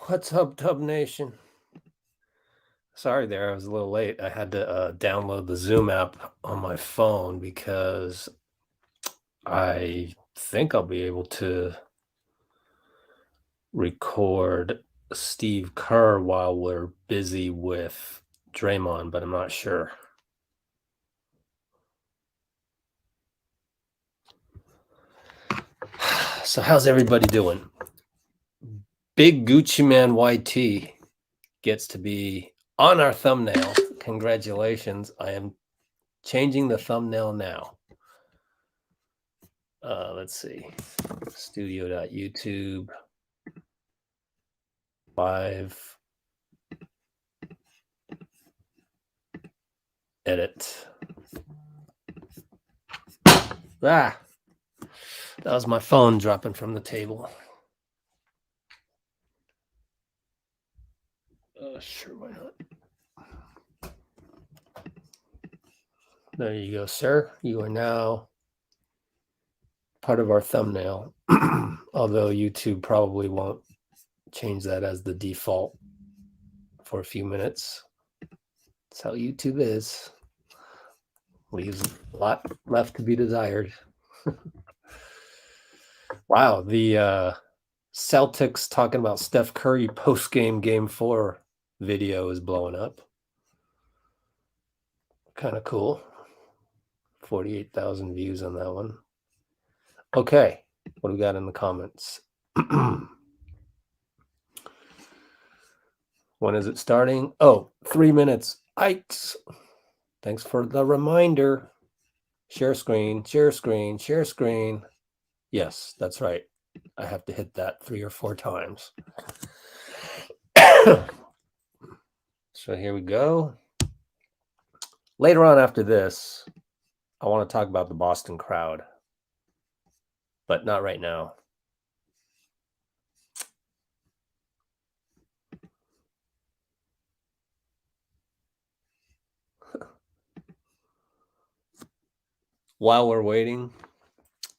What's up, Tub Nation? Sorry there, I was a little late. I had to download the Zoom app on my phone because I think I'll be able to record Steve Kerr while we're busy with Draymond, but I'm not sure. So how's everybody doing? Big Gucci Man YT gets to be on our thumbnail. Congratulations. I am changing the thumbnail now. Let's see. Studio.youtube. Live. Edit. That was my phone dropping from the table. Sure, why not? There you go, sir. You are now part of our thumbnail. Although YouTube probably won't change that as the default for a few minutes. That's how YouTube is. Leaves a lot left to be desired. Wow, the Celtics talking about Steph Curry post-game Game 4 video is blowing up. Kind of cool. 48,000 views on that one. Okay, what do we got in the comments? When is it starting? Oh, 3 minutes. Ikes. Thanks for the reminder. Share screen, share screen, share screen. Yes, that's right. I have to hit that 3 or 4 times. So here we go. Later on after this, I want to talk about the Boston crowd, but not right now. While we're waiting,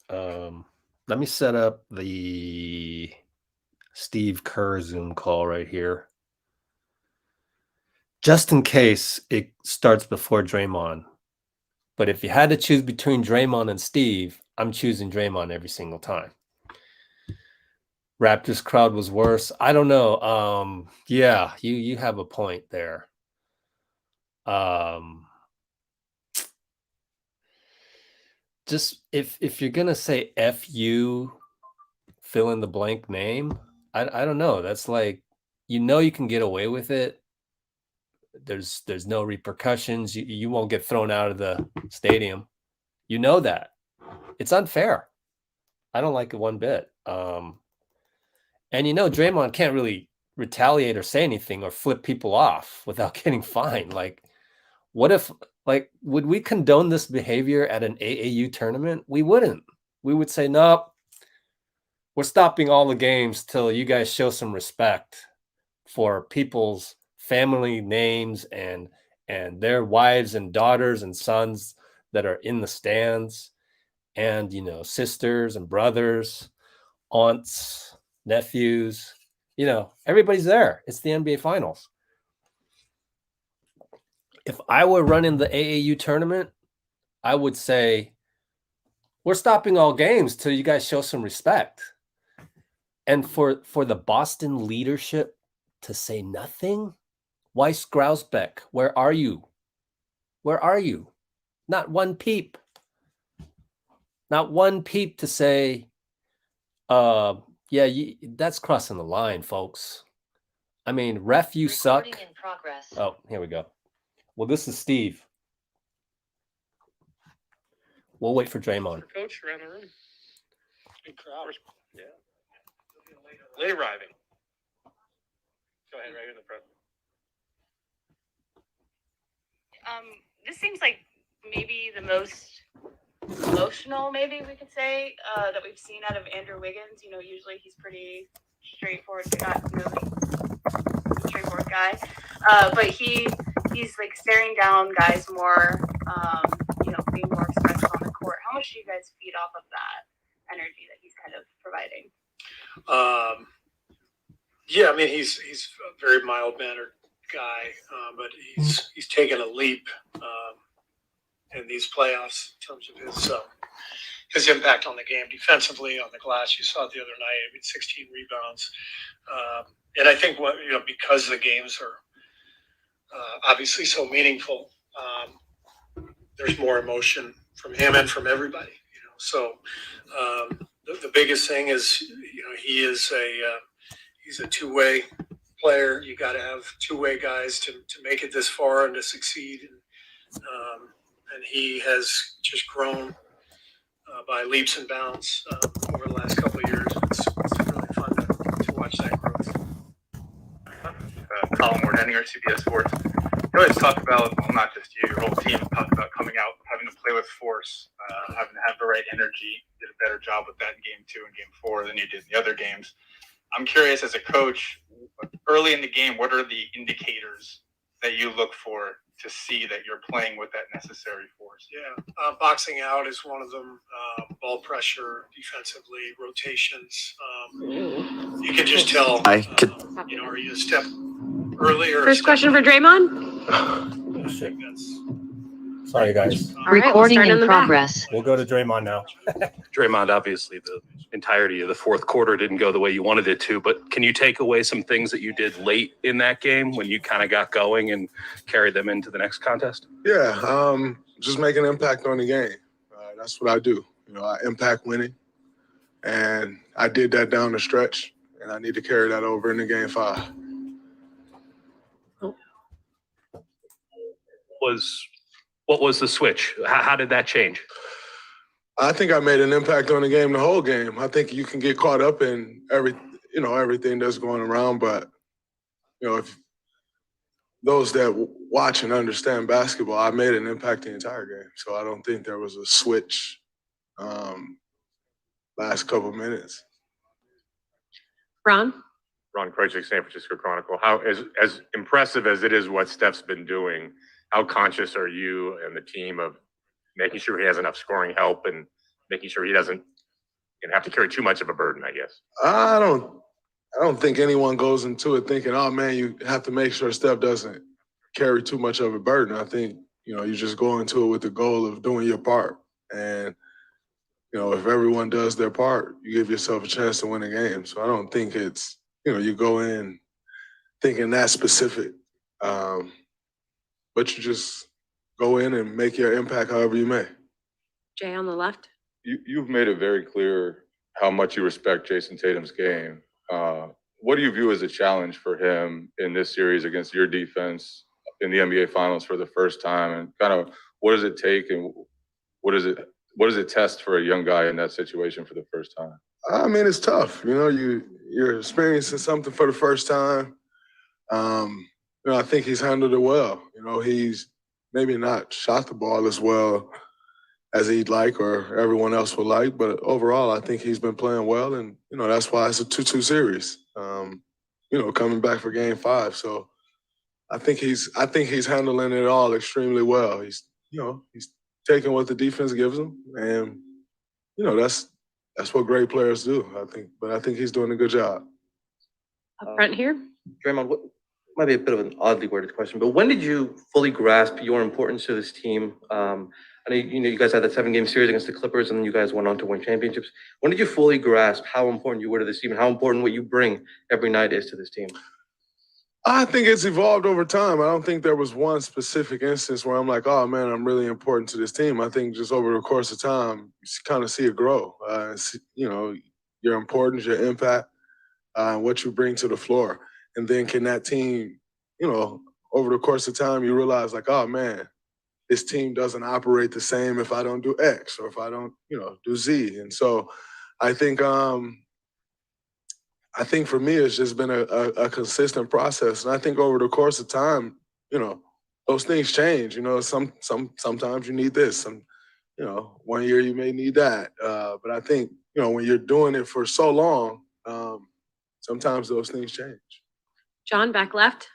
let me set up the Steve Kerr Zoom call right here. Just in case it starts before Draymond. But if you had to choose between Draymond and Steve, I'm choosing Draymond every single time. Raptors crowd was worse. I don't know. Yeah, you have a point there. Just if you're gonna say F you, fill in the blank name, I don't know. That's like, you can get away with it. There's no repercussions. You won't get thrown out of the stadium. You know that. It's unfair. I don't like it one bit. And Draymond can't really retaliate or say anything or flip people off without getting fined. Like, what if, would we condone this behavior at an AAU tournament? We wouldn't. We would say, nope, we're stopping all the games till you guys show some respect for people's family names and their wives and daughters and sons that are in the stands, and sisters and brothers, aunts, nephews, everybody's there. It's the NBA Finals. If I were running the AAU tournament, I would say, we're stopping all games till you guys show some respect. And for the Boston leadership to say nothing, Weiss Grausbeck, where are you? Where are you? Not one peep. Not one peep to say, yeah, that's crossing the line, folks. I mean, ref, you suck. In progress. Oh, here we go. Well, this is Steve. We'll wait for Draymond. Coach around the room. Big crowd. Yeah. Late arriving. Go ahead, right in the front. This seems like maybe the most emotional, maybe we could say, that we've seen out of Andrew Wiggins. Usually he's pretty straightforward guy, but he's like staring down guys more, being more expressive on the court. How much do you guys feed off of that energy that he's kind of providing? Yeah, I mean he's a very mild mannered guy, but he's taken a leap in these playoffs in terms of his impact on the game defensively on the glass. You saw it the other night. I mean, 16 rebounds, and I think because the games are obviously so meaningful, there's more emotion from him and from everybody. So the biggest thing is he's a two-way player. You got to have two-way guys to make it this far and to succeed. And he has just grown by leaps and bounds over the last couple of years. It's really fun to watch that growth. Colin Ward, Henninger, CBS Sports. You always talk about, well, not just you, your whole team talk about coming out, having to play with force, having to have the right energy. You did a better job with that in Game 2 and Game 4 than you did in the other games. I'm curious, as a coach, early in the game, what are the indicators that you look for to see that you're playing with that necessary force? Yeah, boxing out is one of them. Ball pressure, defensively, rotations. You can just tell. Are you a step early or First question for Draymond. Oh, shit. Sorry, guys. All right, Recording we'll start in on the progress. We'll go to Draymond now. Draymond, obviously the entirety of the fourth quarter didn't go the way you wanted it to, but can you take away some things that you did late in that game when you kind of got going and carried them into the next contest? Yeah, just make an impact on the game. That's what I do. I impact winning, and I did that down the stretch, and I need to carry that over into Game 5. What was the switch? How did that change? I think I made an impact on the game the whole game. I think you can get caught up in everything that's going around, but if those that watch and understand basketball, I made an impact the entire game. So I don't think there was a switch last couple of minutes. Ron Krejcik, San Francisco Chronicle. How as impressive as it is what Steph's been doing, how conscious are you and the team of making sure he has enough scoring help and making sure he doesn't have to carry too much of a burden, I guess? I don't think anyone goes into it thinking, oh man, you have to make sure Steph doesn't carry too much of a burden. I think, you just go into it with the goal of doing your part. And, if everyone does their part, you give yourself a chance to win a game. So I don't think it's, you go in thinking that specific. But you just go in and make your impact however you may. Jay on the left. You've made it very clear how much you respect Jason Tatum's game. What do you view as a challenge for him in this series against your defense in the NBA Finals for the first time? And kind of what does it take and what does it test for a young guy in that situation for the first time? I mean, it's tough. You're experiencing something for the first time. I think he's handled it well. He's maybe not shot the ball as well as he'd like or everyone else would like, but overall, I think he's been playing well, and that's why it's a 2-2 series. Coming back for Game 5, so I think he's handling it all extremely well. He's taking what the defense gives him, and that's what great players do. I think he's doing a good job. Up front here. Draymond, what might be a bit of an oddly worded question, but when did you fully grasp your importance to this team? I know you guys had that 7-game series against the Clippers, and then you guys went on to win championships. When did you fully grasp how important you were to this team and how important what you bring every night is to this team? I think it's evolved over time. I don't think there was one specific instance where I'm like, oh man, I'm really important to this team. I think just over the course of time, you kind of see it grow. Your importance, your impact, what you bring to the floor. And then can that team, over the course of time, you realize like, oh man, this team doesn't operate the same if I don't do X or if I don't, do Z. And so I think for me, it's just been a consistent process. And I think over the course of time, those things change. Sometimes you need this. One year you may need that. But I think, when you're doing it for so long, sometimes those things change. John, back left.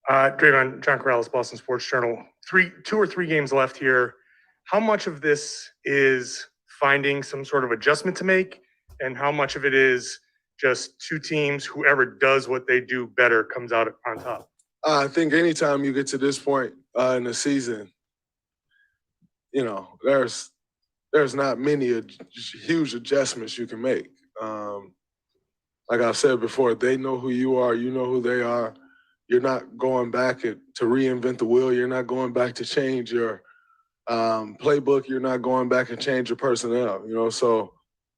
Draymond, John Corrales, Boston Sports Journal. 2 or 3 games left here. How much of this is finding some sort of adjustment to make, and how much of it is just two teams, whoever does what they do better comes out on top? I think anytime you get to this point in the season, there's not many huge adjustments you can make. Like I've said before, they know who you are, you know who they are. You're not going back to reinvent the wheel. You're not going back to change your playbook. You're not going back and change your personnel. So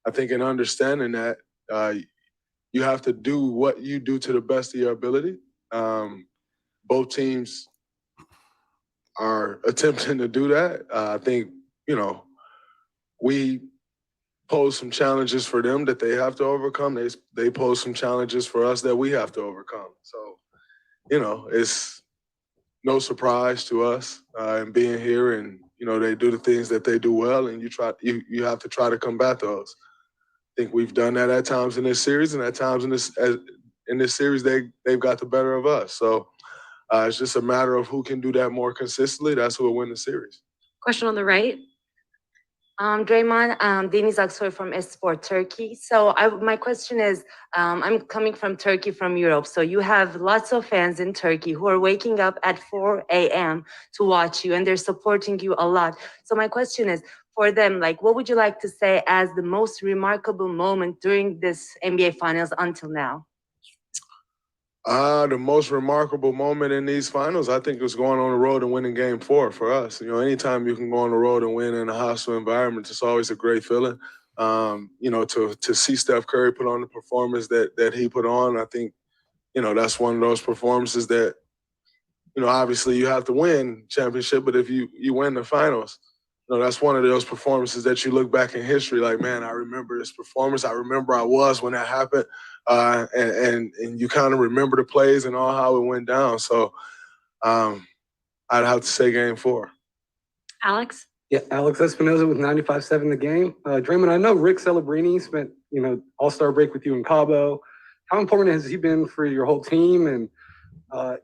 I think in understanding that, you have to do what you do to the best of your ability. Both teams are attempting to do that. I think, we pose some challenges for them that they have to overcome. They pose some challenges for us that we have to overcome. So, it's no surprise to us in being here, and they do the things that they do well, and you have to try to combat those. I think we've done that at times in this series, and at times in this series they've got the better of us. So it's just a matter of who can do that more consistently. That's who will win the series. Question on the right. Draymond, Deniz Aksoy from Esport Turkey. So my question is, I'm coming from Turkey, from Europe. So you have lots of fans in Turkey who are waking up at 4 a.m. to watch you, and they're supporting you a lot. So my question is, for them, what would you like to say as the most remarkable moment during this NBA Finals until now? The most remarkable moment in these finals, I think, was going on the road and winning Game 4 for us. Anytime you can go on the road and win in a hostile environment, it's always a great feeling. To see Steph Curry put on the performance that he put on, I think, that's one of those performances that, obviously you have to win championship, but if you win the finals, that's one of those performances that you look back in history like, man, I remember this performance. I remember I was when that happened. And you kind of remember the plays and all how it went down. So I'd have to say Game 4. Alex? Yeah, Alex Espinoza with 95.7 The Game. Draymond, I know Rick Celebrini spent, All-Star break with you in Cabo. How important has he been for your whole team? And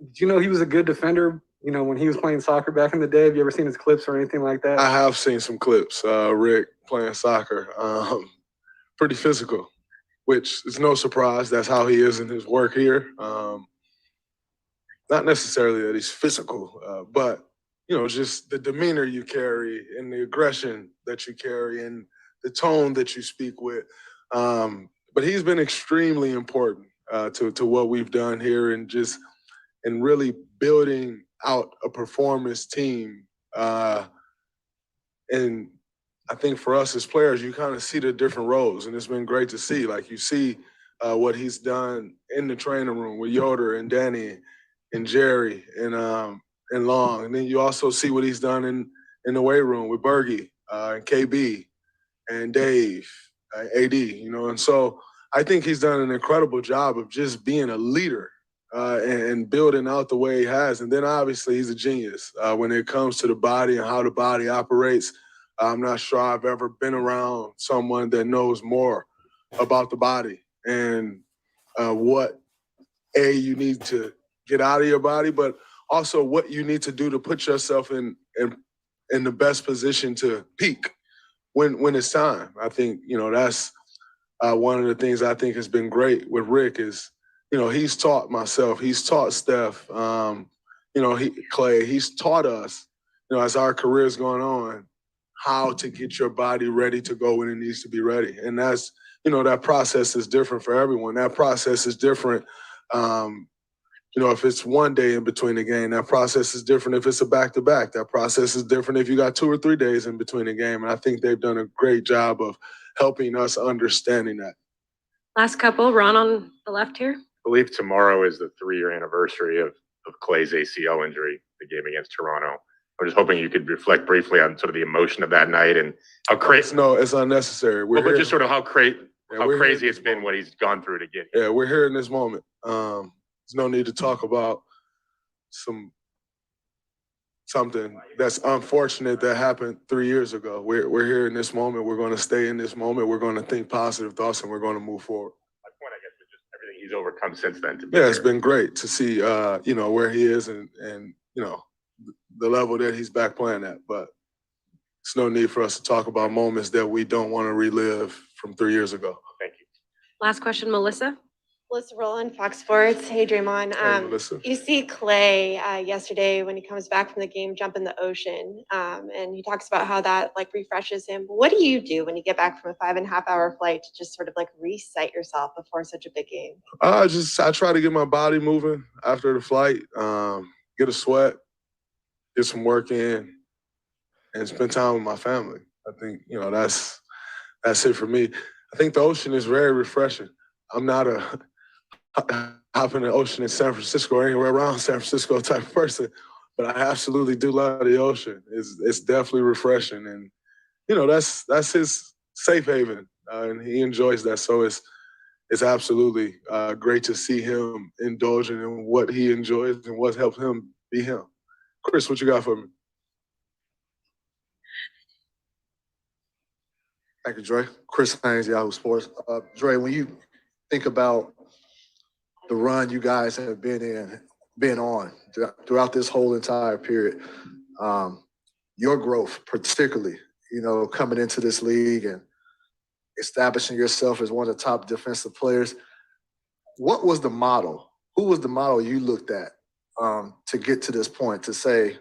did you know he was a good defender, when he was playing soccer back in the day? Have you ever seen his clips or anything like that? I have seen some clips, Rick playing soccer. Pretty physical, which is no surprise. That's how he is in his work here. Not necessarily that he's physical, but, just the demeanor you carry and the aggression that you carry and the tone that you speak with. But he's been extremely important to what we've done here and really building out a performance team. And I think for us as players, you kind of see the different roles, and it's been great to see. You see what he's done in the training room with Yoder and Danny and Jerry and Long, and then you also see what he's done in the weight room with Bergie and KB and Dave, AD. And so I think he's done an incredible job of just being a leader and building out the way he has. And then obviously he's a genius when it comes to the body and how the body operates. I'm not sure I've ever been around someone that knows more about the body and what you need to get out of your body, but also what you need to do to put yourself in the best position to peak when it's time. I think, that's one of the things I think has been great with Rick is, he's taught myself, he's taught Steph, Klay, he's taught us, as our career's going on, how to get your body ready to go when it needs to be ready. And that's, that process is different for everyone. That process is different. If it's one day in between the game, that process is different. If it's a back-to-back, that process is different if you got 2 or 3 days in between the game. And I think they've done a great job of helping us understanding that. Last couple, Ron on the left here. I believe tomorrow is the 3-year anniversary of Klay's ACL injury, the game against Toronto. I'm just hoping you could reflect briefly on sort of the emotion of that night and how crazy. No, it's unnecessary. But just sort of how crazy it's been what he's gone through to get here. Yeah, we're here in this moment. There's no need to talk about something that's unfortunate that happened 3 years ago. We're here in this moment. We're going to stay in this moment. We're going to think positive thoughts, and we're going to move forward. My point, I guess, is just everything he's overcome since then. Yeah, it's been great to see, where he is and the level that he's back playing at. But there's no need for us to talk about moments that we don't want to relive from 3 years ago. Thank you. Last question, Melissa. Melissa Rowland, Fox Sports. Hey, Draymond. Hey, Melissa. You see Klay yesterday when he comes back from the game, jump in the ocean, and he talks about how that like refreshes him. What do you do when you get back from a 5.5 hour flight to just sort of like reset yourself before such a big game? I try to get my body moving after the flight, get a sweat, get some work in, and spend time with my family. I think, that's it for me. I think the ocean is very refreshing. I'm not a hop in the ocean in San Francisco or anywhere around San Francisco type of person, but I absolutely do love the ocean. It's definitely refreshing, and that's his safe haven, and he enjoys that. So it's absolutely great to see him indulging in what he enjoys and what helps him be him. Chris, what you got for me? Thank you, Dre. Chris Haynes, Yahoo Sports. Dre, when you think about the run you guys have been on throughout this whole entire period, your growth particularly, coming into this league and establishing yourself as one of the top defensive players, what was the model? Who was the model you looked at to get to this point, to say,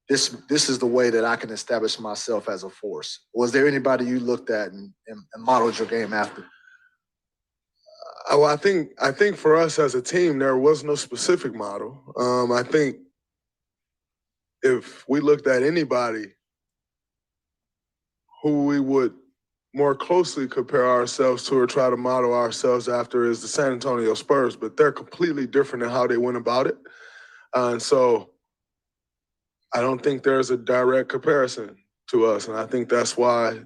this is the way that I can establish myself as a force? Was there anybody you looked at and modeled your game after? Well, I think for us as a team, there was no specific model. I think if we looked at anybody who we would more closely compare ourselves to or try to model ourselves after is the San Antonio Spurs, but they're completely different in how they went about it. And so I don't think there's a direct comparison to us. And I think that's why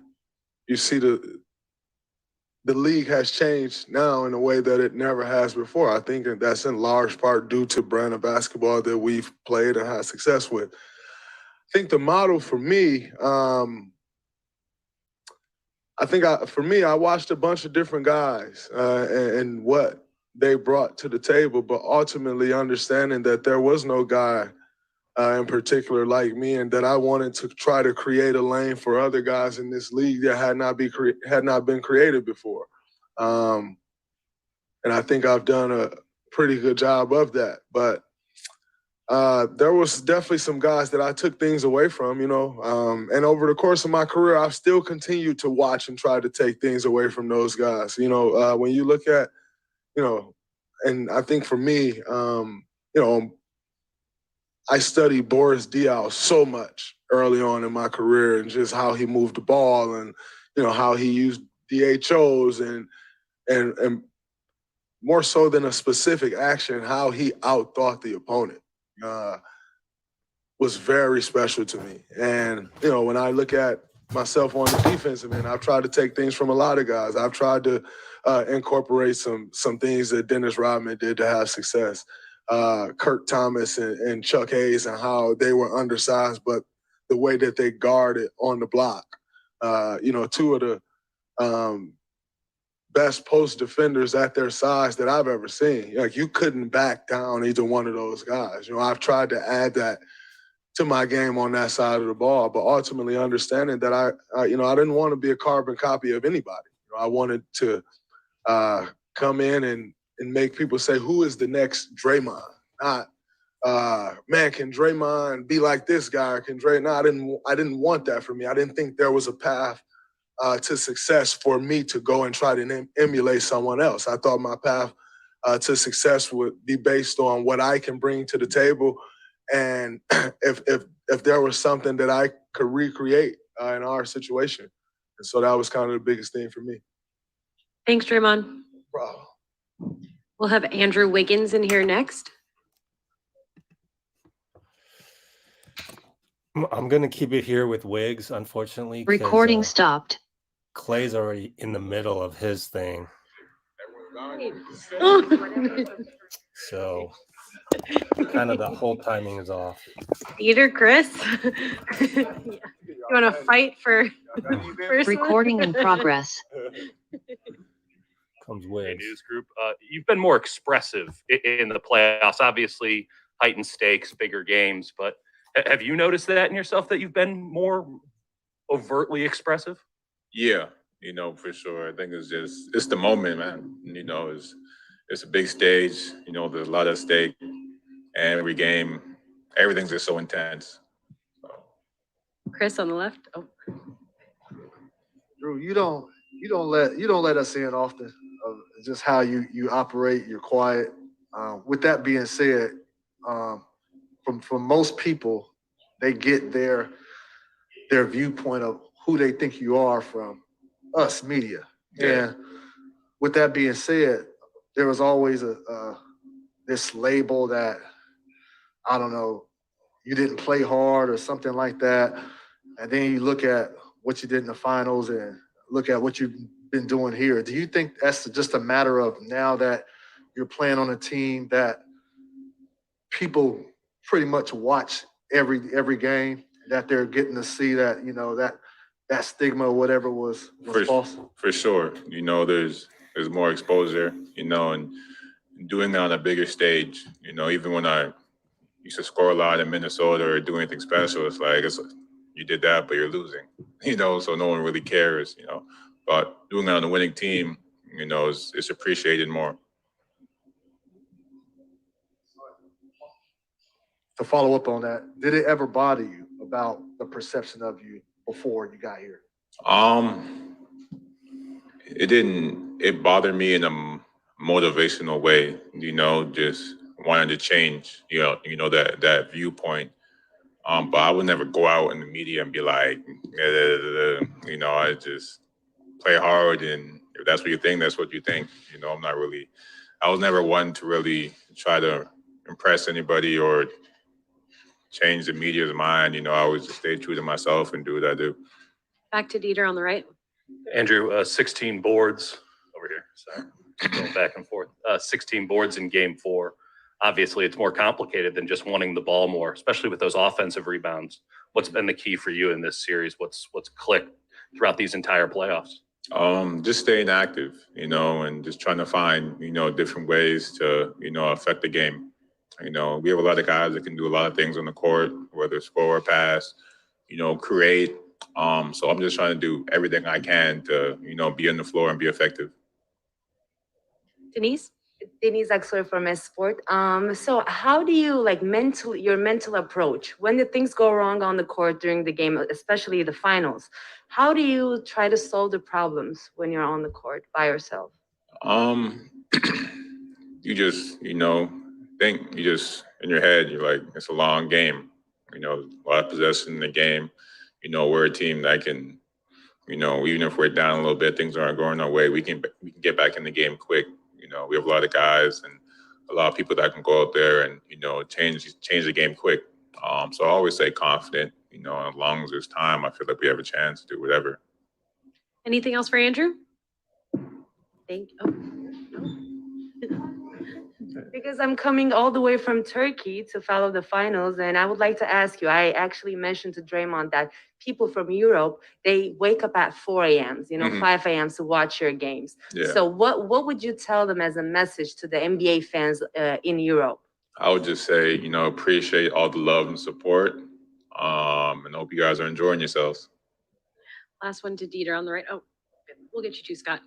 you see the league has changed now in a way that it never has before. I think that's in large part due to brand of basketball that we've played and had success with. I think the model for me, I watched a bunch of different guys and what they brought to the table, but ultimately understanding that there was no guy in particular like me, and that I wanted to try to create a lane for other guys in this league that had not been created before. And I think I've done a pretty good job of that. But there was definitely some guys that I took things away from, and over the course of my career, I've still continued to watch and try to take things away from those guys. When you look at, and I think for me, I studied Boris Diaw so much early on in my career, and just how he moved the ball, and how he used DHOs and more so than a specific action, how he outthought the opponent was very special to me. And when I look at myself on the defensive end, I've tried to take things from a lot of guys. I've tried to incorporate some things that Dennis Rodman did to have success. Kirk Thomas and Chuck Hayes, and how they were undersized, but the way that they guarded on the block. Two of the best post defenders at their size that I've ever seen. Like, you couldn't back down either one of those guys. I've tried to add that to my game on that side of the ball, but ultimately understanding that I didn't want to be a carbon copy of anybody. I wanted to come in and make people say, who is the next Draymond? Not, man, can Draymond be like this guy? Can Draymond? I didn't want that for me. I didn't think there was a path to success for me to go and try to emulate someone else. I thought my path to success would be based on what I can bring to the table, and if there was something that I could recreate in our situation. And so that was kind of the biggest thing for me. Thanks, Draymond. Wow. We'll have Andrew Wiggins in here next. I'm going to keep it here with Wiggs, unfortunately. Recording stopped. Klay's already in the middle of his thing. So kind of the whole timing is off. Theater, Chris. You want to fight for Recording in progress. Comes Wiggs. News group. You've been more expressive in the playoffs. Obviously, heightened stakes, bigger games. But have you noticed that in yourself, that you've been more overtly expressive? Yeah. For sure. I think it's the moment, man. It's a big stage. There's a lot at stake, and every game, everything's just so intense. Chris on the left. Oh, Drew, you don't let us in often of just how you operate. You're quiet. With that being said, from most people, they get their viewpoint of who they think you are from us media. Yeah. And with that being said, there was always this label that, I don't know, you didn't play hard or something like that. And then you look at what you did in the finals and look at what you've been doing here. Do you think that's just a matter of now that you're playing on a team that people pretty much watch every game, that they're getting to see that, that stigma or whatever was false? For sure. There's more exposure, and doing it on a bigger stage, even when I used to score a lot in Minnesota or do anything special, it's like you did that, but you're losing, so no one really cares, But doing it on a winning team, it's appreciated more. To follow up on that, did it ever bother you about the perception of you before you got here? It didn't. It bothered me in a motivational way. Just wanting to change. That viewpoint. But I would never go out in the media and be like, I just play hard, and if that's what you think, that's what you think. I'm not really. I was never one to really try to impress anybody or change the media's mind. I always just stay true to myself and do what I do. back to Dieter on the right. Andrew, 16 boards over here. Sorry, going back and forth. 16 boards in game 4. Obviously, it's more complicated than just wanting the ball more, especially with those offensive rebounds. What's been the key for you in this series? What's clicked throughout these entire playoffs? Just staying active, and just trying to find, different ways to, affect the game. We have a lot of guys that can do a lot of things on the court, whether score or pass, create. So I'm just trying to do everything I can to, be on the floor and be effective. Denise? Denise Axler from Sport. So how do you your mental approach when the things go wrong on the court during the game, especially the finals? How do you try to solve the problems when you're on the court by yourself? You just, think, you just in your head, you're like, it's a long game, a lot of possession in the game. We're a team that can, even if we're down a little bit, things aren't going our way, we can get back in the game quick. We have a lot of guys and a lot of people that can go out there and, change the game quick. So I always say confident, as long as there's time, I feel like we have a chance to do whatever. Anything else for Andrew? Thank you. Because I'm coming all the way from Turkey to follow the finals, and I would like to ask you, I actually mentioned to Draymond that people from Europe, they wake up at 4 a.m., 5 a.m. to watch your games. Yeah. So what would you tell them as a message to the NBA fans in Europe? I would just say, appreciate all the love and support, and hope you guys are enjoying yourselves. Last one to Dieter on the right. Oh, we'll get you too, Scott.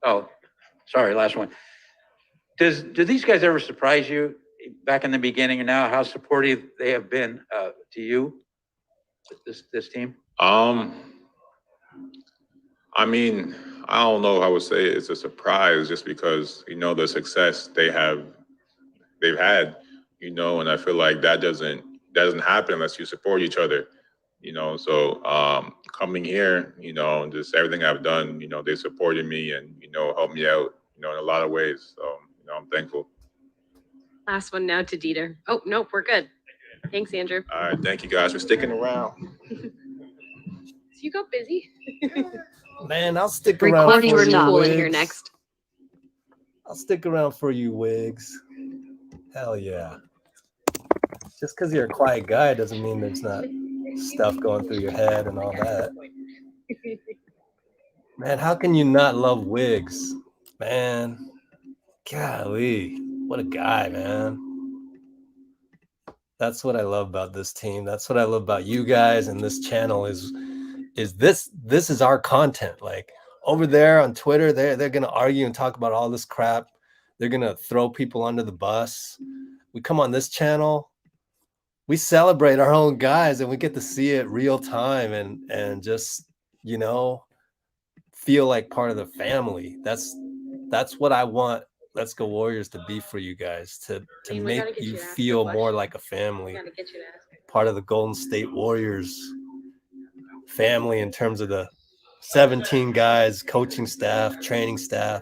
Oh, sorry, last one. Do these guys ever surprise you back in the beginning and now how supportive they have been to you, this team? I mean, I don't know how I would say it's a surprise just because, the success they've had, and I feel like that doesn't happen unless you support each other, so coming here, just everything I've done, they supported me and, helped me out, in a lot of ways. So, I'm thankful. Last one now to Dieter. Oh, nope, we're good. Thanks, Andrew. All right. Thank you guys for sticking around. So you got busy. Man, I'll stick around Recording for you, stopped. Wiggs. Here next. I'll stick around for you, Wiggs. Hell yeah. Just because you're a quiet guy doesn't mean there's not stuff going through your head and all that. Man, how can you not love Wiggs? Man, golly, what a guy, man. That's what I love about this team. That's what I love about you guys and this channel is is this is our content. Like over there on Twitter, they're gonna argue and talk about all this crap. They're gonna throw people under the bus. We come on this channel, we celebrate our own guys, and we get to see it real time and just, you know, feel like part of the family. That's what I want Let's Go Warriors to be for you guys, to make you feel more like a family, part of the Golden State Warriors family in terms of the 17 guys, coaching staff, training staff.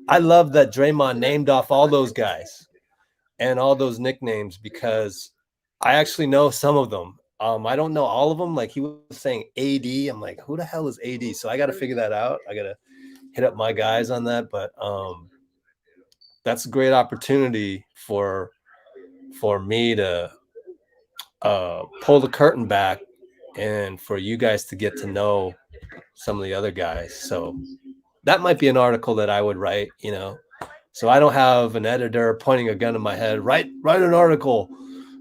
I love that Draymond named off all those guys and all those nicknames because I actually know some of them. I don't know all of them. Like he was saying AD. I'm like, who the hell is AD? So I got to figure that out. I got to hit up my guys on that. But that's a great opportunity for me to pull the curtain back and for you guys to get to know some of the other guys. So that might be an article that I would write, you know. So I don't have an editor pointing a gun to my head. Write an article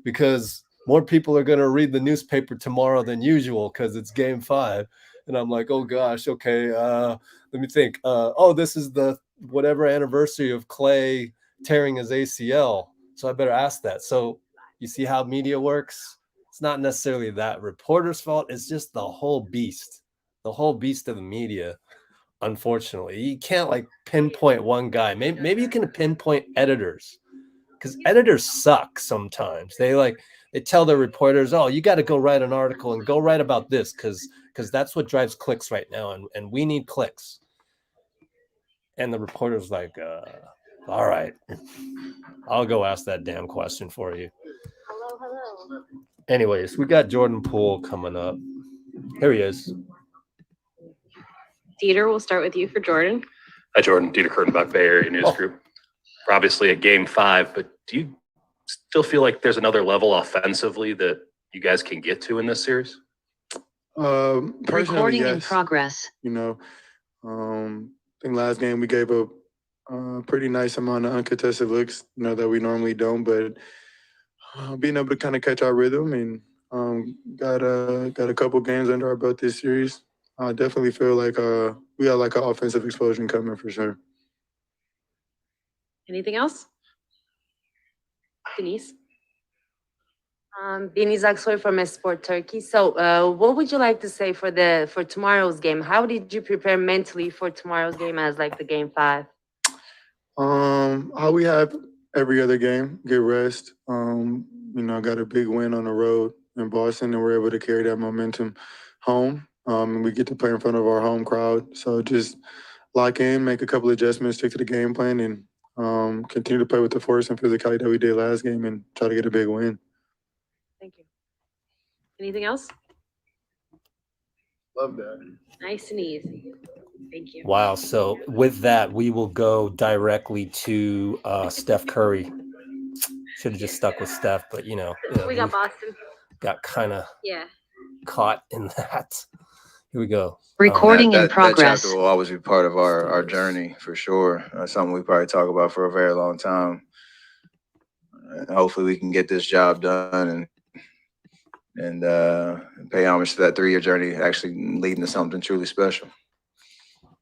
because more people are going to read the newspaper tomorrow than usual because it's Game 5. And I'm like, oh gosh, okay. Let me think. This is the whatever anniversary of Klay tearing his ACL. So I better ask that. So you see how media works? It's not necessarily that reporter's fault. It's just the whole beast of the media. Unfortunately, you can't like pinpoint one guy. Maybe you can pinpoint editors, because editors suck sometimes. They tell their reporters, oh, you got to go write an article and go write about this because that's what drives clicks right now, and we need clicks. And the reporter's like, all right, I'll go ask that damn question for you. Hello. Anyways, we got Jordan Poole coming up. Here he is. Dieter, we'll start with you for Jordan. Hi, Jordan. Dieter Kurtenbach, Bay Area News Group. We're obviously at Game 5, but do you still feel like there's another level offensively that you guys can get to in this series? Recording in yes. progress. You know, I think last game we gave up a pretty nice amount of uncontested looks, you know, that we normally don't. But being able to kind of catch our rhythm and got a couple games under our belt this series, I definitely feel like we got like an offensive explosion coming for sure. Anything else? Denise? Deniz Aksoy from Sport Turkey. So what would you like to say for tomorrow's game? How did you prepare mentally for tomorrow's game as like the Game 5? How we have every other game, get rest. You know, got a big win on the road in Boston, and we're able to carry that momentum home. And we get to play in front of our home crowd. So just lock in, make a couple of adjustments, stick to the game plan, and continue to play with the force and physicality that we did last game and try to get a big win. Thank you. Anything else? Love that. Nice and easy. Thank you. Wow. So with that, we will go directly to Steph Curry. Should have just stuck with Steph, but you know, We got Boston. got kind of Yeah. caught in that. Here we go. Recording in That progress. chapter will always be part of our journey for sure. Something we probably talk about for a very long time. And hopefully we can get this job done and pay homage to that 3-year journey, actually leading to something truly special.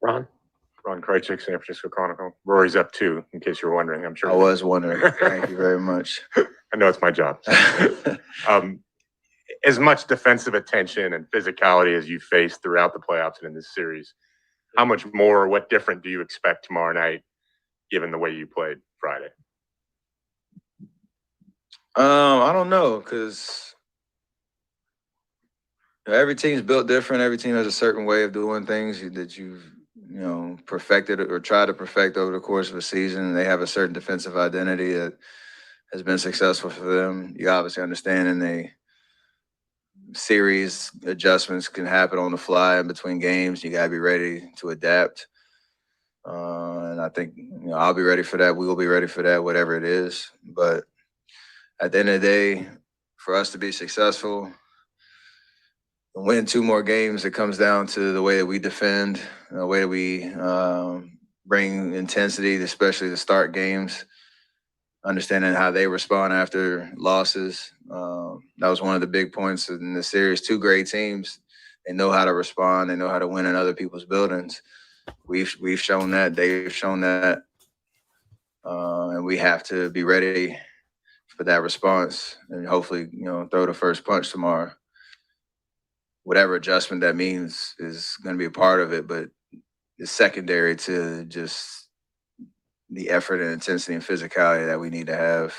Ron Krejcik, San Francisco Chronicle. Rory's up 2, in case you're wondering. I'm sure. I was wondering. Thank you very much. I know it's my job. As much defensive attention and physicality as you faced throughout the playoffs and in this series, how much more, what different do you expect tomorrow night, given the way you played Friday? I don't know, because every team's built different. Every team has a certain way of doing things that you've perfected or tried to perfect over the course of a season. They have a certain defensive identity that has been successful for them. You obviously understand in a series, adjustments can happen on the fly in between games. You got to be ready to adapt. And I think I'll be ready for that. We will be ready for that, whatever it is. But at the end of the day, for us to be successful, win 2 more games, it comes down to the way that we defend, the way that we bring intensity, especially to start games, understanding how they respond after losses. That was one of the big points in the series. 2 great teams They know how to respond. They know how to win in other people's buildings. We've shown that. They've shown that. And we have to be ready for that response and hopefully, throw the first punch tomorrow. Whatever adjustment that means is going to be a part of it, but it's secondary to just the effort and intensity and physicality that we need to have,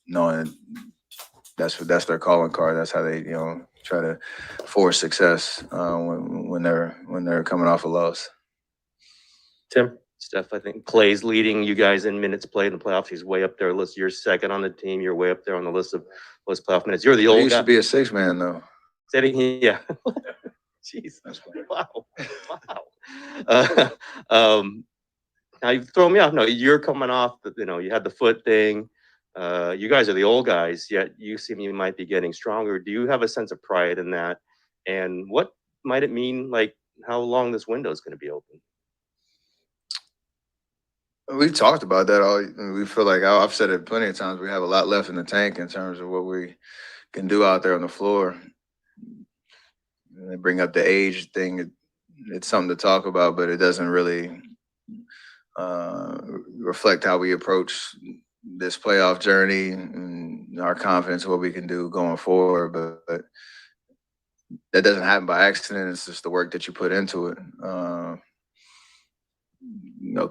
knowing that's their calling card. That's how they, try to force success when they're coming off a loss. Tim? Steph, I think Klay's leading you guys in minutes played in the playoffs. He's way up there. You're second on the team. You're way up there on the list of most playoff minutes. You're the He old used guy. to be a 6-man though. Yeah. Jeez. Wow. Wow. Now you've thrown me off. No, you're coming off. You had the foot thing. You guys are the old guys, yet you seem you might be getting stronger. Do you have a sense of pride in that? And what might it mean? Like how long this window is going to be open? We've talked about that. We feel like I've said it plenty of times. We have a lot left in the tank in terms of what we can do out there on the floor. And they bring up the age thing. It's something to talk about, but it doesn't really reflect how we approach this playoff journey and our confidence in what we can do going forward. But that doesn't happen by accident. It's just the work that you put into it.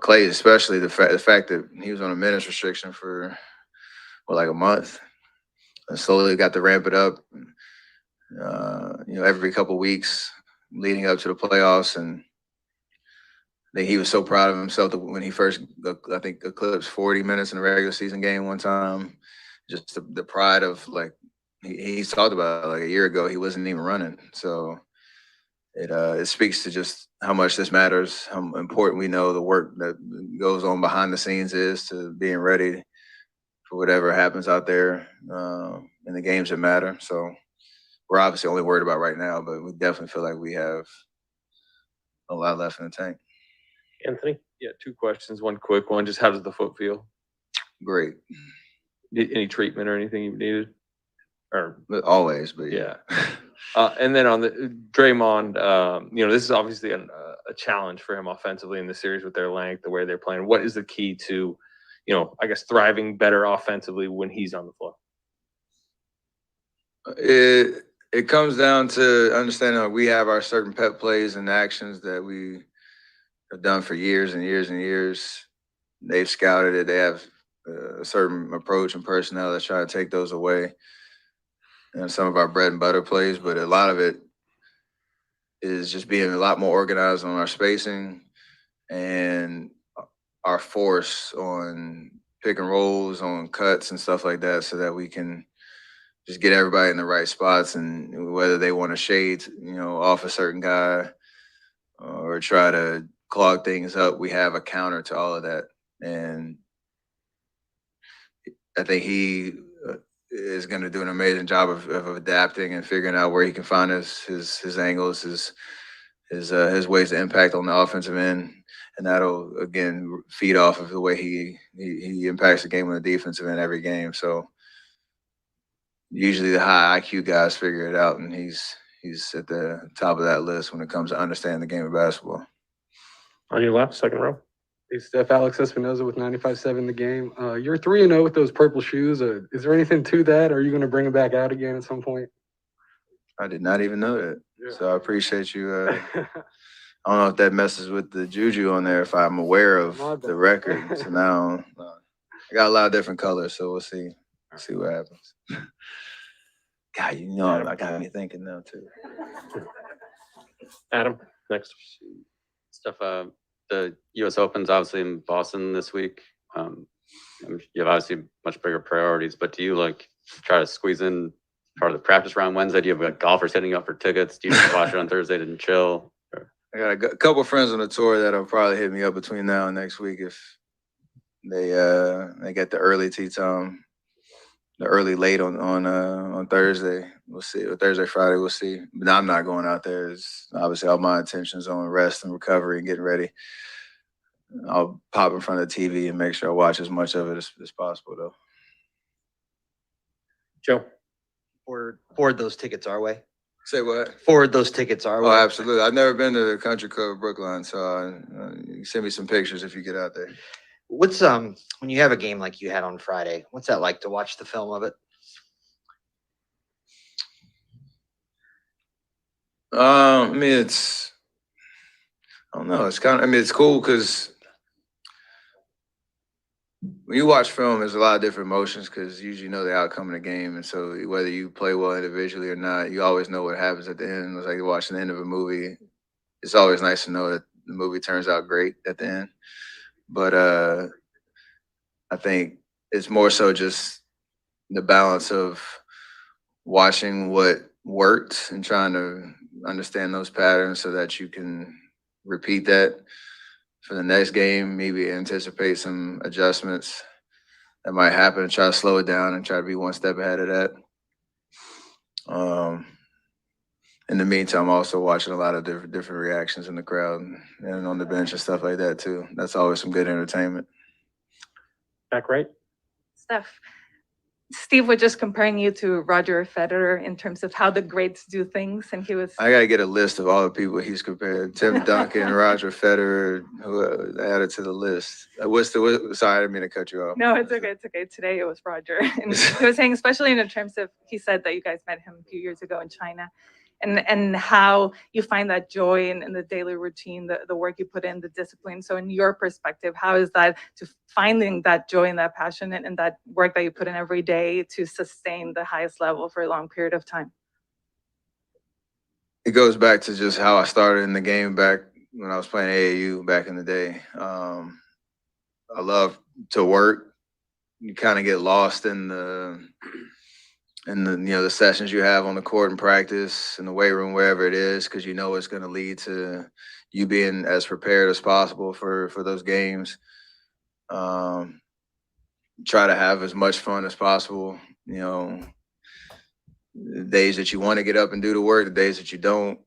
Klay, especially the fact that he was on a minutes restriction for like a month, and slowly got to ramp it up. Every couple of weeks leading up to the playoffs, and I think he was so proud of himself that when he first, I think, eclipsed 40 minutes in a regular season game one time. Just the pride of like he's talked about it, like a year ago he wasn't even running, so. It speaks to just how much this matters, how important we know the work that goes on behind the scenes is to being ready for whatever happens out there in the games that matter. So we're obviously only worried about right now, but we definitely feel like we have a lot left in the tank. Anthony? Yeah, 2 questions. One quick one. Just how does the foot feel? Great. Any treatment or anything you've needed? Or always, but yeah. And then on the Draymond, this is obviously a challenge for him offensively in the series with their length, the way they're playing. What is the key to, I guess, thriving better offensively when he's on the floor? It comes down to understanding that we have our certain pep plays and actions that we have done for years and years and years. They've scouted it. They have a certain approach and personnel that's trying to take those away. And some of our bread and butter plays, but a lot of it is just being a lot more organized on our spacing and our force on pick and rolls, on cuts and stuff like that, so that we can just get everybody in the right spots, and whether they want to shade, off a certain guy or try to clog things up, we have a counter to all of that. And I think he is going to do an amazing job of adapting and figuring out where he can find his angles, his ways to impact on the offensive end, and that'll again feed off of the way he impacts the game on the defensive end every game. So usually the high IQ guys figure it out, and he's at the top of that list when it comes to understanding the game of basketball. On your left, second row. Hey, Steph, Alex Espinoza with 95.7 The Game. You're 3-0 with those purple shoes. Is there anything to that? Or are you going to bring them back out again at some point? I did not even know that. Yeah. So I appreciate you. I don't know if that messes with the juju on there, if I'm aware of the record. So now I got a lot of different colors, so we'll see what happens. God, I got me thinking now, too. Adam, next. Steph, the U.S. Open's obviously in Boston this week. You have obviously much bigger priorities, but do you try to squeeze in part of the practice round Wednesday? Do you have golfers hitting you up for tickets? Do you just watch it on Thursday and chill? I got a couple of friends on the tour that'll probably hit me up between now and next week if they get the early tee time, the early late on Thursday. We'll see. Or Thursday, Friday, we'll see. But I'm not going out there. It's obviously all my intentions on rest and recovery and getting ready. I'll pop in front of the TV and make sure I watch as much of it as possible, though. Joe? Forward those tickets our way. Say what? Forward those tickets our Oh, way. absolutely. I've never been to the Country Club Brookline, so you can send me some pictures if you get out there. What's when you have a game like you had on Friday, what's that like to watch the film of it? I mean, I don't know. It's cool because when you watch film, there's a lot of different emotions because you usually know the outcome of the game. And so whether you play well individually or not, you always know what happens at the end. It's like watching the end of a movie. It's always nice to know that the movie turns out great at the end. But I think it's more so just the balance of watching what worked and trying to understand those patterns so that you can repeat that for the next game, maybe anticipate some adjustments that might happen and try to slow it down and try to be one step ahead of that. In the meantime, also watching a lot of different reactions in the crowd and on the bench and stuff like that too. That's always some good entertainment. Back right. Steph, Steve was just comparing you to Roger Federer in terms of how the greats do things, and he was. I got to get a list of all the people he's compared. Tim Duncan, Roger Federer, who added to the list. Sorry, I didn't mean to cut you off. No, it's okay. It's okay. Today it was Roger, and he was saying, especially in terms of, he said that you guys met him a few years ago in China, and how you find that joy in the daily routine, the work you put in, the discipline. So in your perspective, how is that to finding that joy and that passion and that work that you put in every day to sustain the highest level for a long period of time? It goes back to just how I started in the game back when I was playing AAU back in the day. I love to work. You kind of get lost in the the sessions you have on the court and practice in the weight room, wherever it is, because you know it's going to lead to you being as prepared as possible for those games. Try to have as much fun as possible. The days that you want to get up and do the work, the days that you don't,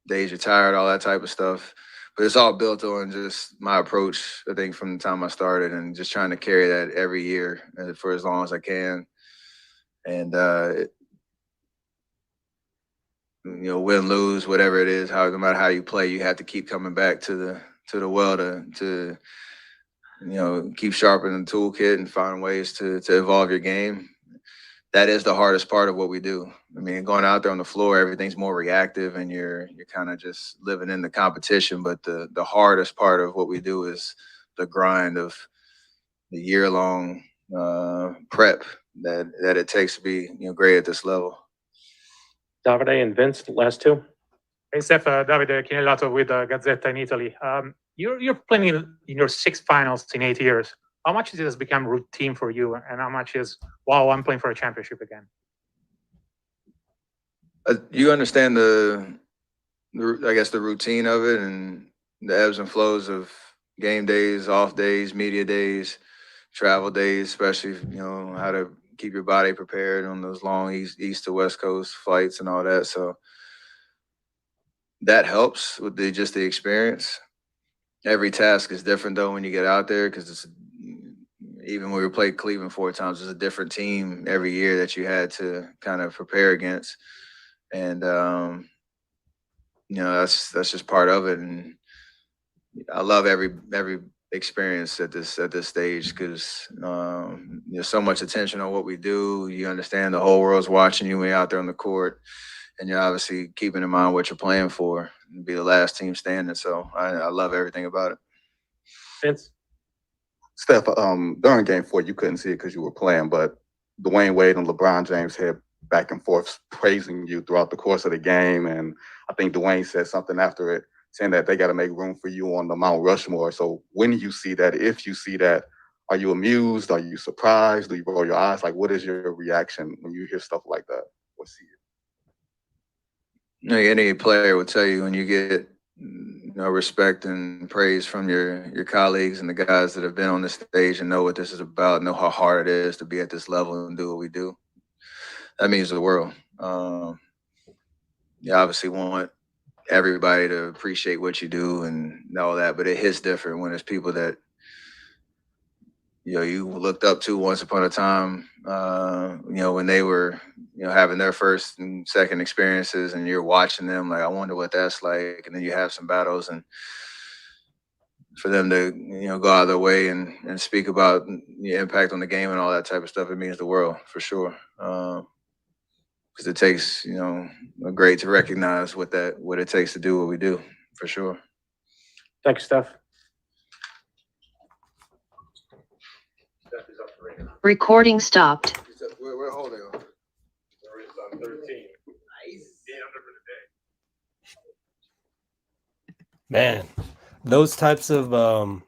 days you're tired, all that type of stuff. But it's all built on just my approach, I think, from the time I started, and just trying to carry that every year for as long as I can. And win, lose, whatever it is, no matter how you play, you have to keep coming back to the well to keep sharpening the toolkit and find ways to evolve your game. That is the hardest part of what we do. I mean, going out there on the floor, everything's more reactive, and you're kind of just living in the competition. But the hardest part of what we do is the grind of the year-long prep that it takes to be great at this level. Davide and Vince, last two. Hey, Steph, Davide Chinellato with Gazzetta in Italy. You're playing in your 6 finals in 8 years. How much has this become routine for you, and how much is, wow, I'm playing for a championship again? You understand the routine of it and the ebbs and flows of game days, off days, media days, travel days, especially, how to keep your body prepared on those long east to west coast flights and all that. So that helps with the experience. Every task is different though when you get out there, because even when we played Cleveland 4 times, it's a different team every year that you had to kind of prepare against. And that's just part of it. And I love every experience at this stage, because there's so much attention on what we do. You understand the whole world's watching you when you're out there on the court, and you're obviously keeping in mind what you're playing for, and be the last team standing. So I love everything about it. Vince? Steph, during Game 4, you couldn't see it because you were playing, but Dwayne Wade and LeBron James had back and forth praising you throughout the course of the game, and I think Dwayne said something after it, saying that they got to make room for you on the Mount Rushmore. So when you see that, if you see that, are you amused? Are you surprised? Do you roll your eyes? Like, what is your reaction when you hear stuff like that or see it? Any player would tell you, when you get respect and praise from your colleagues and the guys that have been on this stage and know what this is about, know how hard it is to be at this level and do what we do, that means the world. You obviously want everybody to appreciate what you do and all that, but it hits different when there's people that you looked up to once upon a time, when they were, having their first and second experiences, and you're watching them like, I wonder what that's like. And then you have some battles, and for them to, go out of their way and speak about the impact on the game and all that type of stuff, it means the world for sure. Because it takes, great to recognize what it takes to do what we do, for sure. Thank you, Steph. Recording stopped. We're holding on. 13. Man, those types of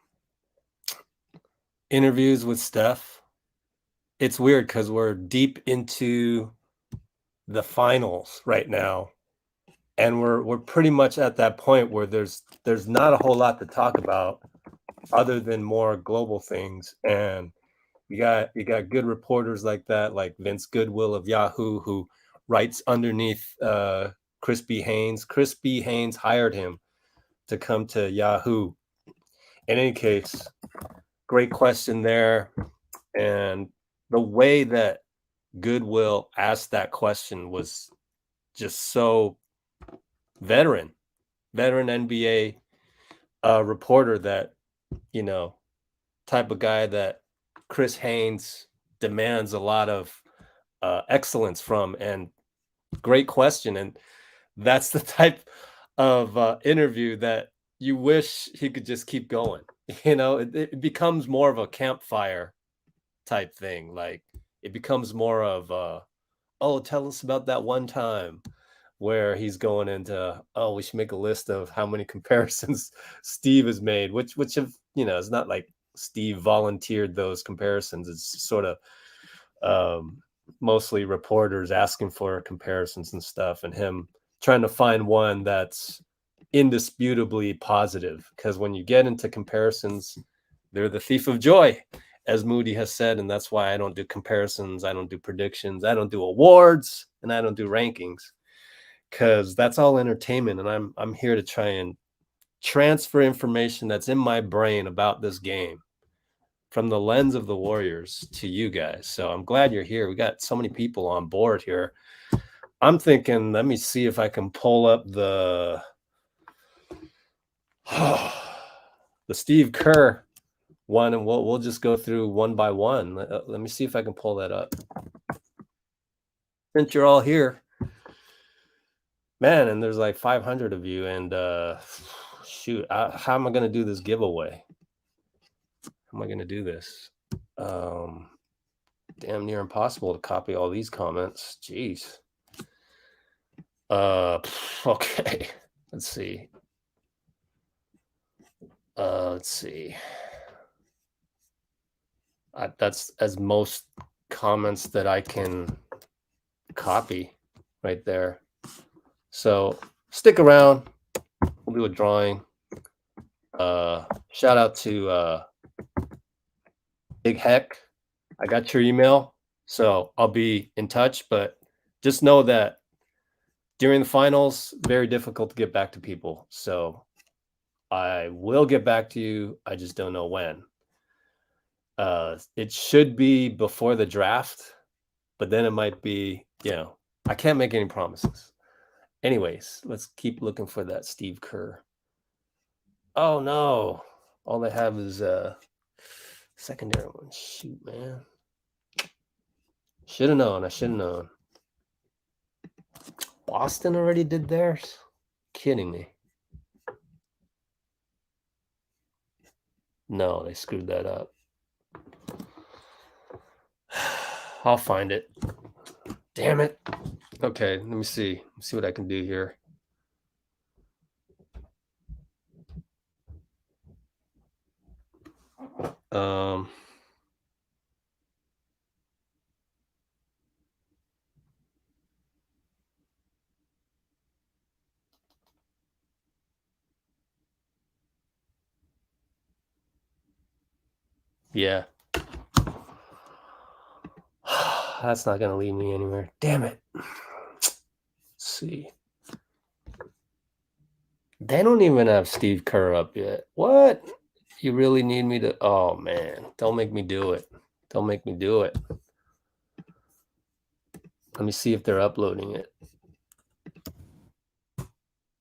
interviews with Steph, it's weird because we're deep into the finals right now, and we're pretty much at that point where there's not a whole lot to talk about other than more global things. And you got good reporters like that, like Vince Goodwill of Yahoo, who writes underneath Chris B. Haynes. Chris B. Haynes hired him to come to Yahoo. In any case, great question there. And the way that Goodwill asked that question was just so veteran NBA reporter that, type of guy that Chris Haynes demands a lot of excellence from. And great question. And that's the type of interview that you wish he could just keep going. It becomes more of a campfire type thing. Like, it becomes more of tell us about that one time, where he's going into, we should make a list of how many comparisons Steve has made, which have, it's not like Steve volunteered those comparisons. It's sort of mostly reporters asking for comparisons and stuff, and him trying to find one that's indisputably positive. Because when you get into comparisons, they're the thief of joy, as Moody has said. And that's why I don't do comparisons. I don't do predictions. I don't do awards, and I don't do rankings, because that's all entertainment. And I'm here to try and transfer information that's in my brain about this game from the lens of the Warriors to you guys. So I'm glad you're here. We got so many people on board here. I'm thinking, let me see if I can pull up the Steve Kerr one, and we'll just go through one by one. Let me see if I can pull that up. Since you're all here, man, and there's like 500 of you, and shoot, how am I going to do this giveaway? How am I going to do this? Damn near impossible to copy all these comments. Jeez. Okay. Let's see. That's as most comments that I can copy right there. So stick around. We'll do a drawing. Shout out to Big Heck. I got your email, so I'll be in touch. But just know that during the finals, very difficult to get back to people. So I will get back to you. I just don't know when. It should be before the draft, but then it might be, I can't make any promises. Anyways, let's keep looking for that Steve Kerr. Oh no, all they have is secondary one. Shoot, man. Should have known. I should have known. Boston already did theirs? Kidding me. No, they screwed that up. I'll find it. Damn it. Okay, let me see. Let's see what I can do here. Yeah. That's not going to lead me anywhere. Damn it. Let's see. They don't even have Steve Kerr up yet. What? You really need me to? Oh man, don't make me do it. Don't make me do it. Let me see if they're uploading it.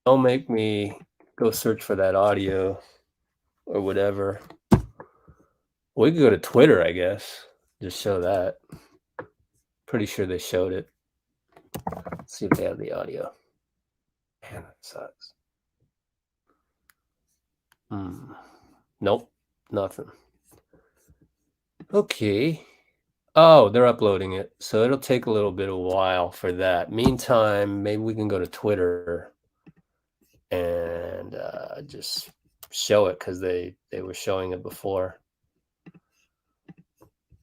Don't make me go search for that audio or whatever. We could go to Twitter, I guess. Just show that. Pretty sure they showed it. Let's see if they have the audio. Man, that sucks. Nope, nothing. Okay. Oh, they're uploading it. So it'll take a little bit of a while for that. Meantime, maybe we can go to Twitter and just show it because they were showing it before.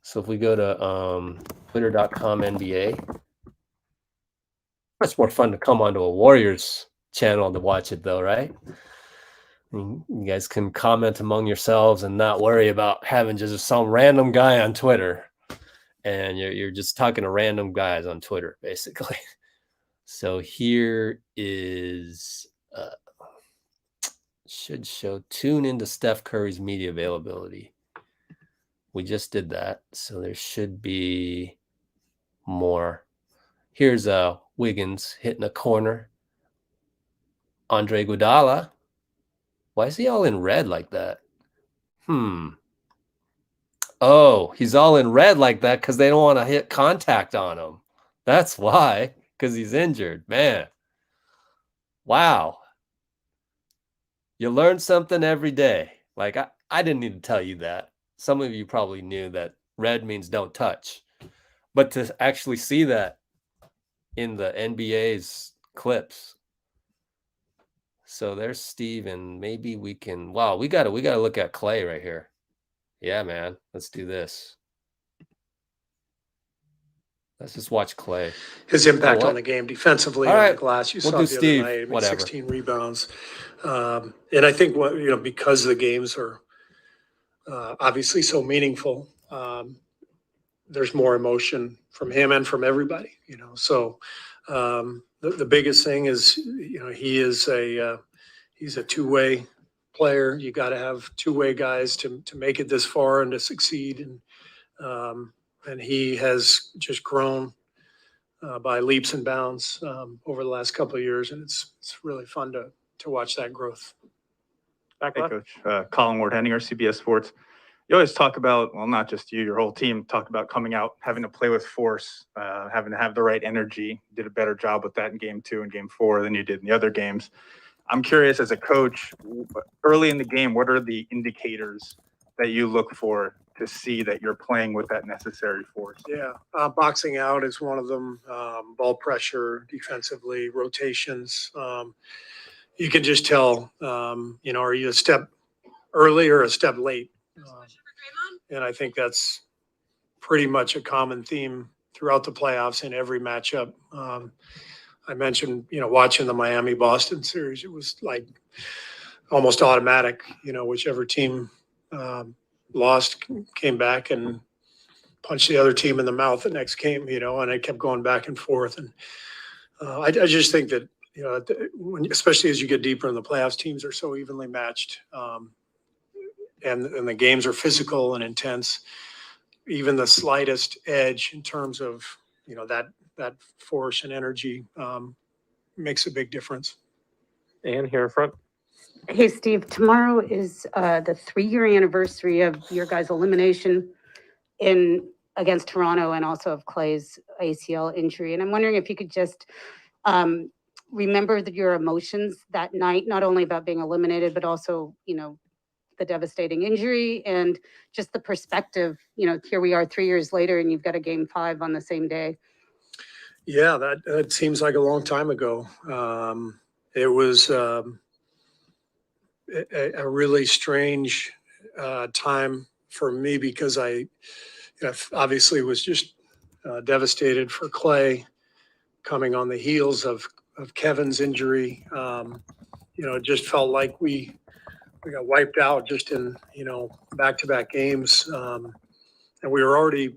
So if we go to twitter.com NBA, it's more fun to come onto a Warriors channel to watch it though, right? You guys can comment among yourselves and not worry about having just some random guy on Twitter. And you're just talking to random guys on Twitter, basically. So here is, should show, tune into Steph Curry's media availability. We just did that. So there should be more. Here's Wiggins hitting a corner. Andre Iguodala. Why is he all in red like that? Oh, he's all in red like that because they don't want to hit contact on him. That's why, because he's injured. Man. Wow. You learn something every day. Like, I didn't need to tell you that. Some of you probably knew that red means don't touch. But to actually see that in the NBA's clips. So there's Steve, and maybe we can, wow, we gotta look at Klay right here. Yeah, man. Let's do this. Let's just watch Klay. His impact on the game defensively on the glass. You saw do the Steve. other night. I mean, Whatever. 16 rebounds. And I think because the games are obviously so meaningful, there's more emotion from him and from everybody. So the biggest thing is he's a two-way player. You got to have two-way guys to make it this far and to succeed. And he has just grown by leaps and bounds over the last couple of years, and it's really fun to watch that growth. Hey, Coach. Colin Ward, Henninger, CBS Sports. You always talk about, well, not just you, your whole team talk about coming out, having to play with force, having to have the right energy. You did a better job with that in game 2 and game 4 than you did in the other games. I'm curious, as a coach, early in the game, what are the indicators that you look for to see that you're playing with that necessary force? Yeah, boxing out is one of them. Ball pressure, defensively, rotations. You can just tell, are you a step early or a step late? And I think that's pretty much a common theme throughout the playoffs in every matchup. I mentioned, watching the Miami-Boston series, it was like almost automatic, whichever team lost came back and punched the other team in the mouth the next game, and it kept going back and forth. And I just think that, especially as you get deeper in the playoffs, teams are so evenly matched. And the games are physical and intense. Even the slightest edge in terms of, that force and energy makes a big difference. And here in front. Hey, Steve, tomorrow is the 3-year anniversary of your guys' elimination against Toronto and also of Klay's ACL injury. And I'm wondering if you could just remember your emotions that night, not only about being eliminated, but also, the devastating injury and just the perspective. Here we are 3 years later and you've got a game 5 on the same day. Yeah, that seems like a long time ago. It was a really strange time for me because I obviously was just devastated for Klay coming on the heels of Kevin's injury. It just felt like we got wiped out just in, back-to-back games. And we were already,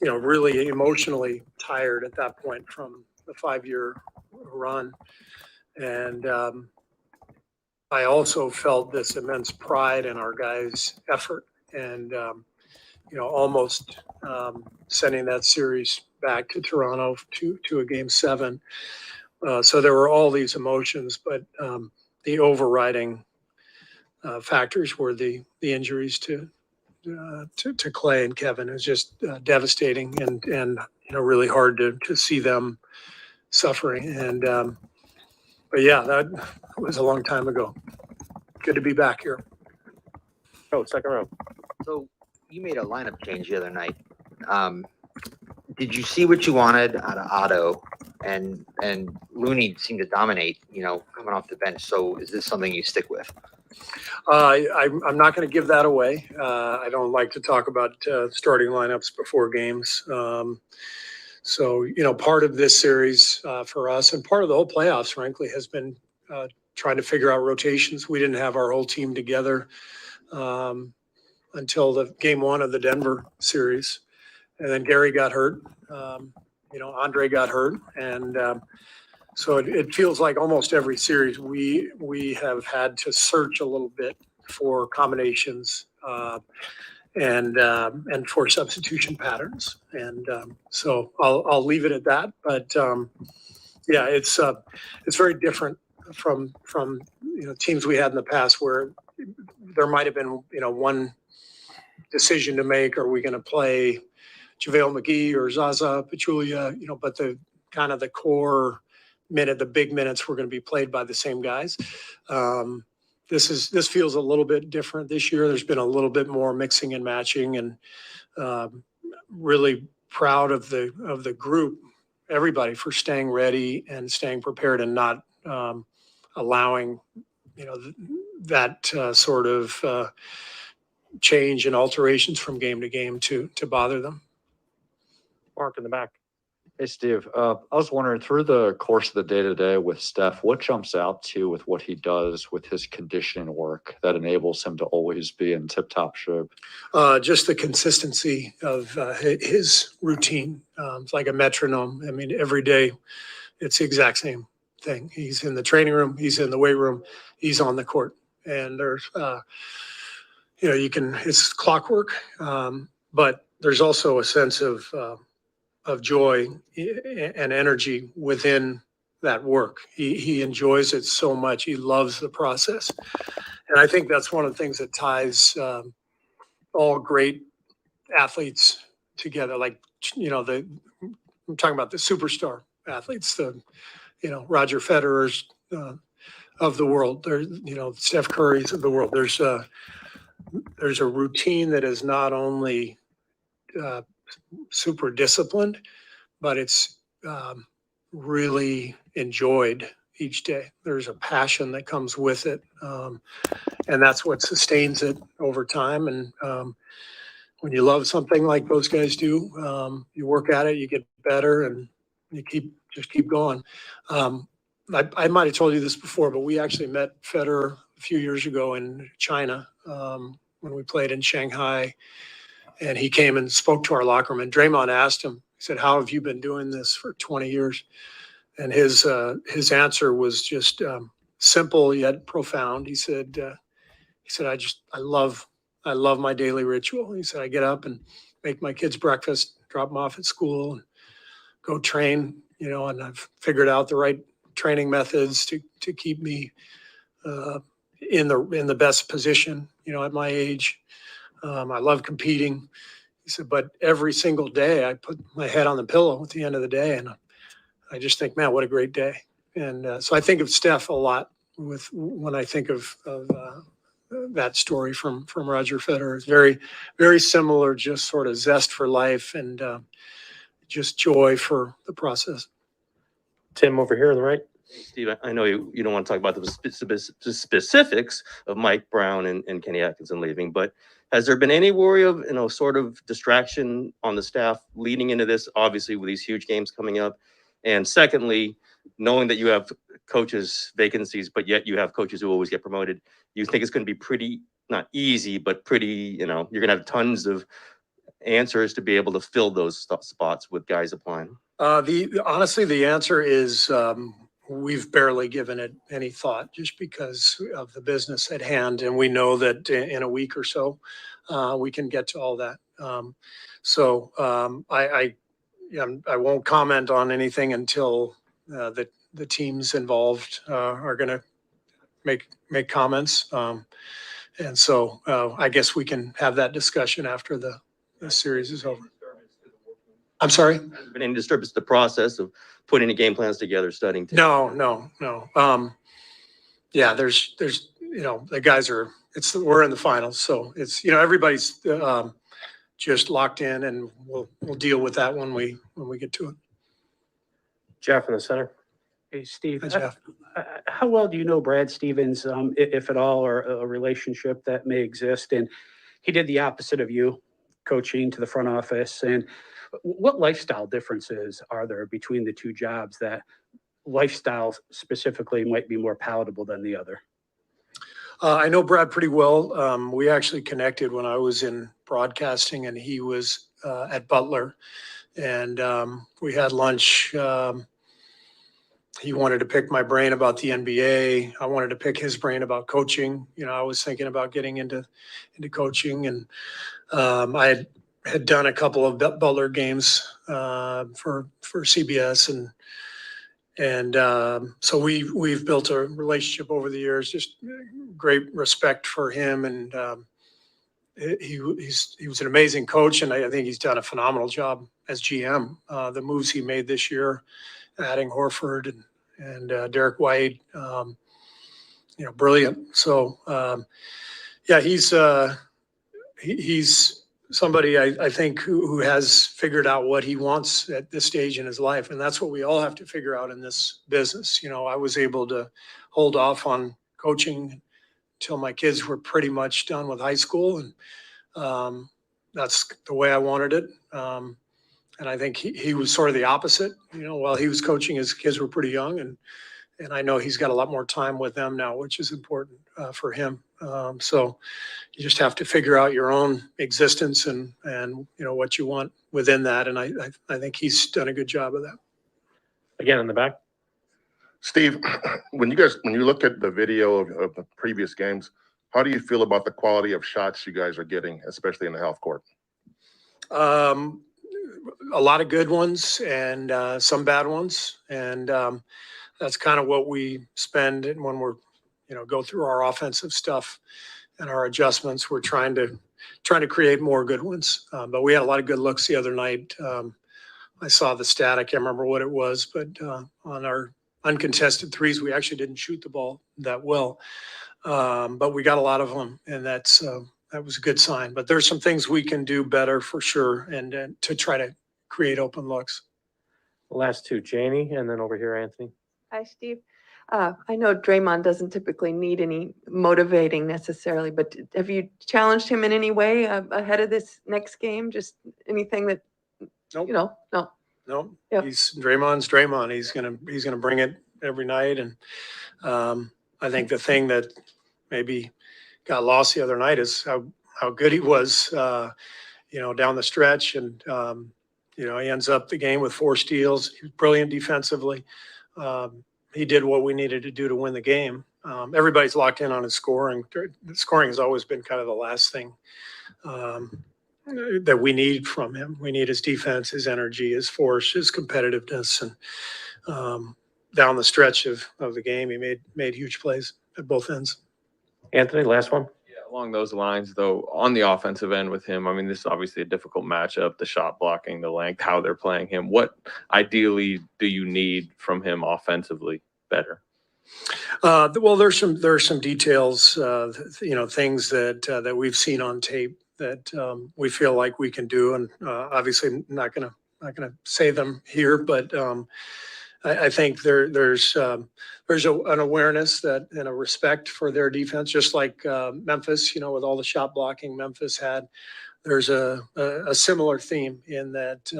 really emotionally tired at that point from the 5-year run. And I also felt this immense pride in our guys' effort and, almost sending that series back to Toronto to a game 7. So there were all these emotions, but the overriding factors were the injuries to Klay and Kevin. It was just devastating and really hard to see them suffering. And but yeah, that was a long time ago. Good to be back here. Oh, second row. So you made a lineup change the other night. Did you see what you wanted out of Otto? And Looney seemed to dominate, coming off the bench. So is this something you stick with? I'm not going to give that away. I don't like to talk about starting lineups before games. So, part of this series for us and part of the whole playoffs, frankly, has been trying to figure out rotations. We didn't have our whole team together until the game 1 of the Denver series. And then Gary got hurt. Andre got hurt. And so it feels like almost every series we have had to search a little bit for combinations and for substitution patterns. And so I'll leave it at that. But yeah, it's very different from teams we had in the past where there might have been one decision to make. Are we going to play JaVale McGee or Zaza Pachulia? But the kind of the core the big minutes were going to be played by the same guys. This feels a little bit different this year. There's been a little bit more mixing and matching, and really proud of the group, everybody, for staying ready and staying prepared and not allowing that sort of change and alterations from game to game to bother them. Mark in the back. Hey, Steve. I was wondering, through the course of the day-to-day with Steph, what jumps out to you with what he does with his conditioning work that enables him to always be in tip-top shape? Just the consistency of his routine. It's like a metronome. I mean, every day it's the exact same thing. He's in the training room, he's in the weight room, he's on the court. And there's, it's clockwork, but there's also a sense of joy and energy within that work. He enjoys it so much. He loves the process. And I think that's one of the things that ties all great athletes together. Like, I'm talking about the superstar athletes, Roger Federer's of the world. There's, Steph Curry's of the world. There's a routine that is not only super disciplined, but it's really enjoyed each day. There's a passion that comes with it, and that's what sustains it over time. And when you love something like those guys do, you work at it, you get better, and you keep going. I might have told you this before, but we actually met Federer a few years ago in China when we played in Shanghai. And he came and spoke to our locker room, and Draymond asked him, he said, "How have you been doing this for 20 years? And his answer was just simple yet profound. He said, I love my daily ritual. He said, I get up and make my kids breakfast, drop them off at school, and go train, and I've figured out the right training methods to keep me in the best position, at my age. I love competing." He said, but every single day I put my head on the pillow at the end of the day, and I just think, man, what a great day. And so I think of Steph a lot when I think of that story from Roger Federer. It's very, very similar, just sort of zest for life and just joy for the process. Tim over here on the right. Steve, I know you don't want to talk about the specifics of Mike Brown and Kenny Atkinson leaving, but has there been any worry of, sort of distraction on the staff leading into this, obviously with these huge games coming up? And secondly, knowing that you have coaches vacancies, but yet you have coaches who always get promoted, you think it's going to be pretty, not easy, but pretty, you're going to have tons of answers to be able to fill those spots with guys applying? Honestly, the answer is we've barely given it any thought just because of the business at hand. And we know that in a week or so, we can get to all that. I won't comment on anything until the teams involved are going to make comments. I guess we can have that discussion after the series is over. I'm sorry? Been any disturbance to the process of putting the game plans together, studying? No. Yeah, there's, the guys we're in the finals. So it's, everybody's just locked in, and we'll deal with that when we get to it. Jeff in the center. Hey, Steve, Hi, Jeff. how well do you know Brad Stevens, if at all, or a relationship that may exist? And he did the opposite of you, coaching to the front office. And what lifestyle differences are there between the two jobs that lifestyle specifically might be more palatable than the other? I know Brad pretty well. We actually connected when I was in broadcasting, and he was at Butler, and we had lunch. He wanted to pick my brain about the NBA. I wanted to pick his brain about coaching. I was thinking about getting into coaching, and I had done a couple of Butler games for CBS, and so we've built a relationship over the years. Just great respect for him, and he was an amazing coach, and I think he's done a phenomenal job as GM. The moves he made this year, adding Horford and Derek White, brilliant. So yeah, he's somebody I think who has figured out what he wants at this stage in his life. And that's what we all have to figure out in this business. I was able to hold off on coaching until my kids were pretty much done with high school. And that's the way I wanted it. And I think he was sort of the opposite. While he was coaching, his kids were pretty young. And I know he's got a lot more time with them now, which is important for him. So you just have to figure out your own existence and what you want within that. And I think he's done a good job of that. Again, in the back. Steve, when you look at the video of the previous games, how do you feel about the quality of shots you guys are getting, especially in the half court? A lot of good ones and some bad ones. And that's kind of what we spend when we're, go through our offensive stuff and our adjustments. We're trying to create more good ones. But we had a lot of good looks the other night. I saw the stat. I can't remember what it was, but on our uncontested threes, we actually didn't shoot the ball that well. But we got a lot of them, and that was a good sign. But there's some things we can do better for sure, and to try to create open looks. The last two, Janie, and then over here, Anthony. Hi, Steve. I know Draymond doesn't typically need any motivating necessarily, but have you challenged him in any way ahead of this next game? Just anything that, Nope. No, Yep. Draymond's Draymond. He's gonna bring it every night, and I think the thing that maybe got lost the other night is how good he was, down the stretch, and he ends up the game with 4 steals. He was brilliant defensively. He did what we needed to do to win the game. Everybody's locked in on his scoring. The scoring has always been kind of the last thing that we need from him. We need his defense, his energy, his force, his competitiveness. And down the stretch of the game, he made huge plays at both ends. Anthony, last one. Yeah, along those lines, though, on the offensive end with him, I mean, this is obviously a difficult matchup, the shot blocking, the length, how they're playing him. What ideally do you need from him offensively better? Well, there's some details, things that we've seen on tape that we feel like we can do, and obviously not gonna say them here, but I think there's an awareness that and a respect for their defense, just like Memphis, with all the shot blocking Memphis had. There's a similar theme in that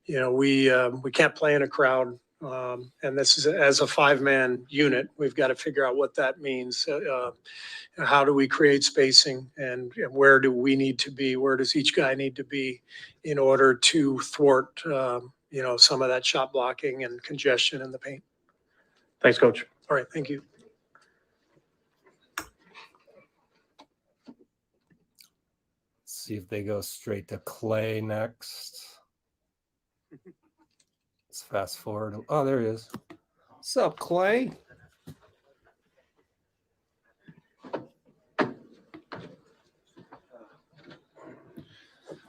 we can't play in a crowd. And this is as a 5-man unit. We've got to figure out what that means. How do we create spacing, and where do we need to be? Where does each guy need to be in order to thwart, some of that shot blocking and congestion in the paint? Thanks, Coach. All right, thank you. See if they go straight to Klay next. Let's fast forward. Oh, there he is. What's up, Klay?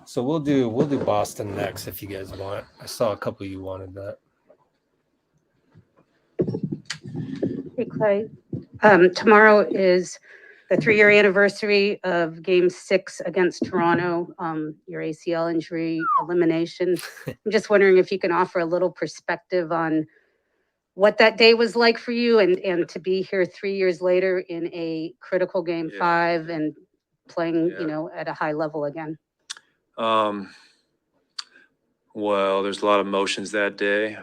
So we'll do Boston next if you guys want. I saw a couple of you wanted that. Hey, Clay. Tomorrow is the 3-year anniversary of Game 6 against Toronto, your ACL injury elimination. I'm just wondering if you can offer a little perspective on what that day was like for you and to be here 3 years later in a critical Game 5 and playing, at a high level again. Well, there's a lot of emotions that day.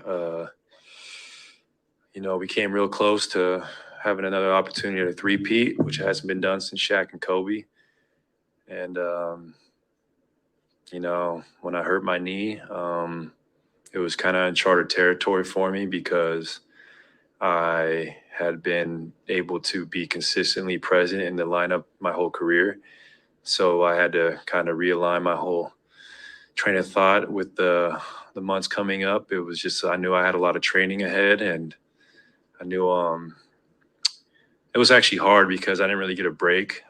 We came real close to having another opportunity to three-peat, which hasn't been done since Shaq and Kobe. And, when I hurt my knee, it was kind of uncharted territory for me because I had been able to be consistently present in the lineup my whole career. So I had to kind of realign my whole train of thought with the months coming up. It was just, I knew I had a lot of training ahead, and I knew it was actually hard because I didn't really get a break.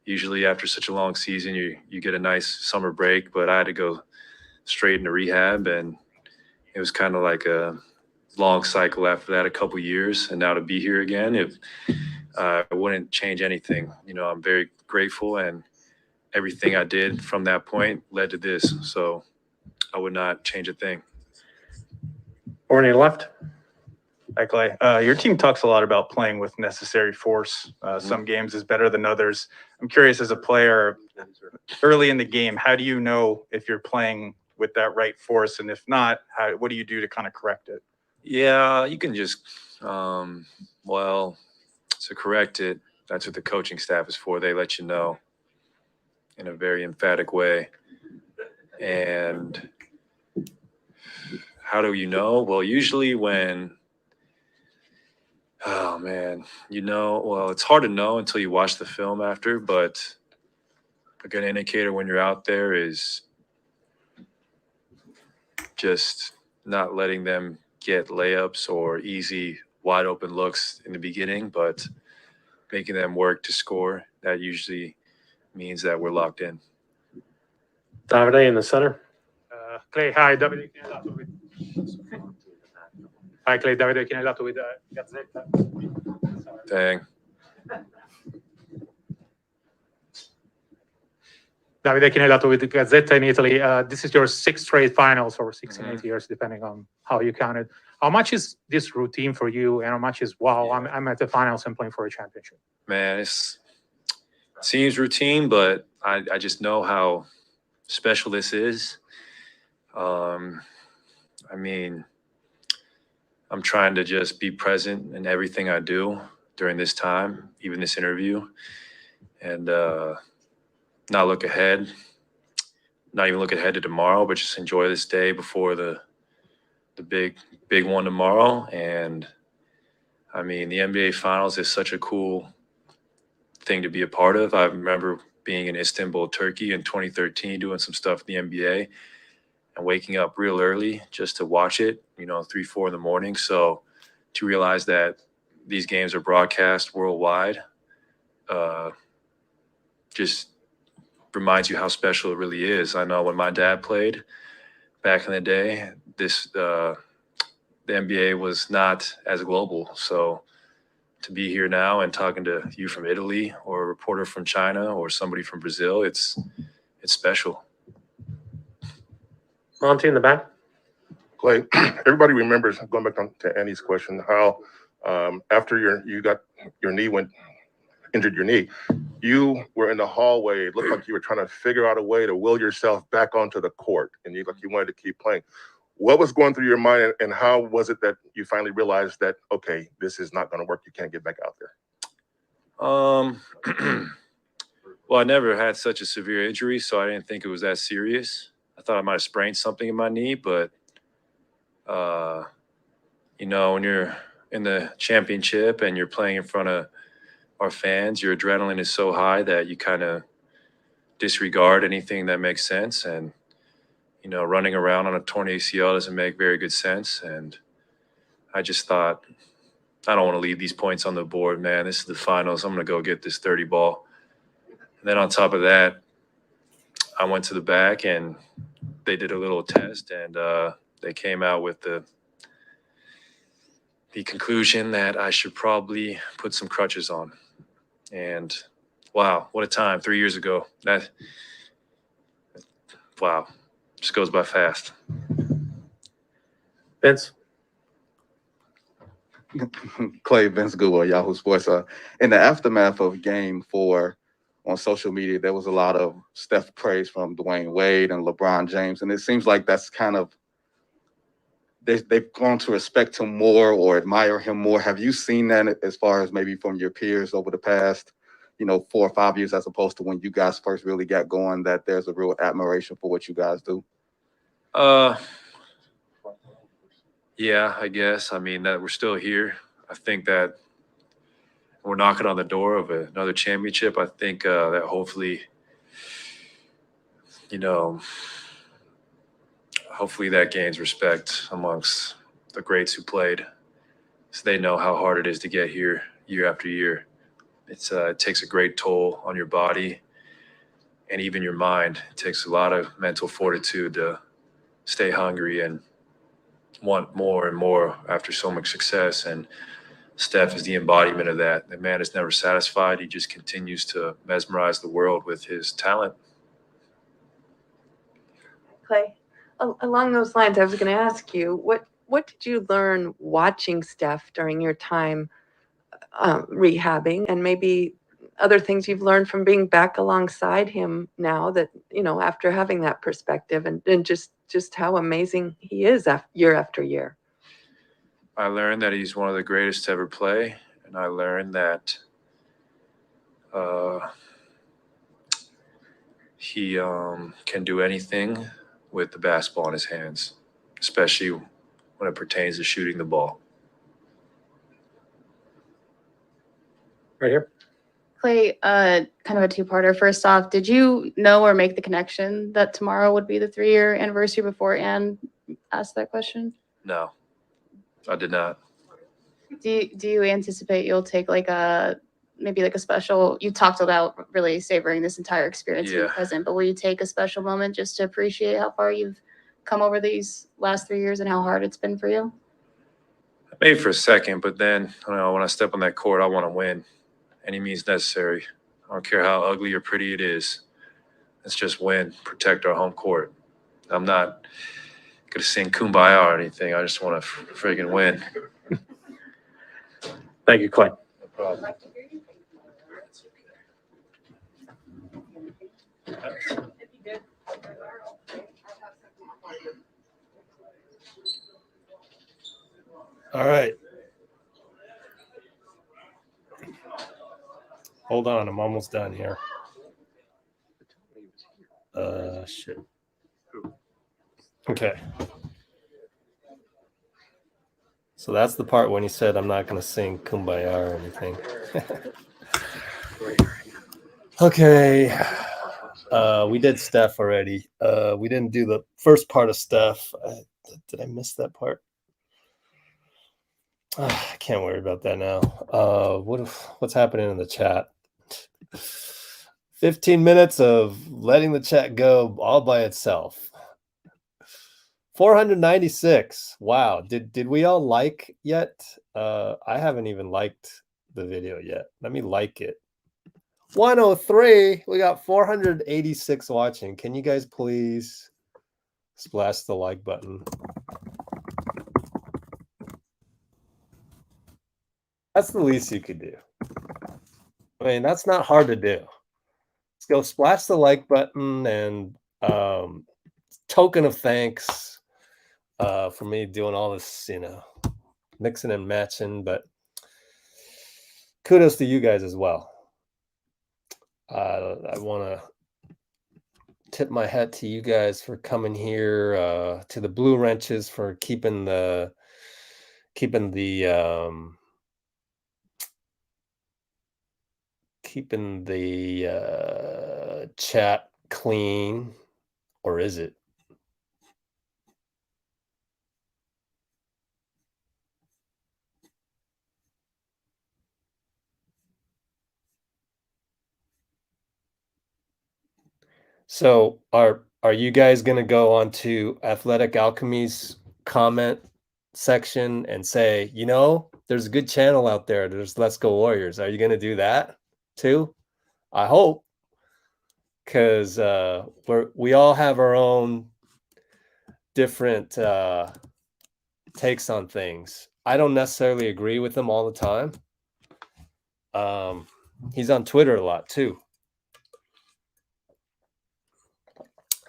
Usually after such a long season, you get a nice summer break, but I had to go straight into rehab, and it was kind of like a long cycle after that, a couple years. And now to be here again, it wouldn't change anything. I'm very grateful, and everything I did from that point led to this. So I would not change a thing. Over to your left. Hi, Clay. Your team talks a lot about playing with necessary force. Some games is better than others. I'm curious, as a player, early in the game, how do you know if you're playing with that right force? And if not, what do you do to kind of correct it? Yeah, you can just, to correct it, that's what the coaching staff is for. They let you know in a very emphatic way. And how do you know? Well, usually when, it's hard to know until you watch the film after, but a good indicator when you're out there is just not letting them get layups or easy wide open looks in the beginning, but making them work to score. That usually means that we're locked in. Davide in the center. Clay, hi, Davide Chinellato with. Hi, Clay, Davide Chinellato with Gazzetta. Dang. Davide Chinellato with Gazzetta in Italy. This is your 6th straight finals over 6 and 8 years, depending on how you count it. How much is this routine for you, and how much is, I'm at the finals and playing for a championship? Man, it seems routine, but I just know how special this is. I'm trying to just be present in everything I do during this time, even this interview, and not look ahead, not even look ahead to tomorrow, but just enjoy this day before the big one tomorrow. And the NBA Finals is such a cool thing to be a part of. I remember being in Istanbul, Turkey in 2013, doing some stuff in the NBA and waking up real early just to watch it, 3, 4 in the morning. So to realize that these games are broadcast worldwide, just reminds you how special it really is. I know when my dad played back in the day, the NBA was not as global. So to be here now and talking to you from Italy or a reporter from China or somebody from Brazil, it's special. Monty in the back. Clay, everybody remembers, going back to Andy's question, how after you got your knee injured your knee, you were in the hallway. It looked like you were trying to figure out a way to will yourself back onto the court, and you wanted to keep playing. What was going through your mind, and how was it that you finally realized that, okay, this is not going to work, you can't get back out there? Well, I never had such a severe injury, so I didn't think it was that serious. I thought I might have sprained something in my knee, but when you're in the championship and you're playing in front of our fans, your adrenaline is so high that you kind of disregard anything that makes sense. And, you know, running around on a torn ACL doesn't make very good sense. And I just thought, I don't want to leave these points on the board, man. This is the finals. I'm going to go get this 30 ball. And then on top of that, I went to the back and they did a little test, and they came out with the conclusion that I should probably put some crutches on. And wow, what a time 3 years ago. Wow, just goes by fast. Vince? Klay, Vince Goodwill, Yahoo Sports. In the aftermath of Game 4 on social media, there was a lot of Steph praise from Dwayne Wade and LeBron James, and it seems like that's kind of they've grown to respect him more or admire him more. Have you seen that as far as maybe from your peers over the past, 4 or 5 years, as opposed to when you guys first really got going, that there's a real admiration for what you guys do? Yeah, I guess. I mean, that we're still here. I think that we're knocking on the door of another championship. I think that hopefully, hopefully that gains respect amongst the greats who played, so they know how hard it is to get here year after year. It takes a great toll on your body and even your mind. It takes a lot of mental fortitude to stay hungry and want more and more after so much success. And Steph is the embodiment of that. The man is never satisfied. He just continues to mesmerize the world with his talent. Klay, along those lines, I was going to ask you, what did you learn watching Steph during your time rehabbing, and maybe other things you've learned from being back alongside him now that, after having that perspective, and just how amazing he is year after year? I learned that he's one of the greatest to ever play, and I learned that he can do anything with the basketball in his hands, especially when it pertains to shooting the ball. Right here. Klay, kind of a two-parter. First off, did you know or make the connection that tomorrow would be the 3-year anniversary before Ann asked that question? No, I did not. Do you anticipate you'll take maybe a special, you talked about really savoring this entire experience being present, but will you take a special moment just to appreciate how far you've come over these last 3 years and how hard it's been for you? Maybe for a second, but then, when I step on that court, I want to win. Any means necessary. I don't care how ugly or pretty it is. Let's just win, protect our home court. I'm not going to sing Kumbaya or anything. I just want to friggin' win. Thank you, Klay. No problem. All right. Hold on, I'm almost done here. Shit. Okay. So that's the part when he said I'm not going to sing Kumbaya or anything. Okay. We did Steph already. We didn't do the first part of Steph. Did I miss that part? I can't worry about that now. What's happening in the chat? 15 minutes of letting the chat go all by itself. 496. Wow. Did we all like yet? I haven't even liked the video yet. Let me like it. 103. We got 486 watching. Can you guys please splash the like button? That's the least you could do. I mean, that's not hard to do. Let's go splash the like button, and token of thanks for me doing all this, mixing and matching, but kudos to you guys as well. I want to tip my hat to you guys for coming here, to the Blue Wrenches for keeping the keeping the chat clean, or is it? So are you guys gonna go onto Athletic Alchemy's comment section and say, you know, there's a good channel out there. There's Let's Go Warriors. Are you gonna do that too? I hope, because we all have our own different takes on things. I don't necessarily agree with him all the time. He's on Twitter a lot too.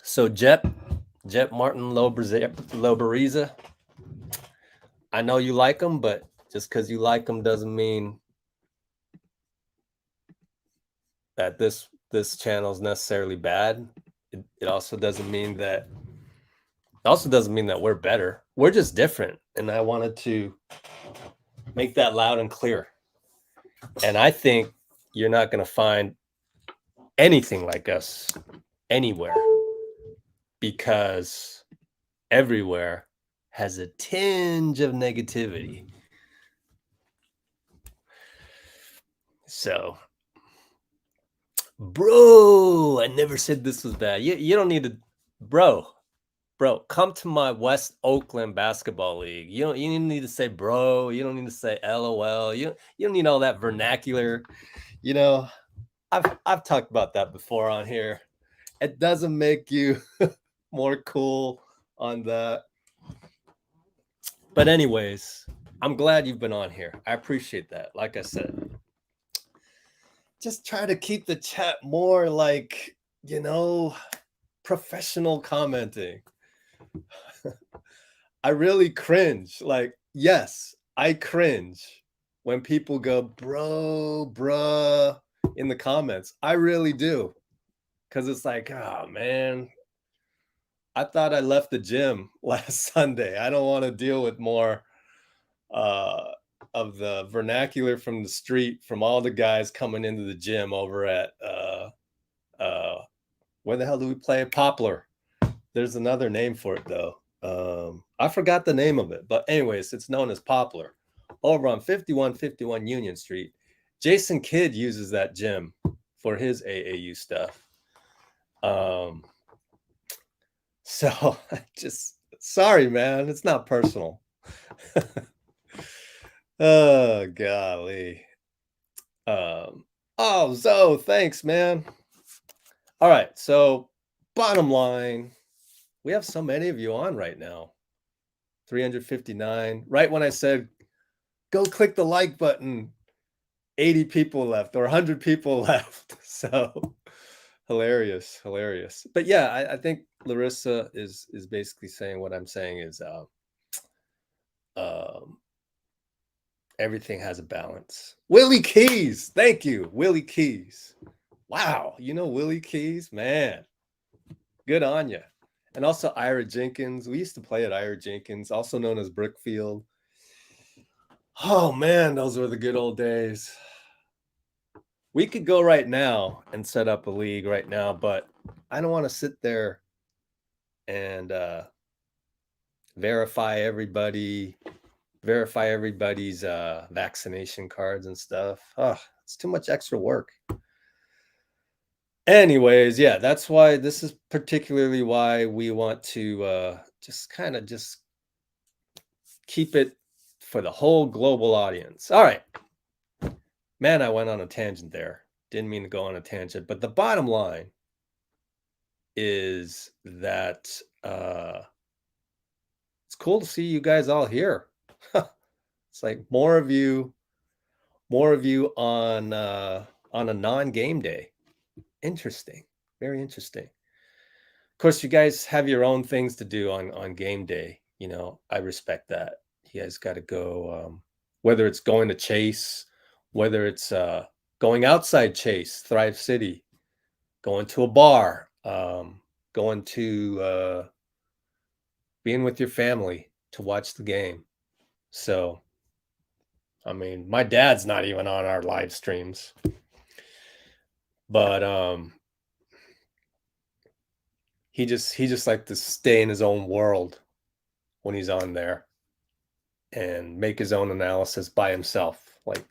So Jet Martin Loberiza, I know you like him, but just because you like him doesn't mean that this channel is necessarily bad. It also doesn't mean that we're better. We're just different, and I wanted to make that loud and clear. And I think you're not going to find anything like us anywhere, because everywhere has a tinge of negativity. So, bro, I never said this was bad. You don't need to, bro, come to my West Oakland basketball league. You don't need to say bro. You don't need to say LOL. You don't need all that vernacular. You know, I've talked about that before on here. It doesn't make you more cool on that. But anyways, I'm glad you've been on here. I appreciate that. Like I said, just try to keep the chat more like, you know, professional commenting. I really cringe. Like, yes, I cringe when people go, bro, bruh, in the comments. I really do. Because it's like, oh, man, I thought I left the gym last Sunday. I don't want to deal with more of the vernacular from the street from all the guys coming into the gym over at, where the hell do we play? Poplar. There's another name for it, though. I forgot the name of it, but anyways, it's known as Poplar over on 5151 Union Street. Jason Kidd uses that gym for his AAU stuff. So just sorry, man. It's not personal. Oh, golly. Oh, Zoe, thanks, man. All right. So bottom line, we have so many of you on right now. 359. Right when I said, go click the like button, 80 people left or 100 people left. So hilarious. But yeah, I think Larissa is basically saying what I'm saying is everything has a balance. Willie Keys. Thank you, Willie Keys. Wow. You know Willie Keys? Man, good on you. And also Ira Jenkins. We used to play at Ira Jenkins, also known as Brookfield. Oh, man, those were the good old days. We could go right now and set up a league right now, but I don't want to sit there and verify everybody's vaccination cards and stuff. Oh, it's too much extra work. Anyways, yeah, that's why this is particularly why we want to just keep it for the whole global audience. All right. Man, I went on a tangent there. Didn't mean to go on a tangent, but the bottom line is that it's cool to see you guys all here. It's like more of you on a non-game day. Interesting. Very interesting. Of course, you guys have your own things to do on game day. You know, I respect that. You guys got to go, whether it's going to Chase, whether it's going outside Chase, Thrive City, going to a bar, going to being with your family to watch the game. So, I mean, my dad's not even on our live streams. But he just like to stay in his own world when he's on there and make his own analysis by himself. Like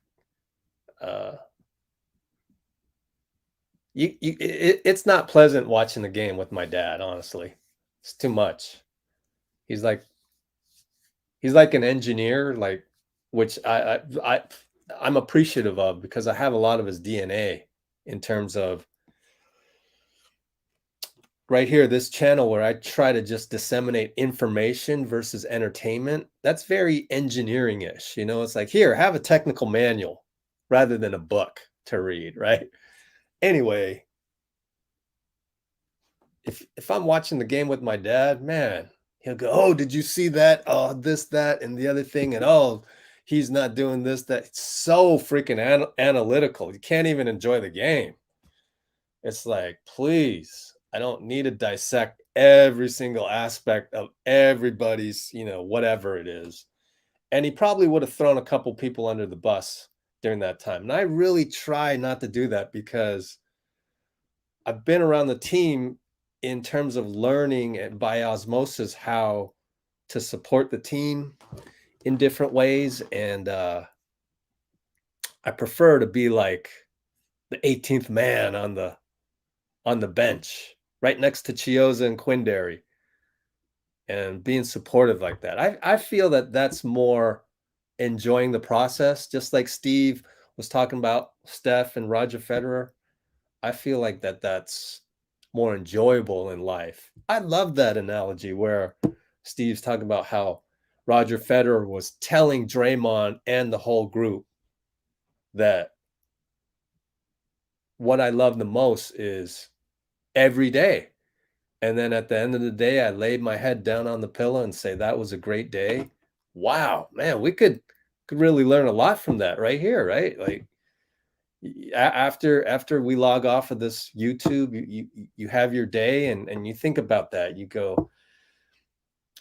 it's not pleasant watching the game with my dad, honestly. It's too much. He's like an engineer, like, which I'm appreciative of because I have a lot of his DNA in terms of right here, this channel where I try to just disseminate information versus entertainment. That's very engineering-ish. It's like, here, have a technical manual rather than a book to read, right? Anyway, if I'm watching the game with my dad, man, he'll go, oh, did you see that? Oh, this, that, and the other thing. And oh, he's not doing this, that. It's so freaking analytical. You can't even enjoy the game. It's like, please, I don't need to dissect every single aspect of everybody's, whatever it is. And he probably would have thrown a couple people under the bus during that time. And I really try not to do that because I've been around the team in terms of learning and by osmosis how to support the team in different ways. And I prefer to be like the 18th man on the bench, right next to Chioza and Quindary, and being supportive like that. I feel that that's more enjoying the process, just like Steve was talking about Steph and Roger Federer. I feel like that's more enjoyable in life. I love that analogy where Steve's talking about how Roger Federer was telling Draymond and the whole group that what I love the most is every day. And then at the end of the day, I laid my head down on the pillow and say, that was a great day. Wow, man, we could really learn a lot from that right here, right? Like after we log off of this YouTube, you have your day and you think about that. You go,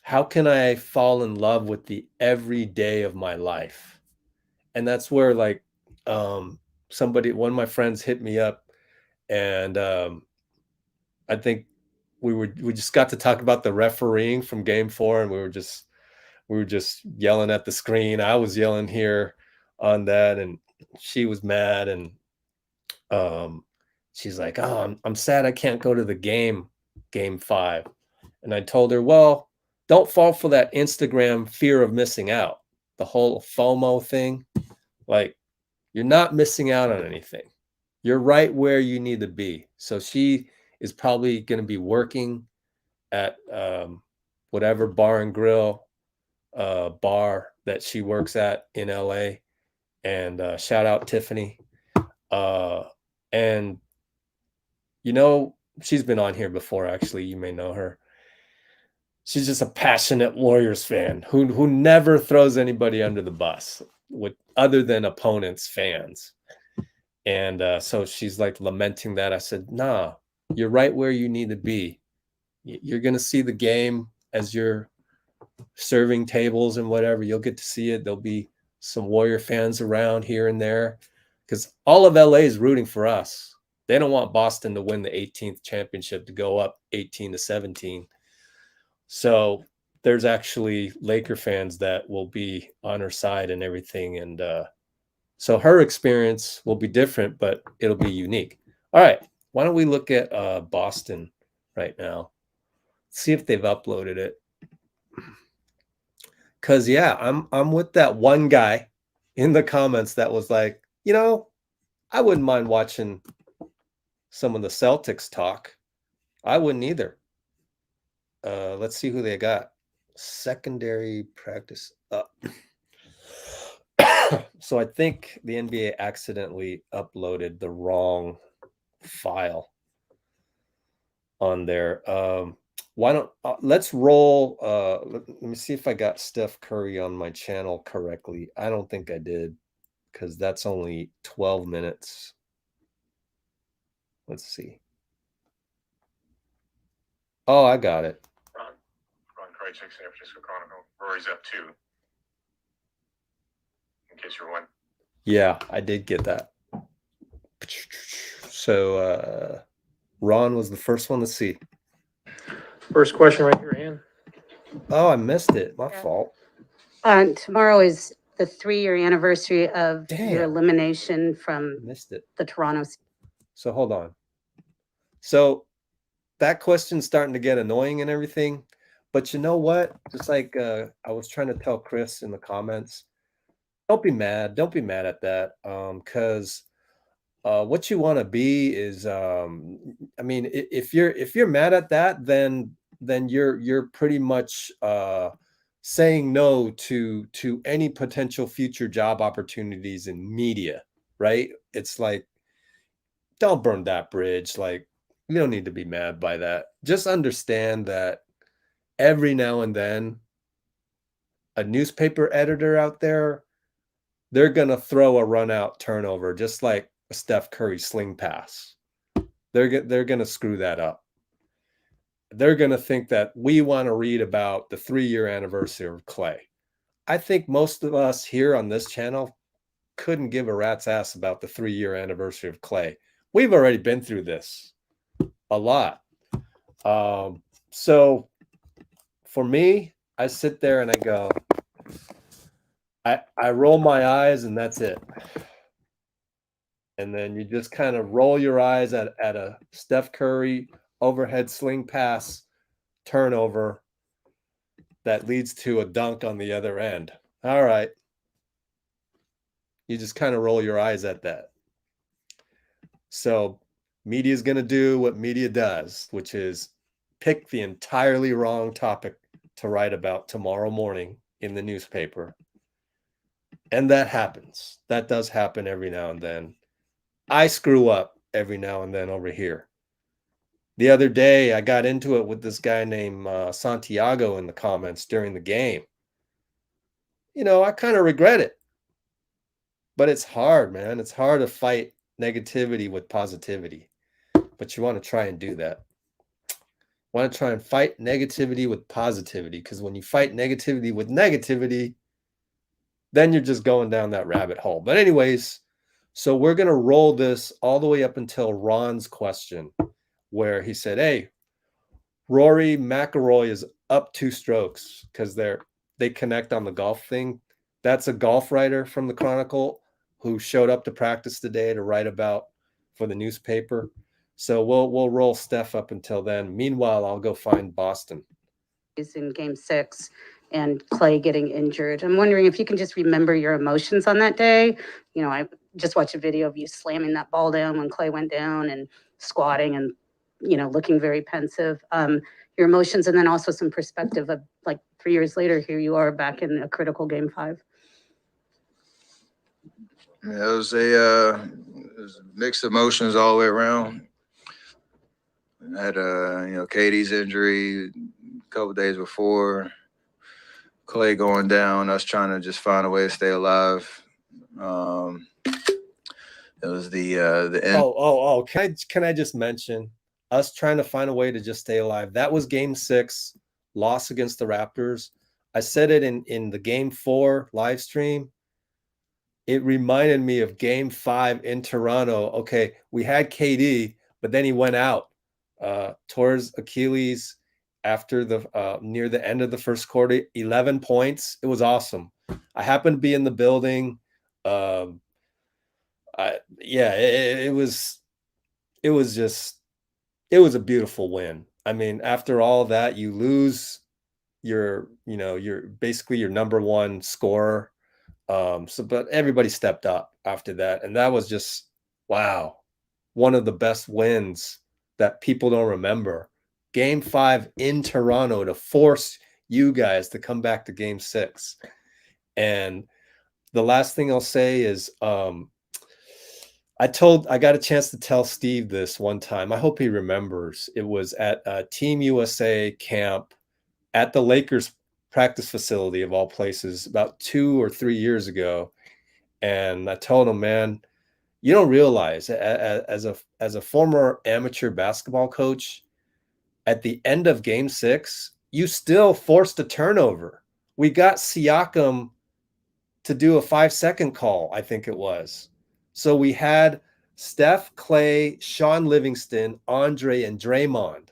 how can I fall in love with the every day of my life? And that's where like one of my friends hit me up and I think we just got to talk about the refereeing from game 4 and we were just yelling at the screen. I was yelling here on that and she was mad and she's like, oh, I'm sad I can't go to the game 5. And I told her, well, don't fall for that Instagram fear of missing out. The whole FOMO thing. Like, you're not missing out on anything. You're right where you need to be. So she is probably going to be working at whatever bar and grill bar that she works at in LA. And shout out Tiffany. And she's been on here before, actually. You may know her. She's just a passionate Warriors fan who never throws anybody under the bus other than opponents' fans. And so she's like lamenting that. I said, nah, you're right where you need to be. You're going to see the game as you're serving tables and whatever. You'll get to see it. There'll be some Warrior fans around here and there because all of LA is rooting for us. They don't want Boston to win the 18th championship to go up 18-17. So there's actually Laker fans that will be on her side and everything. And so her experience will be different, but it'll be unique. All right. Why don't we look at Boston right now? See if they've uploaded it. Because, yeah, I'm with that one guy in the comments that was like, I wouldn't mind watching some of the Celtics talk. I wouldn't either. Let's see who they got. Secondary practice. So I think the NBA accidentally uploaded the wrong file on there. Why don't let's roll. Let me see if I got Steph Curry on my channel correctly. I don't think I did because that's only 12 minutes. Let's see. Oh, I got it. Ron Krajcik, San Francisco Chronicle. Rory's up 2. in case you're wondering. Yeah, I did get that. So Ron was the first one to see. First question right here, Ann. Oh, I missed it. My fault. Tomorrow is the 3-year anniversary of your Damn. elimination from Missed it. the Toronto. So hold on. So that question's starting to get annoying and everything. But you know what? Just like I was trying to tell Chris in the comments, don't be mad. Don't be mad at that. Because what you want to be is I mean, if you're mad at that, then you're pretty much saying no to any potential future job opportunities in media, right? It's like, don't burn that bridge. Like, you don't need to be mad by that. Just understand that every now and then a newspaper editor out there, they're gonna throw a run out turnover, just like a Steph Curry sling pass. They're gonna screw that up. They're gonna think that we want to read about the 3-year anniversary of Klay. I think most of us here on this channel couldn't give a rat's ass about the 3-year anniversary of Klay. We've already been through this a lot. So for me, I sit there and I go, I roll my eyes and that's it. And then you just kind of roll your eyes at a Steph Curry overhead sling pass turnover that leads to a dunk on the other end. All right. You just kind of roll your eyes at that. So media is going to do what media does, which is pick the entirely wrong topic to write about tomorrow morning in the newspaper. And that happens. That does happen every now and then. I screw up every now and then over here. The other day, I got into it with this guy named Santiago in the comments during the game. You know, I kind of regret it. But it's hard, man. It's hard to fight negativity with positivity. But you want to try and do that. Want to try and fight negativity with positivity, because when you fight negativity with negativity, then you're just going down that rabbit hole. But anyways, so we're going to roll this all the way up until Ron's question, where he said, hey, Rory McIlroy is up 2 strokes because they connect on the golf thing. That's a golf writer from the Chronicle who showed up to practice today to write about for the newspaper. So we'll roll Steph up until then. Meanwhile, I'll go find Boston. Is in game 6 and Klay getting injured. I'm wondering if you can just remember your emotions on that day. You know, I just watched a video of you slamming that ball down when Klay went down and squatting and, you know, looking very pensive. Your emotions, and then also some perspective of like 3 years later, here you are back in a critical game 5. Yeah, it was mixed emotions all the way around. I had Katie's injury a couple days before, Klay going down, us trying to just find a way to stay alive. It was the end. Can I just mention us trying to find a way to just stay alive? That was game 6, loss against the Raptors. I said it in the game 4 live stream. It reminded me of game 5 in Toronto. Okay, we had KD, but then he went out towards Achilles after the near the end of the first quarter. 11 points. It was awesome. I happened to be in the building. It was a beautiful win. I mean, after all that, you lose you're basically your number 1 scorer. But everybody stepped up after that. And that was just, wow, one of the best wins that people don't remember. Game 5 in Toronto to force you guys to come back to game 6. And the last thing I'll say is, I got a chance to tell Steve this one time. I hope he remembers. It was at Team USA camp at the Lakers practice facility of all places about 2 or 3 years ago. And I told him, man, you don't realize as a former amateur basketball coach, at the end of game 6, you still forced a turnover. We got Siakam to do a 5-second call, I think it was. So we had Steph, Klay, Sean Livingston, Andre, and Draymond.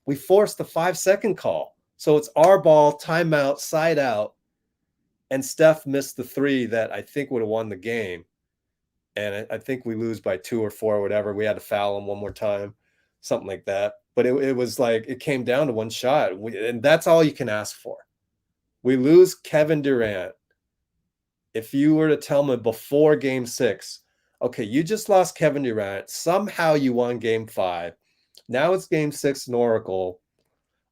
We forced the 5-second call. So it's our ball, timeout, side out. And Steph missed the 3 that I think would have won the game. And I think we lose by 2 or 4 or whatever. We had to foul him one more time, something like that. But it was like it came down to one shot. And that's all you can ask for. We lose Kevin Durant. If you were to tell me before game 6, okay, you just lost Kevin Durant. Somehow you won game 5. Now it's game 6 in Oracle.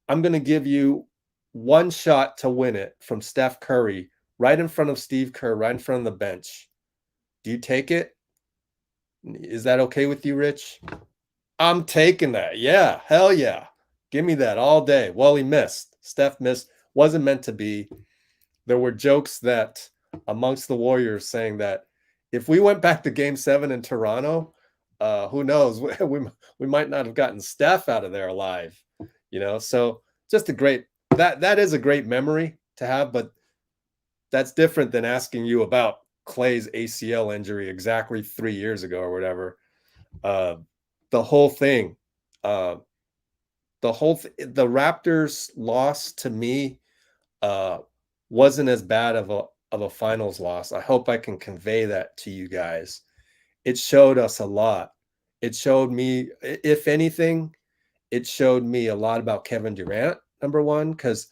I'm going to give you one shot to win it from Steph Curry right in front of Steve Kerr, right in front of the bench. Do you take it? Is that okay with you, Rich? I'm taking that. Yeah, hell yeah. Give me that all day. Well, he missed. Steph missed. Wasn't meant to be. There were jokes that amongst the Warriors saying that if we went back to game 7 in Toronto, who knows? We might not have gotten Steph out of there alive. So just a great that is a great memory to have, but that's different than asking you about Klay's ACL injury exactly 3 years ago or whatever. The whole thing, the Raptors loss to me wasn't as bad of a finals loss. I hope I can convey that to you guys. It showed us a lot. It showed me, if anything, it showed me a lot about Kevin Durant, number one, because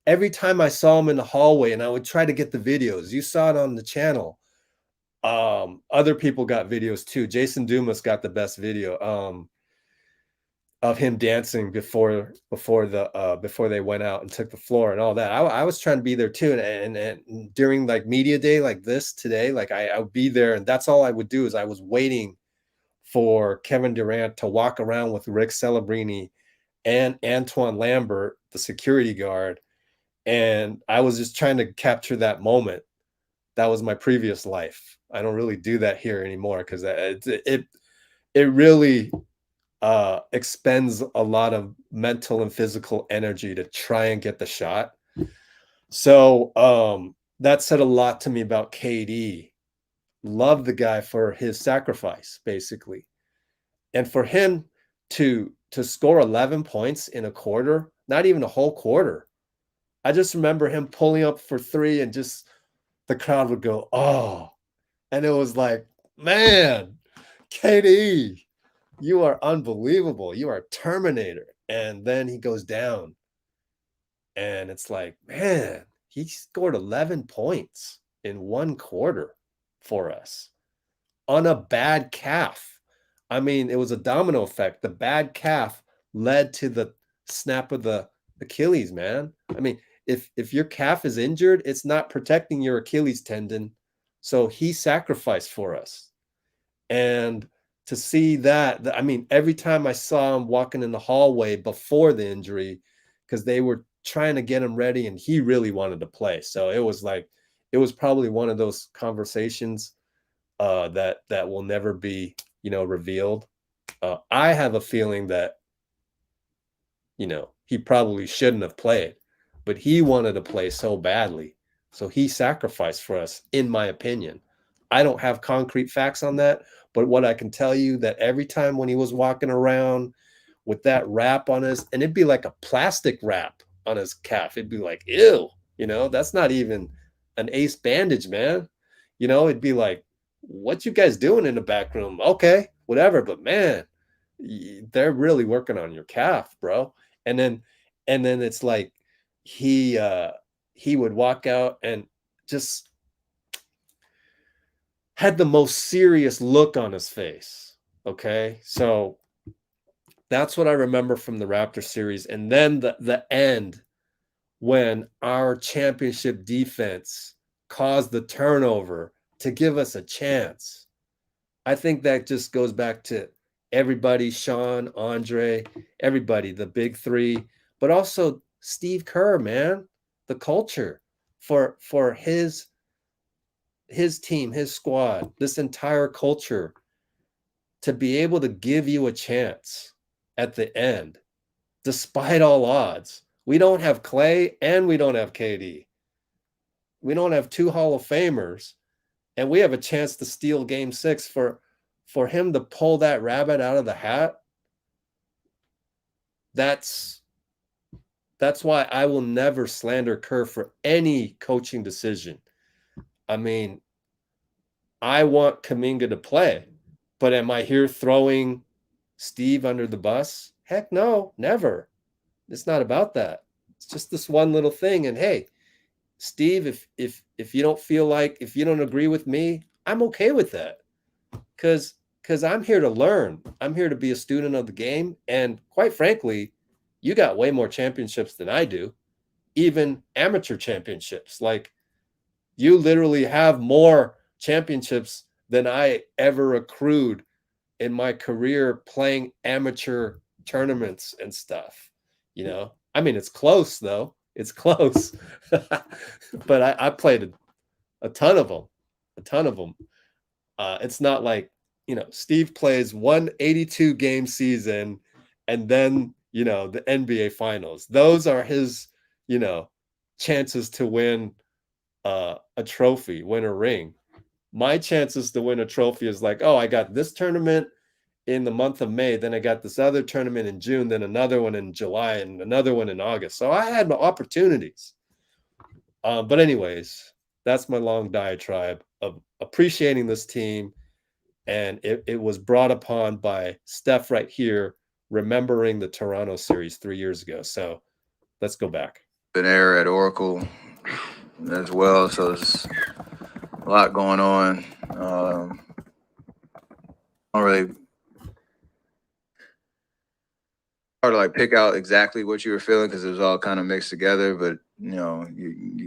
every time I saw him in the hallway and I would try to get the videos, you saw it on the channel. Other people got videos too. Jason Dumas got the best video of him dancing before they went out and took the floor and all that. I was trying to be there too, and during like media day like this today, like I would be there, and that's all I would do is I was waiting for Kevin Durant to walk around with Rick Celebrini and Antoine Lambert, the security guard, and I was just trying to capture that moment. That was my previous life. I don't really do that here anymore because it really expends a lot of mental and physical energy to try and get the shot. So that said a lot to me about KD. Love the guy for his sacrifice, basically. And for him to score 11 points in a quarter, not even a whole quarter. I just remember him pulling up for 3 and just the crowd would go, oh. And it was like, man, KD, you are unbelievable. You are a Terminator. And then he goes down. And it's like, man, he scored 11 points in one quarter for us on a bad calf. I mean, it was a domino effect. The bad calf led to the snap of the Achilles, man. I mean, if your calf is injured, it's not protecting your Achilles tendon. So he sacrificed for us. And to see that, I mean, every time I saw him walking in the hallway before the injury, because they were trying to get him ready and he really wanted to play. So it was probably one of those conversations that will never be, revealed. I have a feeling that, he probably shouldn't have played, but he wanted to play so badly. So he sacrificed for us, in my opinion. I don't have concrete facts on that, but what I can tell you that every time when he was walking around with that wrap on his, and it'd be like a plastic wrap on his calf. It'd be like, ew, that's not even an ace bandage, man. It'd be like, what you guys doing in the back room? Okay, whatever. But man, they're really working on your calf, bro. And then it's like he would walk out and just had the most serious look on his face. Okay. So that's what I remember from the Raptor series. And then the end when our championship defense caused the turnover to give us a chance. I think that just goes back to everybody, Sean, Andre, everybody, the big 3, but also Steve Kerr, man, the culture for his team, his squad, this entire culture to be able to give you a chance at the end, despite all odds. We don't have Klay and we don't have KD. We don't have 2 Hall of Famers, and we have a chance to steal Game 6 for him to pull that rabbit out of the hat. That's why I will never slander Kerr for any coaching decision. I mean, I want Kuminga to play, but am I here throwing Steve under the bus? Heck no, never. It's not about that. It's just this one little thing. And hey, Steve, if you don't feel like, if you don't agree with me, I'm okay with that. Because I'm here to learn. I'm here to be a student of the game. And quite frankly, you got way more championships than I do, even amateur championships. Like, you literally have more championships than I ever accrued in my career playing amateur tournaments and stuff. You know, I mean, it's close though. It's close. But I played a ton of them. It's not like, you know, Steve plays 182 game season and then, you know, the NBA finals. Those are his, you know, chances to win a trophy, win a ring. My chances to win a trophy is like, oh, I got this tournament in the month of May, then I got this other tournament in June, then another one in July, and another one in August. So I had my opportunities. But anyways, that's my long diatribe of appreciating this team. And it was brought upon by Steph right here, remembering the Toronto series 3 years ago. So let's go back. Been there at Oracle as well, so there's a lot going on. I don't really hard to like pick out exactly what you were feeling because it was all kind of mixed together. But you know,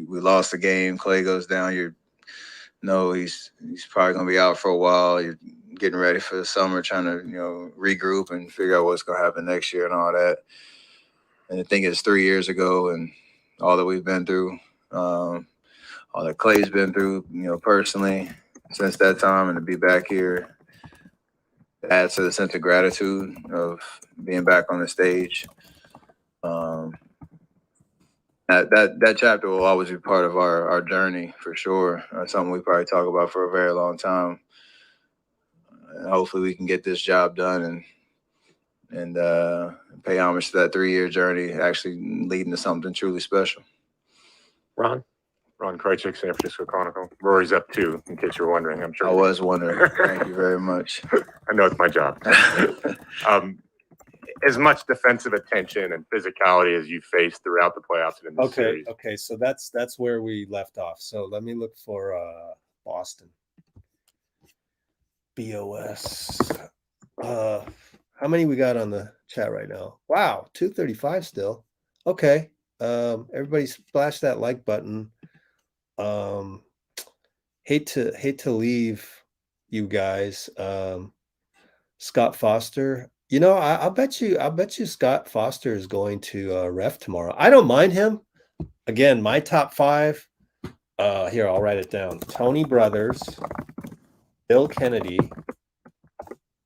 we lost the game. Klay goes down. He's probably gonna be out for a while. You're getting ready for the summer, trying to regroup and figure out what's gonna happen next year and all that. And I think it's 3 years ago, and all that we've been through, all that Klay's been through, personally since that time, and to be back here adds to the sense of gratitude of being back on the stage. That chapter will always be part of our journey for sure. Something we probably talk about for a very long time. And hopefully we can get this job done and pay homage to that 3-year journey, actually leading to something truly special. Ron Krejcik, San Francisco Chronicle. Rory's up 2, in case you're wondering. I'm sure. I was wondering. Thank you very much. I know it's my job. As much defensive attention and physicality as you faced throughout the playoffs and in the series. Okay. So that's where we left off. So let me look for Boston. BOS. How many we got on the chat right now? Wow, 235 still. Okay. Everybody splash that like button. Hate to leave you guys. Scott Foster. I'll bet you Scott Foster is going to ref tomorrow. I don't mind him. Again, my top 5. Here, I'll write it down. Tony Brothers, Bill Kennedy,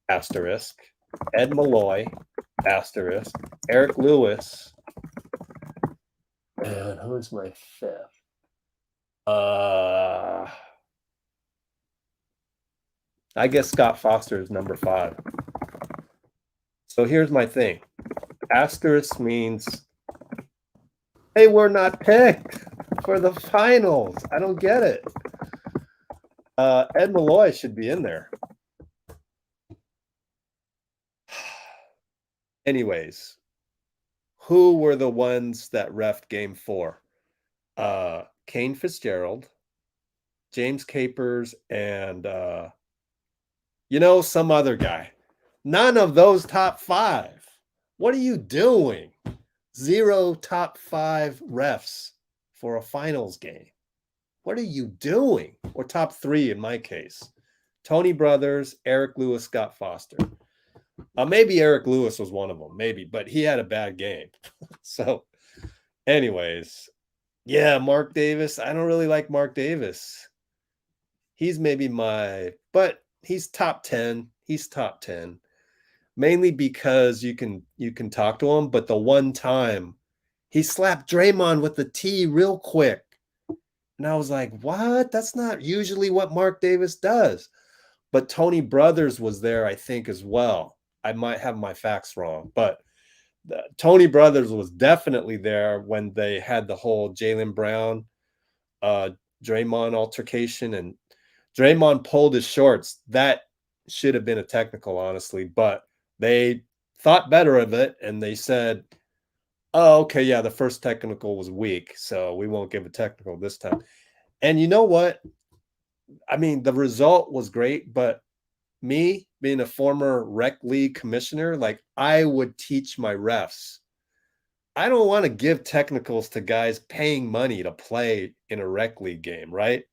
asterisk, Ed Malloy, asterisk, Eric Lewis, and who is my 5th? I guess Scott Foster is number 5. So here's my thing. Asterisk means they were not picked for the finals. I don't get it. Ed Malloy should be in there. Anyways, who were the ones that refed game 4? Kane Fitzgerald, James Capers, and some other guy. None of those top 5. What are you doing? 0 top 5 refs for a finals game. What are you doing? Or top 3 in my case. Tony Brothers, Eric Lewis, Scott Foster. Maybe Eric Lewis was one of them, maybe, but he had a bad game. So, anyways, yeah, Mark Davis. I don't really like Mark Davis. He's maybe but he's top 10. He's top 10. Mainly because you can talk to him, but the one time he slapped Draymond with the T real quick. And I was like, what? That's not usually what Mark Davis does. But Tony Brothers was there, I think, as well. I might have my facts wrong, but Tony Brothers was definitely there when they had the whole Jaylen Brown, uh, Draymond altercation, and Draymond pulled his shorts. That should have been a technical, honestly, but they thought better of it and they said, oh, okay, yeah, the first technical was weak, so we won't give a technical this time. And you know what? I mean, the result was great, but me being a former rec league commissioner, like I would teach my refs. I don't want to give technicals to guys paying money to play in a rec league game, right?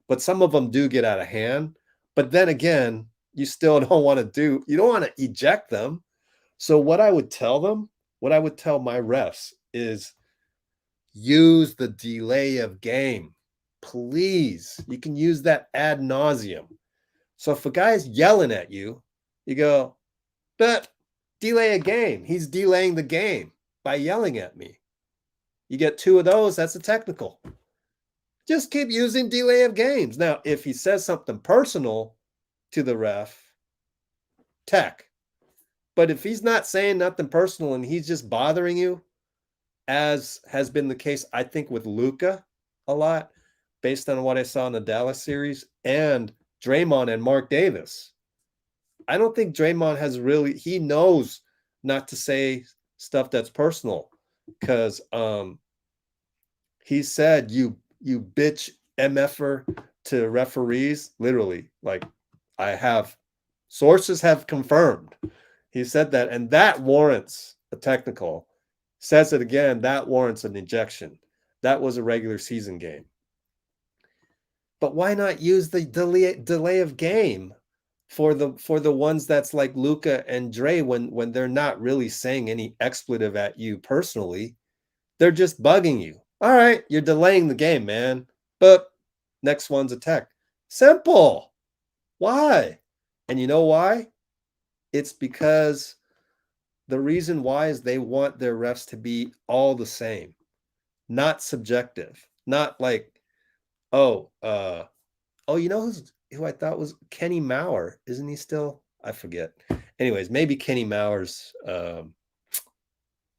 But some of them do get out of hand. But then again, you still don't want to you don't want to eject them. So what I would tell them, what I would tell my refs is use the delay of game. Please. You can use that ad nauseum. So if a guy's yelling at you, you go, but delay a game. He's delaying the game by yelling at me. You get 2 of those, that's a technical. Just keep using delay of games. Now, if he says something personal to the ref, tech. But if he's not saying nothing personal and he's just bothering you, as has been the case, I think, with Luka a lot, based on what I saw in the Dallas series, and Draymond and Mark Davis. I don't think Draymond has really, he knows not to say stuff that's personal because he said you bitch MFer to referees, literally. Like, I have sources have confirmed he said that, and that warrants a technical. Says it again, that warrants an ejection. That was a regular season game. But why not use the delay of game for the ones that's like Luka and Dre when they're not really saying any expletive at you personally? They're just bugging you. All right, you're delaying the game, man. But next one's a tech. Simple. Why? And you know why? It's because the reason why is they want their refs to be all the same, not subjective, not like, oh, you know who I thought was Kenny Mauer? Isn't he still? I forget. Anyways, maybe Kenny Mauer's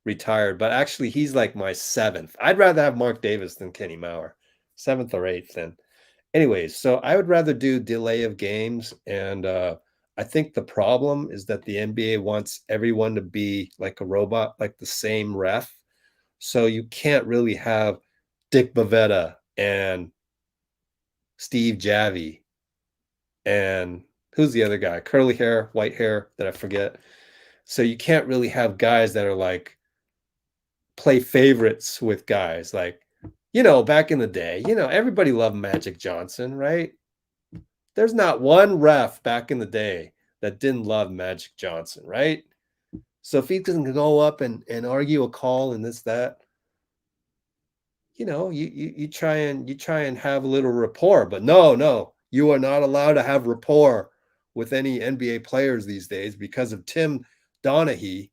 retired, but actually he's like my 7th. I'd rather have Mark Davis than Kenny Mauer, 7th or 8th. And anyways, so I would rather do delay of games. And I think the problem is that the NBA wants everyone to be like a robot, like the same ref. So you can't really have Dick Bavetta and Steve Javi and who's the other guy? Curly hair, white hair that I forget. So you can't really have guys that are like play favorites with guys like, back in the day, everybody loved Magic Johnson, right? There's not one ref back in the day that didn't love Magic Johnson, right? So if he can go up and argue a call and this, that, you try and have a little rapport, but no, you are not allowed to have rapport with any NBA players these days because of Tim Donaghy.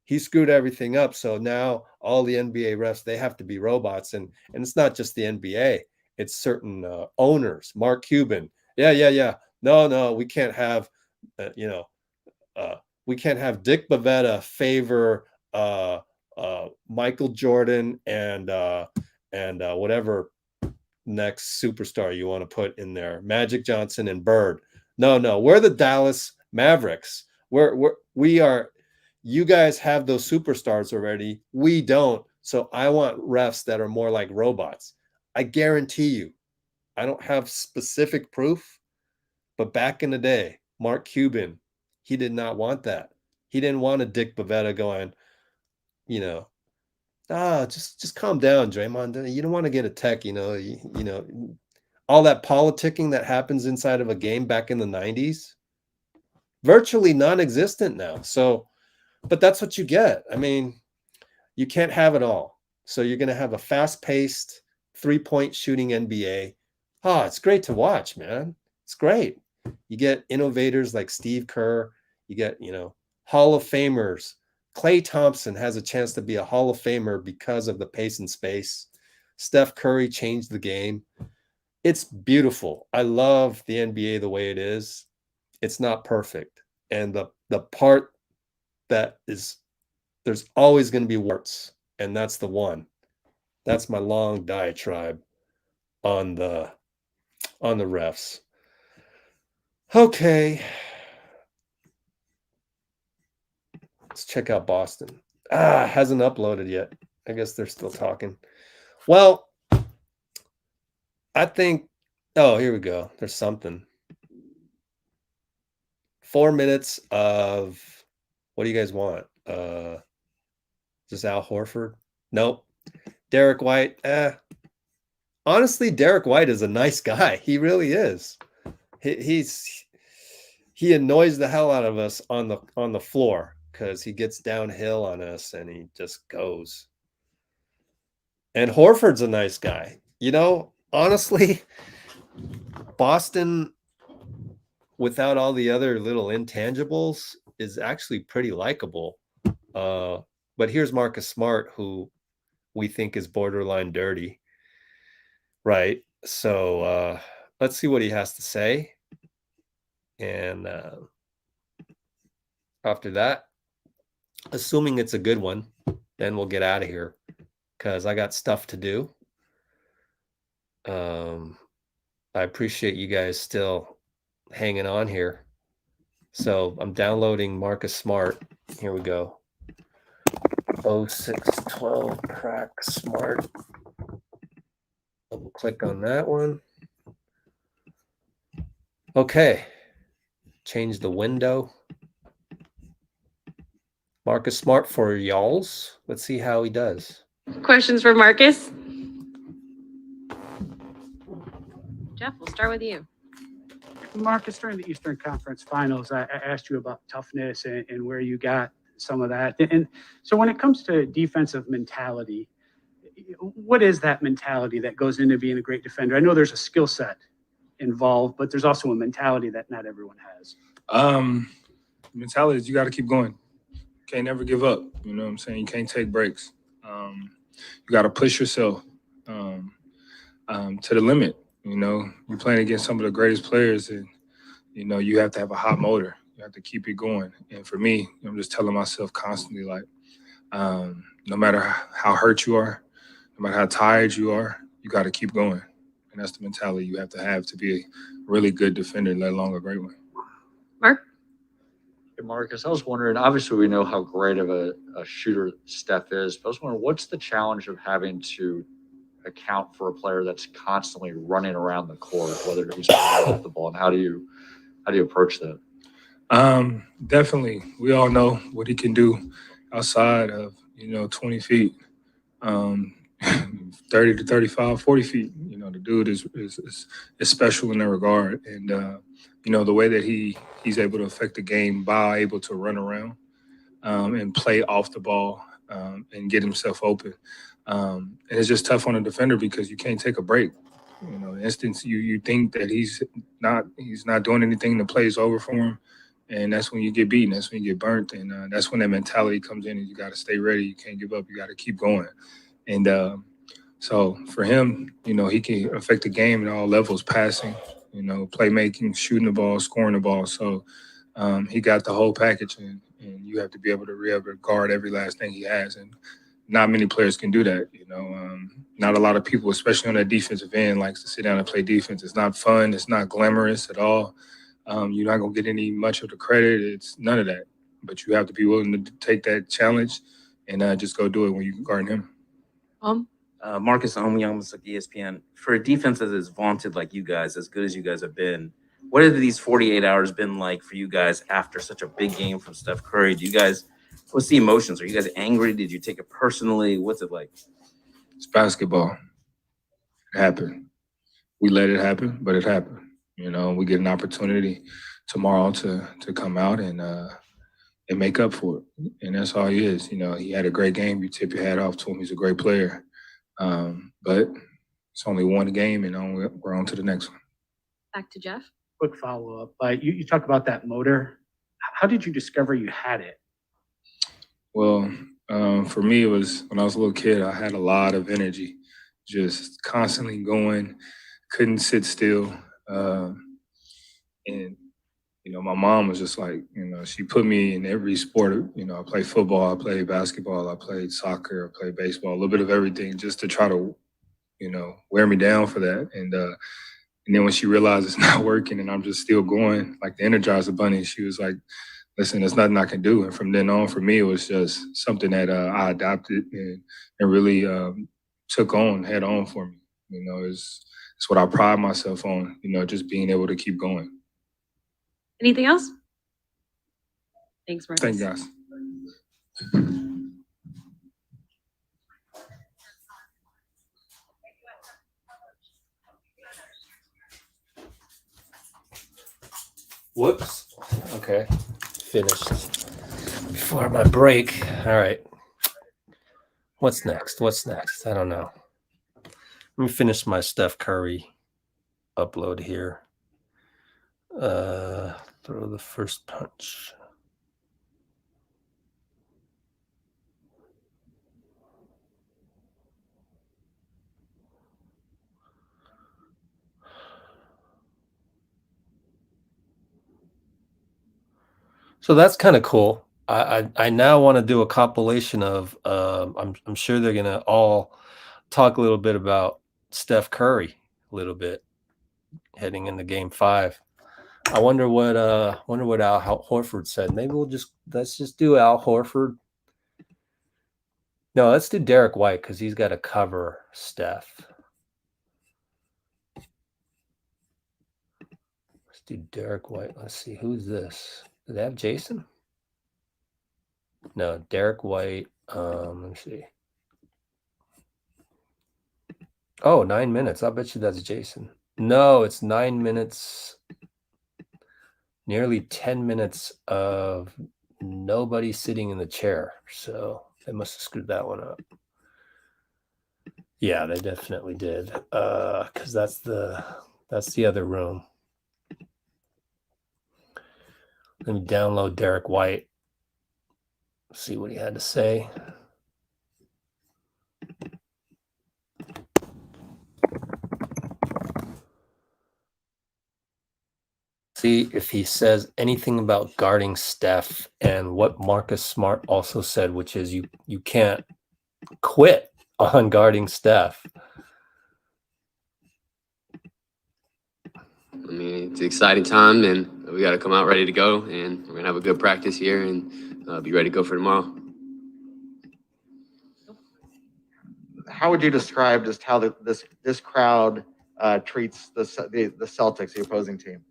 He screwed everything up. So now all the NBA refs, they have to be robots. And it's not just the NBA, it's certain owners. Mark Cuban. Yeah. No, we can't have, we can't have Dick Bavetta favor Michael Jordan and whatever next superstar you want to put in there, Magic Johnson and Bird. No, we're the Dallas Mavericks. We are. You guys have those superstars already. We don't. So I want refs that are more like robots. I guarantee you. I don't have specific proof, but back in the day, Mark Cuban, he did not want that. He didn't want a Dick Bavetta going, just calm down, Draymond. You don't want to get a tech, all that politicking that happens inside of a game back in the 90s, virtually non-existent now. So, but that's what you get. I mean, you can't have it all. So you're going to have a fast-paced, three-point shooting NBA. Oh, it's great to watch, man. It's great. You get innovators like Steve Kerr. You get, Hall of Famers. Klay Thompson has a chance to be a Hall of Famer because of the pace and space. Steph Curry changed the game. It's beautiful. I love the NBA the way it is. It's not perfect. And the part that is, there's always going to be warts, and that's the one. That's my long diatribe on the refs. Okay. Let's check out Boston. Hasn't uploaded yet. I guess they're still talking. Well, I think, oh, here we go. There's something. 4 minutes of, what do you guys want? Just Al Horford? Nope. Derek White? Honestly, Derek White is a nice guy. He really is. He annoys the hell out of us on the floor because he gets downhill on us and he just goes. And Horford's a nice guy. You know, honestly, Boston, without all the other little intangibles, is actually pretty likable. But here's Marcus Smart, who we think is borderline dirty. Right. So let's see what he has to say. And after that, assuming it's a good one, then we'll get out of here because I got stuff to do. I appreciate you guys still hanging on here. So I'm downloading Marcus Smart. Here we go. 0612 crack smart. Double click on that one. Okay. Change the window. Marcus Smart for y'alls. Let's see how he does. Questions for Marcus? Jeff, we'll start with you. Marcus, during the Eastern Conference Finals, I asked you about toughness and where you got some of that. And so when it comes to defensive mentality, what is that mentality that goes into being a great defender? I know there's a skill set involved, but there's also a mentality that not everyone has. Mentality is you got to keep going. You can't never give up. You know what I'm saying? You can't take breaks. You got to push yourself to the limit. You know, you're playing against some of the greatest players, and you know you have to have a hot motor. You have to keep it going. And for me, I'm just telling myself constantly, like, no matter how hurt you are, no matter how tired you are, you got to keep going. And that's the mentality you have to be a really good defender, let alone a great one. Mark? Hey, Marcus, I was wondering, obviously we know how great of a shooter Steph is, but I was wondering, what's the challenge of having to account for a player that's constantly running around the court, whether he's off the ball, and how do you approach that? Definitely. We all know what he can do outside of, 20 feet, 30 to 35, 40 feet. You know, the dude is special in that regard. And, the way that he's able to affect the game by able to run around and play off the ball and get himself open. And it's just tough on a defender because you can't take a break. You know, the instance you think that he's not doing anything, the play's over for him. And that's when you get beaten. That's when you get burnt. And that's when that mentality comes in and you got to stay ready. You can't give up. You got to keep going. And so for him, he can affect the game at all levels, passing, playmaking, shooting the ball, scoring the ball. So he got the whole package, and you have to be able to guard every last thing he has. And not many players can do that. Not a lot of people, especially on that defensive end, likes to sit down and play defense. It's not fun. It's not glamorous at all. You're not going to get much of the credit. It's none of that. But you have to be willing to take that challenge and just go do it when you guard him. Marcus Omiyama, ESPN. For a defense that is vaunted like you guys, as good as you guys have been, what have these 48 hours been like for you guys after such a big game from Steph Curry? What's the emotions? Are you guys angry? Did you take it personally? What's it like? It's basketball. It happened. We let it happen, but it happened. We get an opportunity tomorrow to come out and make up for it. And that's all he is. He had a great game. You tip your hat off to him. He's a great player. But it's only one game, and we're on to the next one. Back to Jeff. Quick follow-up. You talk about that motor. How did you discover you had it? Well, for me, it was when I was a little kid, I had a lot of energy. just constantly going, couldn't sit still. And my mom was just like, she put me in every sport. I played football, I played basketball, I played soccer, I played baseball, a little bit of everything just to try to, wear me down for that. And then when she realized it's not working and I'm just still going, like the Energizer Bunny, she was like, listen, there's nothing I can do. And from then on, for me, it was just something that I adopted and really took on head on for me. It's what I pride myself on, just being able to keep going. Anything else? Thanks, Marcus. Thank you, guys. Whoops. Okay. Finished before my break. All right. What's next? I don't know. Let me finish my Steph Curry upload here. Throw the first punch. So that's kind of cool. I now want to do a compilation of I'm sure they're gonna all talk a little bit about Steph Curry a little bit heading into Game 5. I wonder what Al Horford said. Maybe let's just do Al Horford. No, let's do Derek White because he's got to cover Steph. Let's do Derek White. Let's see, who's this? Do they have Jason? No, Derek White. Let me see. Oh, 9 minutes. I bet you that's Jason. No, it's 9 minutes. Nearly 10 minutes of nobody sitting in the chair. So they must have screwed that one up. Yeah, they definitely did. Because that's the other room. Let me download Derek White. See what he had to say. See if he says anything about guarding Steph and what Marcus Smart also said, which is you can't quit on guarding Steph. I mean, it's an exciting time, and we got to come out ready to go, and we're going to have a good practice here and be ready to go for tomorrow. How would you describe just how this crowd treats the Celtics, the opposing team?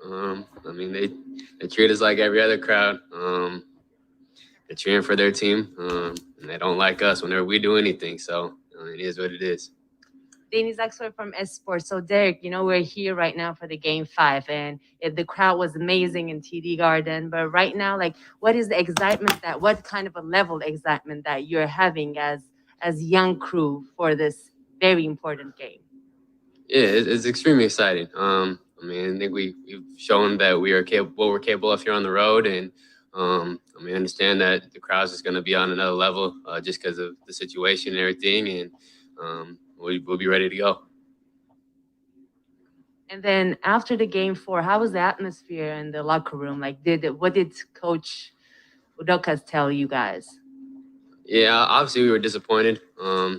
I mean, they treat us like every other crowd. They're cheering for their team, and they don't like us whenever we do anything. So it is what it is. Danny's actually from S Sports. So Derek, we're here right now for the Game 5, and the crowd was amazing in TD Garden. But right now, what is the excitement what kind of a level of excitement that you're having as young crew for this very important game? Yeah, it's extremely exciting. I think we've shown that we are what we're capable of here on the road, and understand that the crowd's just going to be on another level just because of the situation and everything, and we'll be ready to go. And then after the Game 4, how was the atmosphere in the locker room? What did Coach Udoka tell you guys? Yeah, obviously we were disappointed. A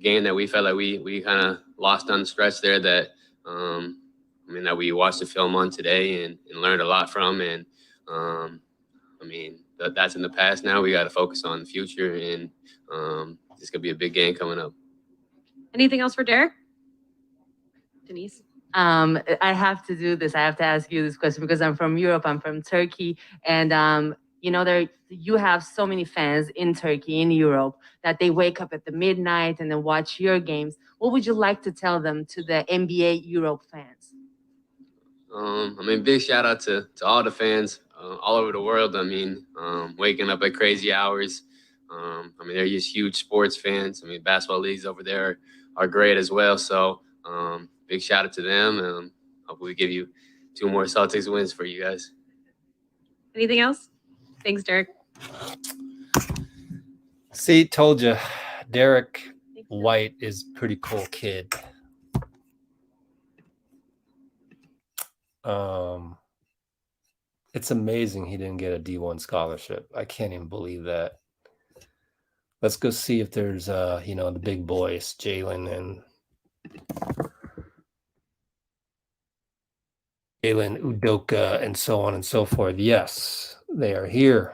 game that we felt like we kind of lost on the stretch there that that we watched the film on today and learned a lot from, and that's in the past now. We got to focus on the future, and it's gonna be a big game coming up. Anything else for Derek? Denise? I have to do this. I have to ask you this question because I'm from Europe. I'm from Turkey, and you have so many fans in Turkey, in Europe, that they wake up at the midnight and then watch your games. What would you like to tell them, to the NBA Europe fans? Big shout out to all the fans all over the world. Waking up at crazy hours. They're just huge sports fans. Basketball leagues over there are great as well. So big shout out to them. Hopefully we give you 2 more Celtics wins for you guys. Anything else? Thanks, Derek. See, told you. Derek White is pretty cool kid. It's amazing he didn't get a D1 scholarship. I can't even believe that. Let's go see if there's the big boys, Jalen Udoka, and so on and so forth. Yes, they are here.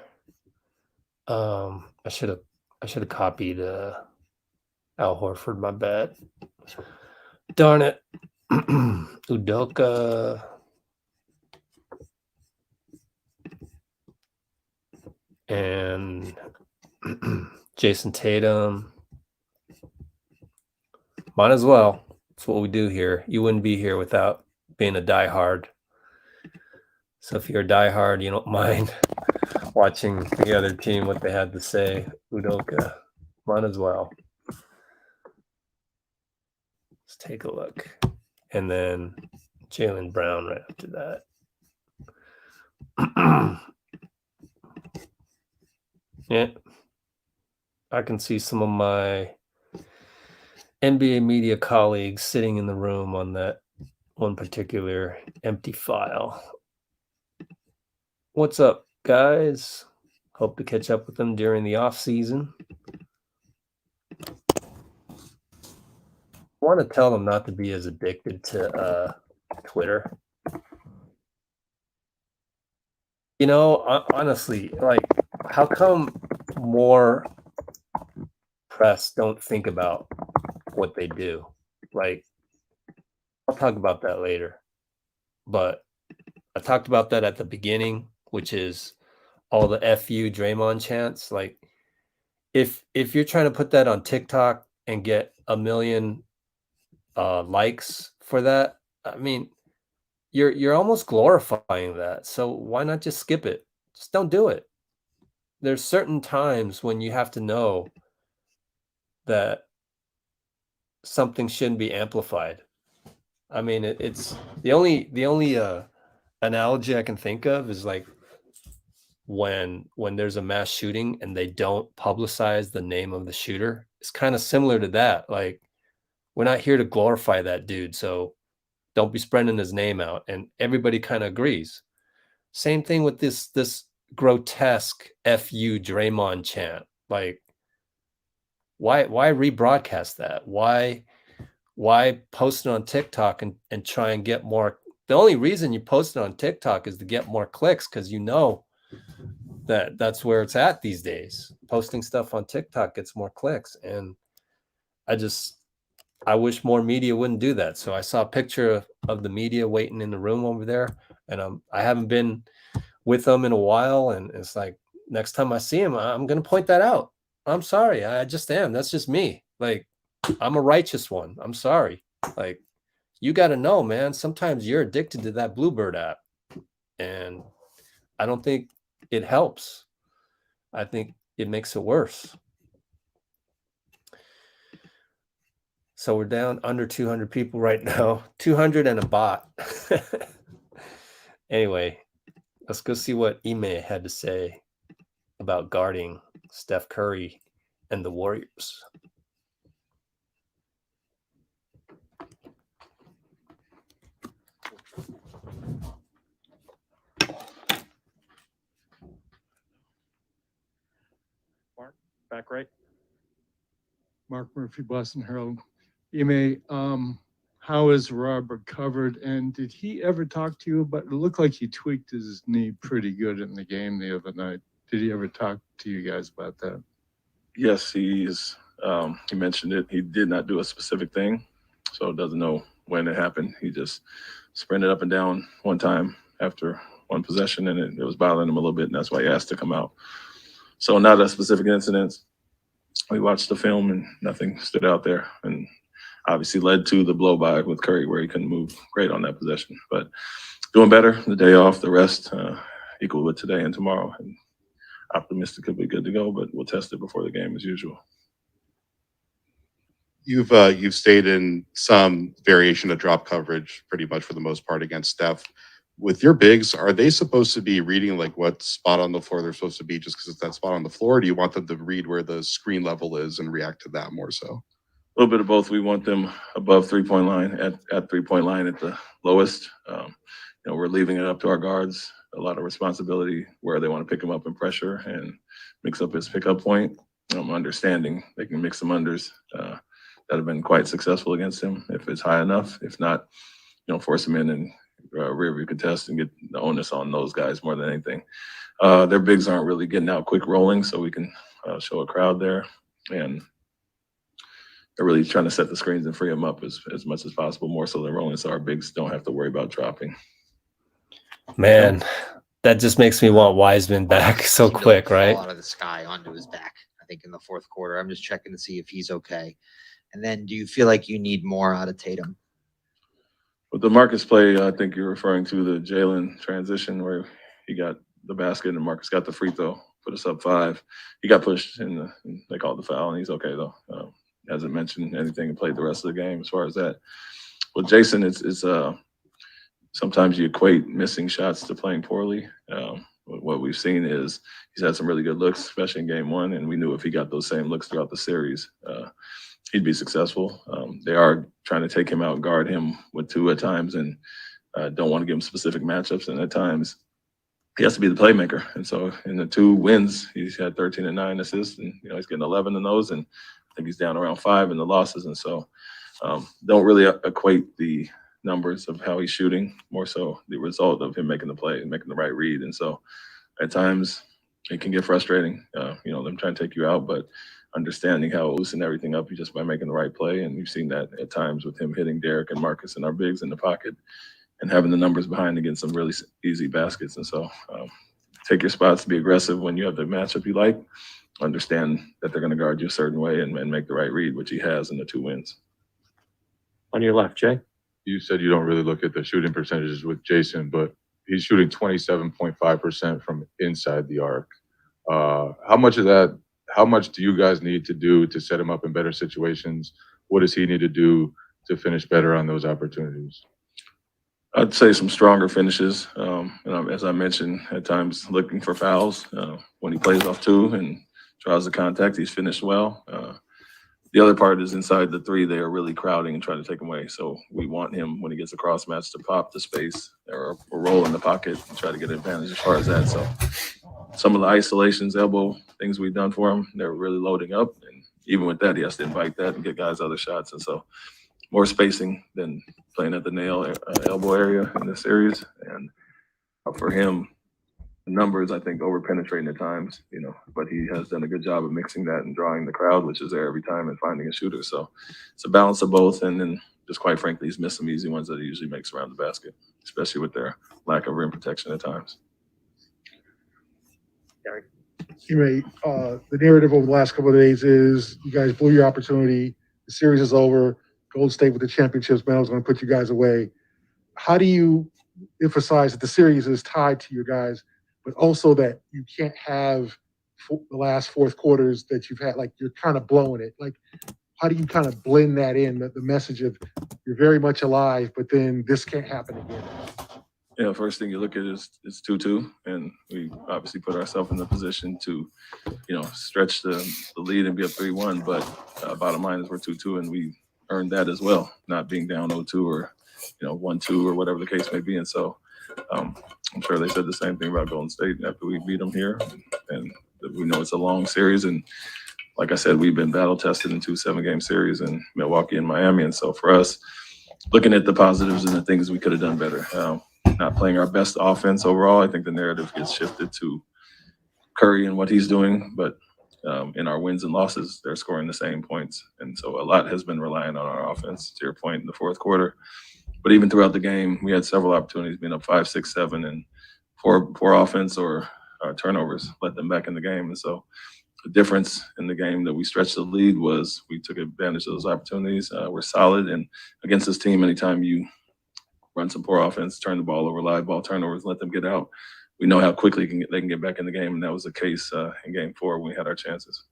I should have copied Al Horford. My bad. Darn it. Udoka. And Jason Tatum. Might as well. That's what we do here. You wouldn't be here without being a diehard. So if you're a diehard, you don't mind watching the other team, what they had to say. Udoka. Might as well. Let's take a look. And then Jaylen Brown right after that. Yeah. I can see some of my NBA media colleagues sitting in the room on that one particular empty file. What's up, guys? Hope to catch up with them during the off season. I want to tell them not to be as addicted to Twitter. You know, honestly, like, how come more press don't think about what they do? Like, I'll talk about that later. But I talked about that at the beginning, which is all the FU Draymond chants. Like, if you're trying to put that on TikTok and get 1 million likes for that, I mean, you're almost glorifying that. So why not just skip it? Just don't do it. There's certain times when you have to know that something shouldn't be amplified. I mean, it's the only analogy I can think of is like when there's a mass shooting and they don't publicize the name of the shooter. It's kind of similar to that. Like, we're not here to glorify that dude, so don't be spreading his name out. And everybody kind of agrees. Same thing with this grotesque FU Draymond chant. Like, why rebroadcast that? Why post it on TikTok and try and get more? The only reason you post it on TikTok is to get more clicks, because you know that's where it's at these days. Posting stuff on TikTok gets more clicks. And I wish more media wouldn't do that. So I saw a picture of the media waiting in the room over there, and I haven't been with them in a while, and it's like, next time I see him, I'm gonna point that out. I'm sorry, I just am. That's just me. Like, I'm a righteous one. I'm sorry. Like, you got to know, man, sometimes you're addicted to that Bluebird app, and I don't think it helps. I think it makes it worse. So we're down under 200 people right now, 200 and a bot. Anyway, let's go see what Ime had to say about guarding Steph Curry and the Warriors. Mark, back right. Mark Murphy, Boston Herald. Ime, how is Rob recovered? And did he ever talk to you about, it looked like he tweaked his knee pretty good in the game the other night. Did he ever talk to you guys about that? Yes, he mentioned it. He did not do a specific thing, so doesn't know when it happened. He just sprinted up and down one time after one possession, and it was bothering him a little bit, and that's why he asked to come out. So not a specific incident. We watched the film, and nothing stood out there, and obviously led to the blow by with Curry where he couldn't move great on that possession. But doing better, the day off, the rest equal with today and tomorrow. And optimistic he'll be good to go, but we'll test it before the game as usual. You've stayed in some variation of drop coverage pretty much for the most part against Steph. with your bigs, are they supposed to be reading like what spot on the floor they're supposed to be just because it's that spot on the floor? Or do you want them to read where the screen level is and react to that more so? A little bit of both. We want them above 3-point line, at 3-point line at the lowest. We're leaving it up to our guards, a lot of responsibility where they want to pick him up in pressure and mix up his pickup point. Understanding they can mix some unders that have been quite successful against him if it's high enough. If not, force him in and rear view contest and get the onus on those guys more than anything. Their bigs aren't really getting out quick rolling, so we can show a crowd there. And they're really trying to set the screens and free them up as much as possible, more so than rolling, so our bigs don't have to worry about dropping. Man, that just makes me want Wiseman back so quick, right? Fall out of the sky onto his back, I think, in the fourth quarter. I'm just checking to see if he's okay. And then do you feel like you need more out of Tatum? With the Marcus play, I think you're referring to the Jalen transition where he got the basket and Marcus got the free throw, put us up 5. He got pushed and they called the foul, and he's okay though. Hasn't mentioned anything and played the rest of the game as far as that. With Jason, it's sometimes you equate missing shots to playing poorly. What we've seen is he's had some really good looks, especially in game 1, and we knew if he got those same looks throughout the series, he'd be successful. They are trying to take him out, guard him with 2 at times, and don't want to give him specific matchups. And at times, he has to be the playmaker. And so in the 2 wins, he's had 13 and 9 assists, and he's getting 11 in those, and I think he's down around 5 in the losses. And so don't really equate the numbers of how he's shooting, more so the result of him making the play and making the right read. And so at times it can get frustrating, them trying to take you out, but understanding how it loosen everything up just by making the right play. And we've seen that at times with him hitting Derek and Marcus and our bigs in the pocket and having the numbers behind to get some really easy baskets. And so take your spots to be aggressive when you have the matchup you like. Understand that they're going to guard you a certain way and make the right read, which he has in the 2 wins. On your left, Jay. You said you don't really look at the shooting percentages with Jason, but he's shooting 27.5% from inside the arc. How much do you guys need to do to set him up in better situations? What does he need to do to finish better on those opportunities? I'd say some stronger finishes. As I mentioned, at times looking for fouls. When he plays off 2 and draws the contact, he's finished well. The other part is inside the 3, they are really crowding and trying to take him away. So we want him, when he gets a cross match, to pop the space or roll in the pocket and try to get an advantage as far as that. So some of the isolations, elbow things we've done for him, they're really loading up. And even with that, he has to invite that and get guys other shots. And so more spacing than playing at the elbow area in this series. And for him, the numbers, I think, over penetrating at times, but he has done a good job of mixing that and drawing the crowd, which is there every time, and finding a shooter. So it's a balance of both. And then just quite frankly, he's missed some easy ones that he usually makes around the basket, especially with their lack of rim protection at times. Gary. The narrative over the last couple of days is you guys blew your opportunity. The series is over. Golden State with the championships, man, I was going to put you guys away. How do you emphasize that the series is tied to you guys, but also that you can't have the last fourth quarters that you've had, like you're kind of blowing it? Like, how do you kind of blend that in, the message of you're very much alive, but then this can't happen again? Yeah, first thing you look at is 2-2, and we obviously put ourselves in the position to, stretch the lead and be up 3-1. But bottom line is we're 2-2, and we earned that as well, not being down 0-2 or 1-2 or whatever the case may be. And so I'm sure they said the same thing about Golden State after we beat them here, and we know it's a long series. And like I said, we've been battle tested in 2 7-game series in Milwaukee and Miami. And so for us, looking at the positives and the things we could have done better, not playing our best offense overall. I think the narrative gets shifted to Curry and what he's doing, but in our wins and losses, they're scoring the same points. And so a lot has been relying on our offense, to your point, in the fourth quarter. But even throughout the game, we had several opportunities, being up 5, 6, 7, and four offense or turnovers, let them back in the game. And so the difference in the game that we stretched the lead was we took advantage of those opportunities. We're solid. And against this team, anytime you run some poor offense, turn the ball over, live ball turnovers, let them get out, we know how quickly they can get back in the game. And that was the case in game 4 when we had our chances.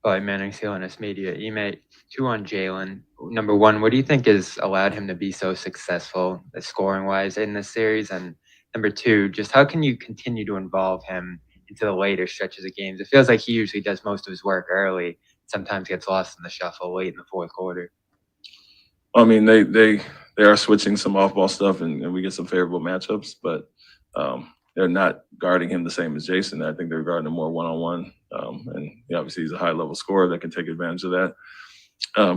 by Manning CLNS Media. Ime, two on Jalen. Number one, what do you think has allowed him to be so successful scoring wise in this series? And number two, just how can you continue to involve him into the later stretches of games? It feels like he usually does most of his work early, sometimes gets lost in the shuffle late in the fourth quarter. I mean, they are switching some off-ball stuff, and we get some favorable matchups, but they're not guarding him the same as Jason. I think they're guarding him more one-on-one, and obviously he's a high-level scorer that can take advantage of that.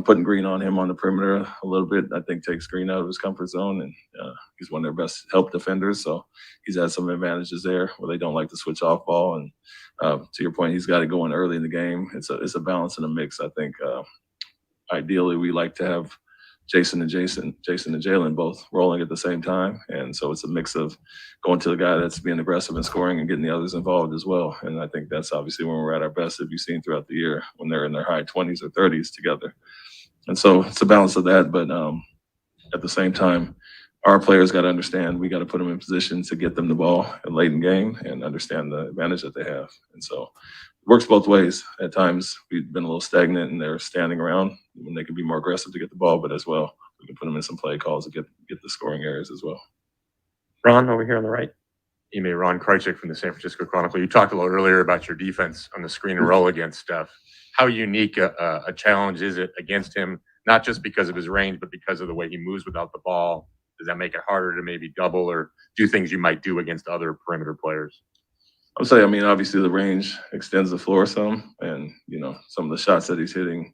Putting Green on him on the perimeter a little bit, I think, takes Green out of his comfort zone, and he's one of their best help defenders, so he's had some advantages there where they don't like to switch off ball. And to your point, he's got it going early in the game. It's a balance and a mix. I think ideally we like to have Jason and Jalen both rolling at the same time. And so it's a mix of going to the guy that's being aggressive and scoring and getting the others involved as well. And I think that's obviously when we're at our best, if you've seen throughout the year, when they're in their high 20s or 30s together. And so it's a balance of that. But at the same time, our players got to understand we got to put them in position to get them the ball late in game and understand the advantage that they have. And so it works both ways. At times we've been a little stagnant and they're standing around when they can be more aggressive to get the ball, but as well, we can put them in some play calls to get the scoring areas as well. Ron, over here on the right. Ime, Ron Krajcik from the San Francisco Chronicle. You talked a little earlier about your defense on the screen and roll against Steph. How unique a challenge is it against him, not just because of his range, but because of the way he moves without the ball? Does that make it harder to maybe double or do things you might do against other perimeter players? I would say, I mean, obviously the range extends the floor some, and some of the shots that he's hitting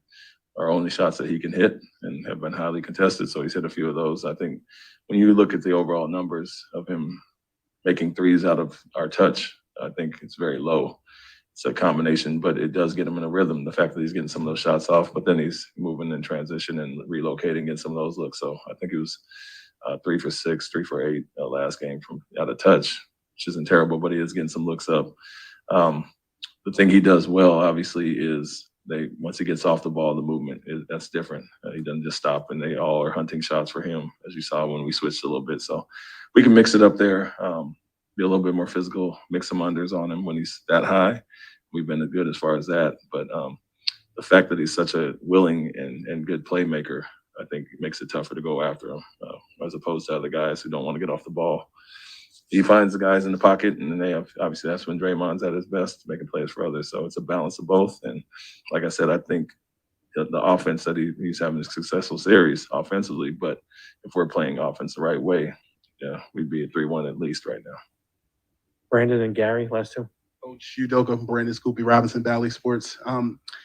are only shots that he can hit and have been highly contested. So he's hit a few of those. I think when you look at the overall numbers of him making threes out of our touch, I think it's very low. It's a combination, but it does get him in a rhythm. The fact that he's getting some of those shots off, but then he's moving in transition and relocating in some of those looks. So I think it was 3 for 6, 3 for 8 last game from out of touch, which isn't terrible, but he is getting some looks up. The thing he does well, obviously, is once he gets off the ball, the movement that's different. He doesn't just stop, and they all are hunting shots for him, as you saw when we switched a little bit. So we can mix it up there, be a little bit more physical, mix some unders on him when he's that high. We've been good as far as that, but the fact that he's such a willing and good playmaker, I think it makes it tougher to go after him as opposed to other guys who don't want to get off the ball. He finds the guys in the pocket, and then obviously that's when Draymond's at his best, making plays for others. So it's a balance of both. And like I said, I think the offense that he's having a successful series offensively, but if we're playing offense the right way, yeah, we'd be at 3-1 at least right now. Brandon and Gary, last two. Coach Udoka, Brandon Scoopy Robinson, Valley Sports.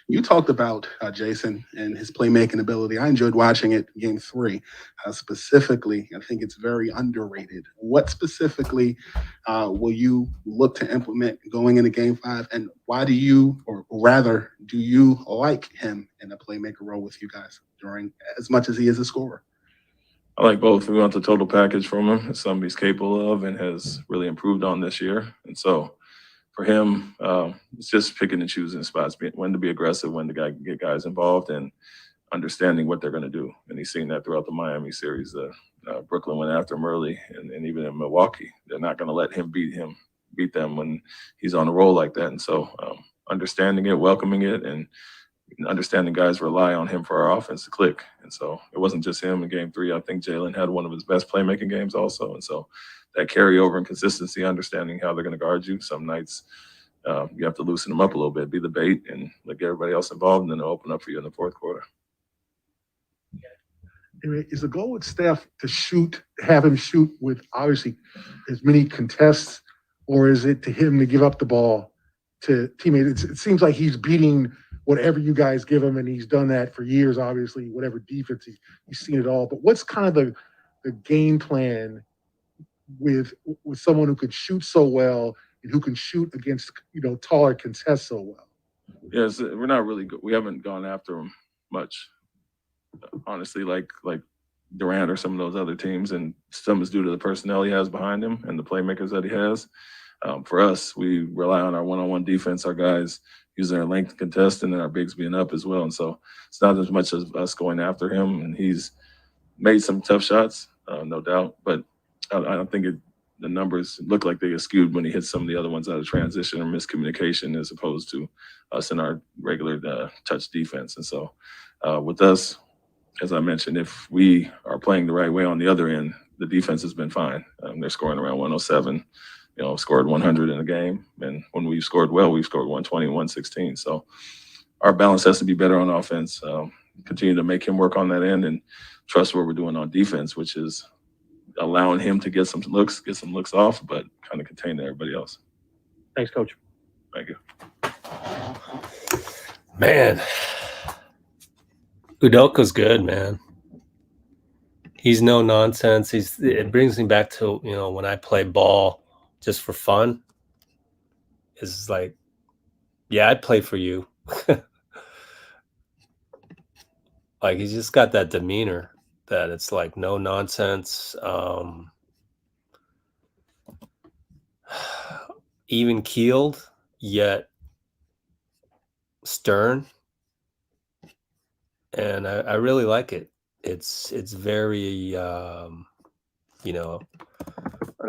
You talked about Jason and his playmaking ability. I enjoyed watching it Game 3. Specifically, I think it's very underrated. What specifically will you look to implement going into Game 5? And why do you, or rather, do you like him in a playmaker role with you guys during as much as he is a scorer? I like both. We want the total package from him. It's something he's capable of and has really improved on this year. And so for him, it's just picking and choosing spots, when to be aggressive, when to get guys involved, and understanding what they're going to do. And he's seen that throughout the Miami series. Brooklyn went after him early, and even in Milwaukee, they're not going to let him beat them when he's on a roll like that. And so understanding it, welcoming it, and understanding guys rely on him for our offense to click. And so it wasn't just him in Game 3. I think Jalen had one of his best playmaking games also. And so that carryover and consistency, understanding how they're going to guard you. Some nights you have to loosen them up a little bit, be the bait, and get everybody else involved, and then they'll open up for you in the fourth quarter. Is the goal with Steph to have him shoot with obviously as many contests, or is it to him to give up the ball to teammates? It seems like he's beating whatever you guys give him, and he's done that for years, obviously, whatever defense, he's seen it all. But what's kind of the game plan with someone who could shoot so well and who can shoot against taller contests so well? Yes, we're not really good. We haven't gone after him much, honestly, like Durant or some of those other teams, and some is due to the personnel he has behind him and the playmakers that he has. For us, we rely on our one-on-one defense, our guys using their length to contest, and then our bigs being up as well. And so it's not as much as us going after him, and he's made some tough shots, no doubt, but I don't think the numbers look like they get skewed when he hits some of the other ones out of transition or miscommunication as opposed to us in our regular touch defense. And so with us, as I mentioned, if we are playing the right way on the other end, the defense has been fine. They're scoring around 107, scored 100 in a game. And when we've scored well, we've scored 120, 116. So our balance has to be better on offense. Continue to make him work on that end and trust what we're doing on defense, which is allowing him to get some looks off, but kind of contain everybody else. Thanks, Coach. Thank you. Man, Udoka's good, man. He's no nonsense. It brings me back to, when I play ball just for fun. It's like, yeah, I'd play for you. Like, he's just got that demeanor that it's like no nonsense, even keeled, yet stern. And I really like it. It's very, an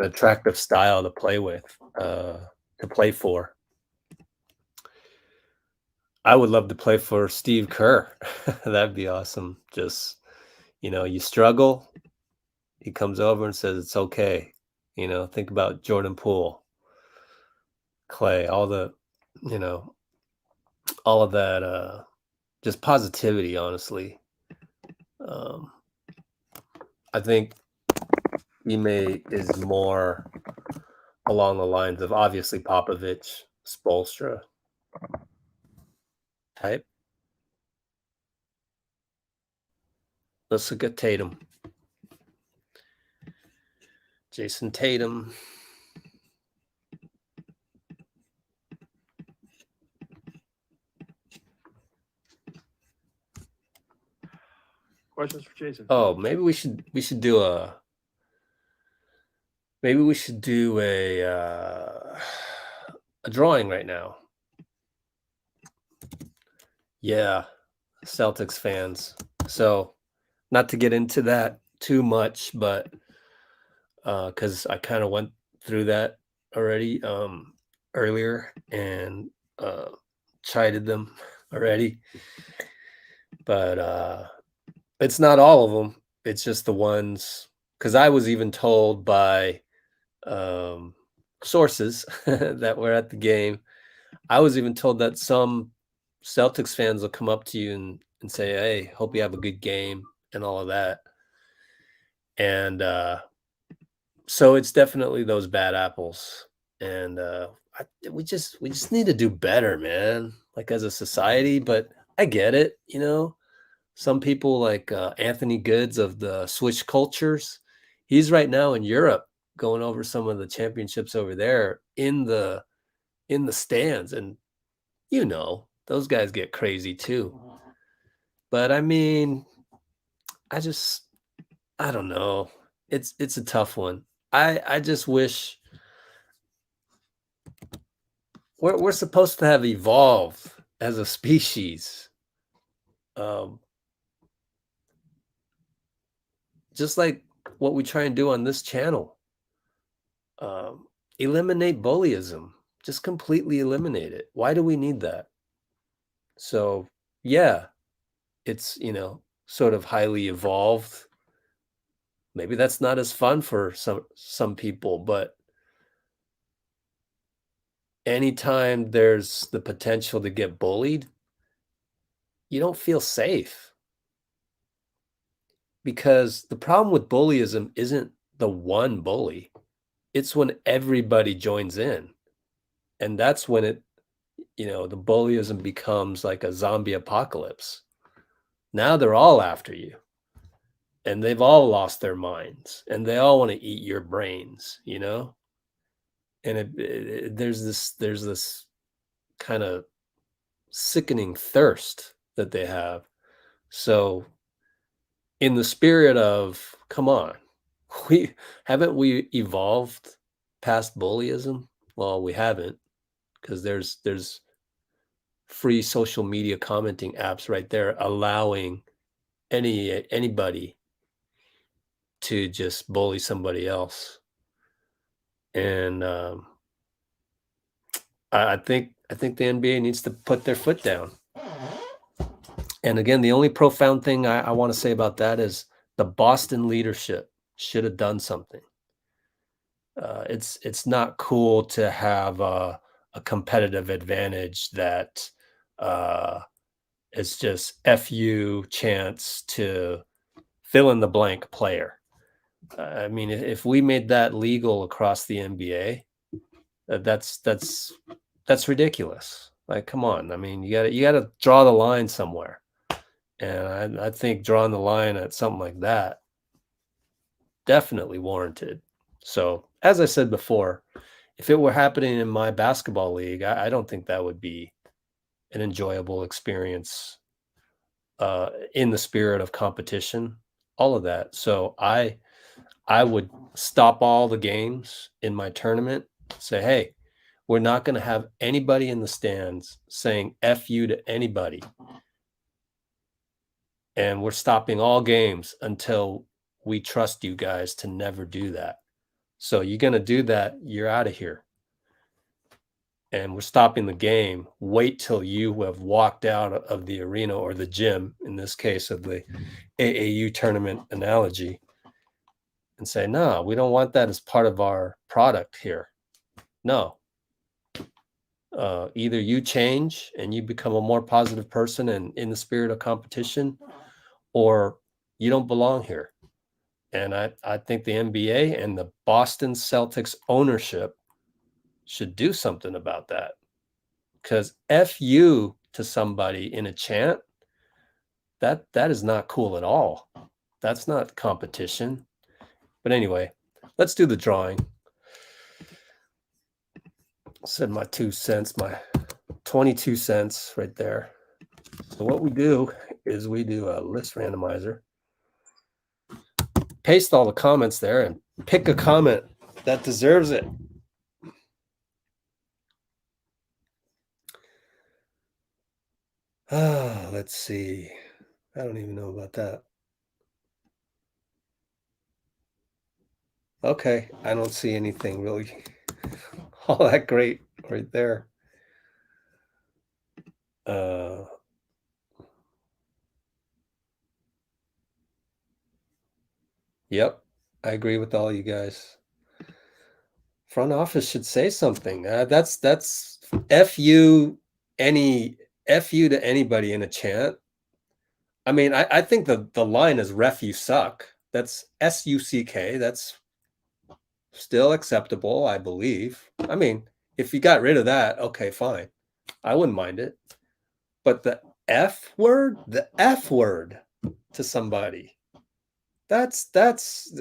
attractive style to play with, to play for. I would love to play for Steve Kerr. That'd be awesome. Just, you struggle, he comes over and says, it's okay. Think about Jordan Poole, Klay, all of that, just positivity, honestly. I think Ime is more along the lines of obviously Popovich, Spoelstra type. Let's look at Tatum. Jason Tatum. Questions for Jason? Oh, maybe we should do a drawing right now. Yeah, Celtics fans. So, not to get into that too much, but because I kind of went through that already earlier and chided them already. But it's not all of them. It's just the ones, because I was even told by sources that were at the game. I was even told that some Celtics fans will come up to you and say, hey, hope you have a good game and all of that. And so it's definitely those bad apples. And we just need to do better, man, like as a society. But I get it, some people like Anthony Goods of the Switch Cultures, he's right now in Europe going over some of the championships over there in the stands. And, those guys get crazy too. But I mean, I don't know. It's a tough one. I just wish we're supposed to have evolved as a species. Just like what we try and do on this channel. Eliminate bullyism. Just completely eliminate it. Why do we need that? So, yeah, it's, sort of highly evolved. Maybe that's not as fun for some people, but anytime there's the potential to get bullied, you don't feel safe. Because the problem with bullyism isn't the one bully. It's when everybody joins in. And that's when the bullyism becomes like a zombie apocalypse. Now they're all after you. And they've all lost their minds. And they all want to eat your brains, And there's this kind of sickening thirst that they have. So in the spirit of, come on, haven't we evolved past bullyism? Well, we haven't, because there's free social media commenting apps right there allowing anybody to just bully somebody else. And I think the NBA needs to put their foot down. And again, the only profound thing I want to say about that is the Boston leadership should have done something. It's not cool to have a competitive advantage that is just FU chance to fill in the blank player. I mean, if we made that legal across the NBA, that's ridiculous. Like, come on. I mean, you gotta draw the line somewhere. And I think drawing the line at something like that definitely warranted. So, as I said before, if it were happening in my basketball league, I don't think that would be an enjoyable experience in the spirit of competition, all of that. So I would stop all the games in my tournament, say, hey, we're not going to have anybody in the stands saying F you to anybody. And we're stopping all games until we trust you guys to never do that. So you're going to do that, you're out of here. And we're stopping the game. Wait till you have walked out of the arena or the gym, in this case of the AAU tournament analogy, and say, no, we don't want that as part of our product here. No. Either you change and you become a more positive person and in the spirit of competition, or you don't belong here. And I think the NBA and the Boston Celtics ownership should do something about that. Because F you to somebody in a chant, that is not cool at all. That's not competition. But anyway, let's do the drawing. Said my 2 cents, my 22 cents right there. So what we do is we do a list randomizer. Paste all the comments there and pick a comment that deserves it. Let's see. I don't even know about that. Okay, I don't see anything really all that great right there. Yep, I agree with all you guys. Front office should say something. That's F you to anybody in a chant. I mean, I think the line is ref you suck. That's SUCK. That's still acceptable, I believe. I mean, if you got rid of that, okay, fine. I wouldn't mind it. But the F word to somebody, that's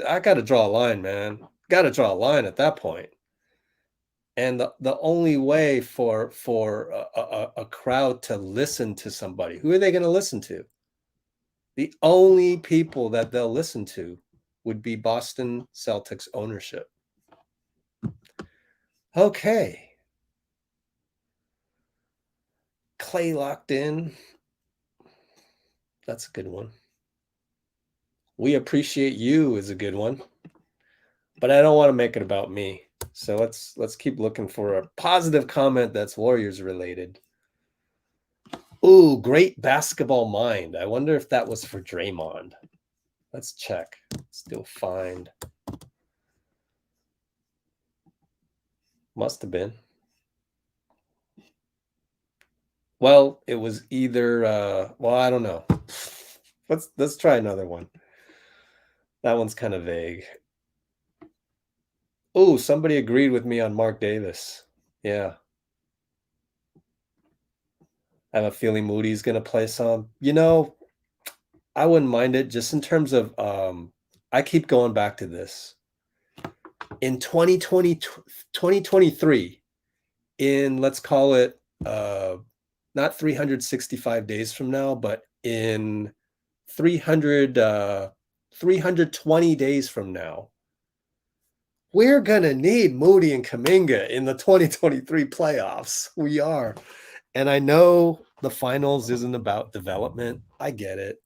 I got to draw a line, man. Got to draw a line at that point. And the only way for a crowd to listen to somebody, who are they going to listen to? The only people that they'll listen to would be Boston Celtics ownership. Okay. Klay locked in. That's a good one. We appreciate you is a good one. But I don't want to make it about me. So let's keep looking for a positive comment that's Warriors related. Ooh, great basketball mind. I wonder if that was for Draymond. Let's check. Still find. Must have been. Well, it was either well, I don't know. Let's try another one. That one's kind of vague. Oh, somebody agreed with me on Mark Davis. Yeah. I have a feeling Moody's going to play some. You know, I wouldn't mind it just in terms of I keep going back to this. In 2023, in let's call it not 365 days from now, but in 320 days from now, we're going to need Moody and Kuminga in the 2023 playoffs. We are. And I know the finals isn't about development. I get it.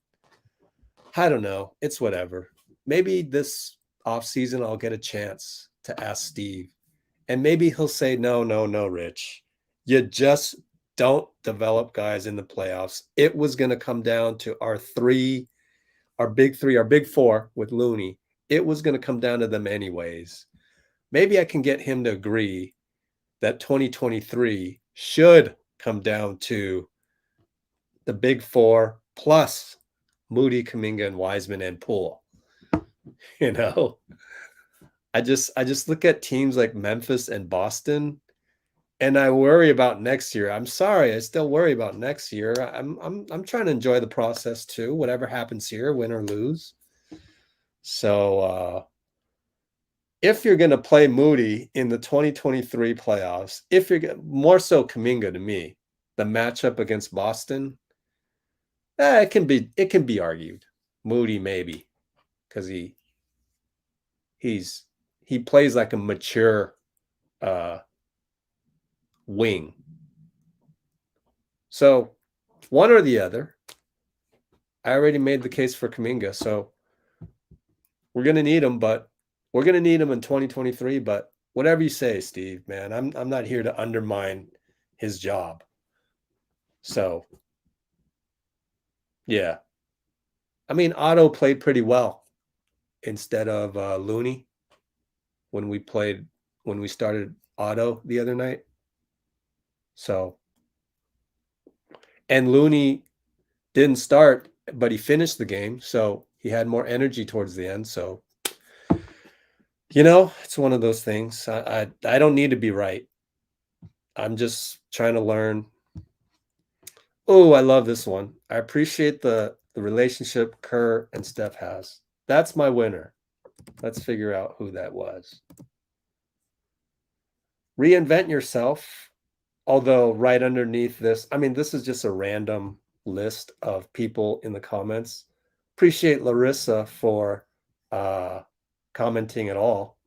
I don't know. It's whatever. Maybe this offseason I'll get a chance to ask Steve, And maybe he'll say, no, Rich. You just don't develop guys in the playoffs. It was going to come down to our big four with Looney. It was going to come down to them anyways. Maybe I can get him to agree that 2023 should come down to the big four plus Moody, Kuminga, and Wiseman and Poole. You know, I just look at teams like Memphis and Boston, and I worry about next year. I'm sorry, I still worry about next year. I'm trying to enjoy the process too, whatever happens here, win or lose. So if you're going to play Moody in the 2023 playoffs, if you're more so Kuminga to me, the matchup against Boston, it can be argued. Moody maybe, because he plays like a mature wing. So one or the other. I already made the case for Kuminga, so we're gonna need him, but we're gonna need him in 2023. But whatever you say, Steve, man, I'm not here to undermine his job. So yeah, I mean, Otto played pretty well instead of Looney when we started Otto the other night. So, and Looney didn't start, but he finished the game, so he had more energy towards the end. So, you know, it's one of those things. I don't need to be right. I'm just trying to learn. Oh, I love this one. I appreciate the relationship Kerr and Steph has. That's my winner. Let's figure out who that was. Reinvent yourself. Although right underneath this, I mean, this is just a random list of people in the comments. Appreciate Larissa for commenting at all.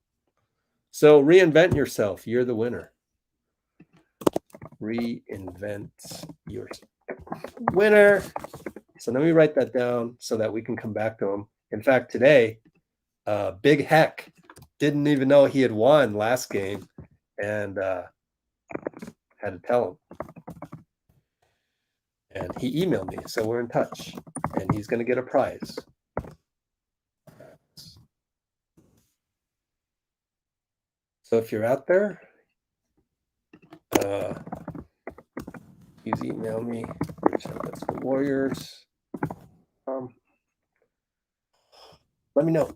So reinvent yourself. You're the winner. Reinvent your winner. So let me write that down so that we can come back to him. In fact, today, Big Heck didn't even know he had won last game and had to tell him. And he emailed me, so we're in touch. And he's going to get a prize. So if you're out there, please email me. That's the Warriors. Let me know.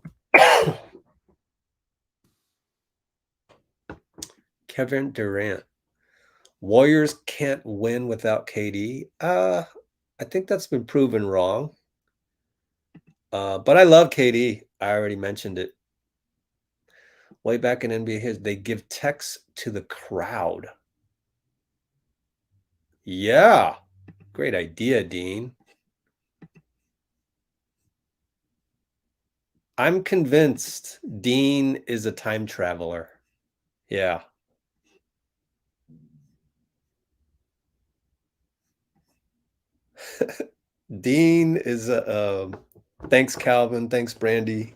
Kevin Durant. Warriors can't win without KD. I think that's been proven wrong. But I love KD. I already mentioned it. Way back in NBA history, they give texts to the crowd. Yeah. Great idea, Dean. I'm convinced Dean is a time traveler. Yeah. Dean is thanks, Calvin. Thanks, Brandy.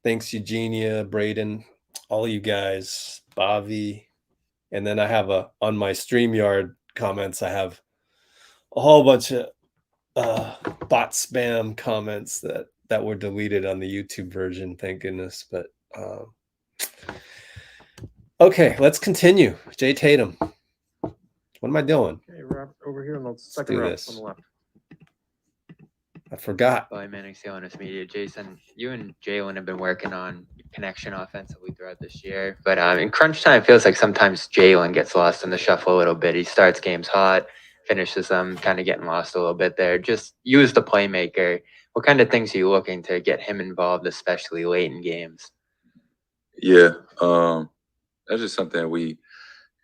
Thanks, Eugenia, Braden, all you guys, Bavi. And then I have on my StreamYard comments, I have a whole bunch of bot spam comments that were deleted on the YouTube version, thank goodness. But okay, let's continue. Jay Tatum. What am I doing? Okay, Rob, over here on the second do row this. on the left. I forgot. By Mannix Honest Media. Jason, you and Jalen have been working on connection offensively throughout this year. But in crunch time, it feels like sometimes Jalen gets lost in the shuffle a little bit. He starts games hot, finishes them kind of getting lost a little bit there. Just use the playmaker. What kind of things are you looking to get him involved, especially late in games? Yeah, that's just something we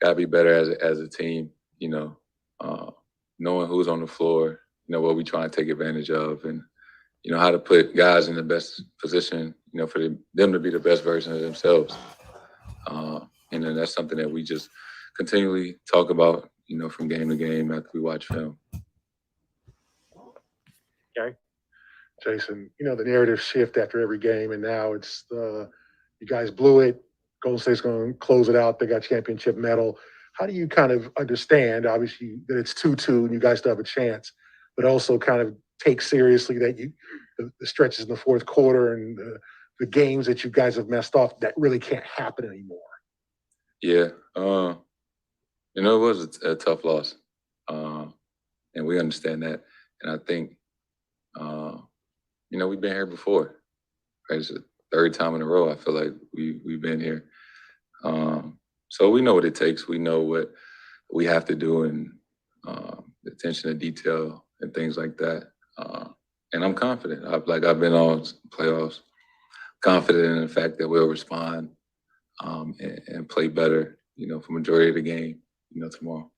gotta be better as a team. You know, knowing who's on the floor, you know what we trying to take advantage of, and you know how to put guys in the best position. You know, for them to be the best version of themselves. And then that's something that we just continually talk about. You know, from game to game after we watch film. Okay. Jason, you know, the narrative shift after every game, and now it's you guys blew it. Golden State's going to close it out. They got championship medal. How do you kind of understand, obviously, that it's 2-2 and you guys still have a chance, but also kind of take seriously that the stretches in the fourth quarter and the games that you guys have messed up that really can't happen anymore? Yeah, it was a tough loss, and we understand that. And I think, we've been here before. Right? It's the third time in a row. I feel like we've been here, so we know what it takes. We know what we have to do, and the attention to detail and things like that. And I'm confident. I've been all playoffs, confident in the fact that we'll respond and play better, for majority of the game, tomorrow.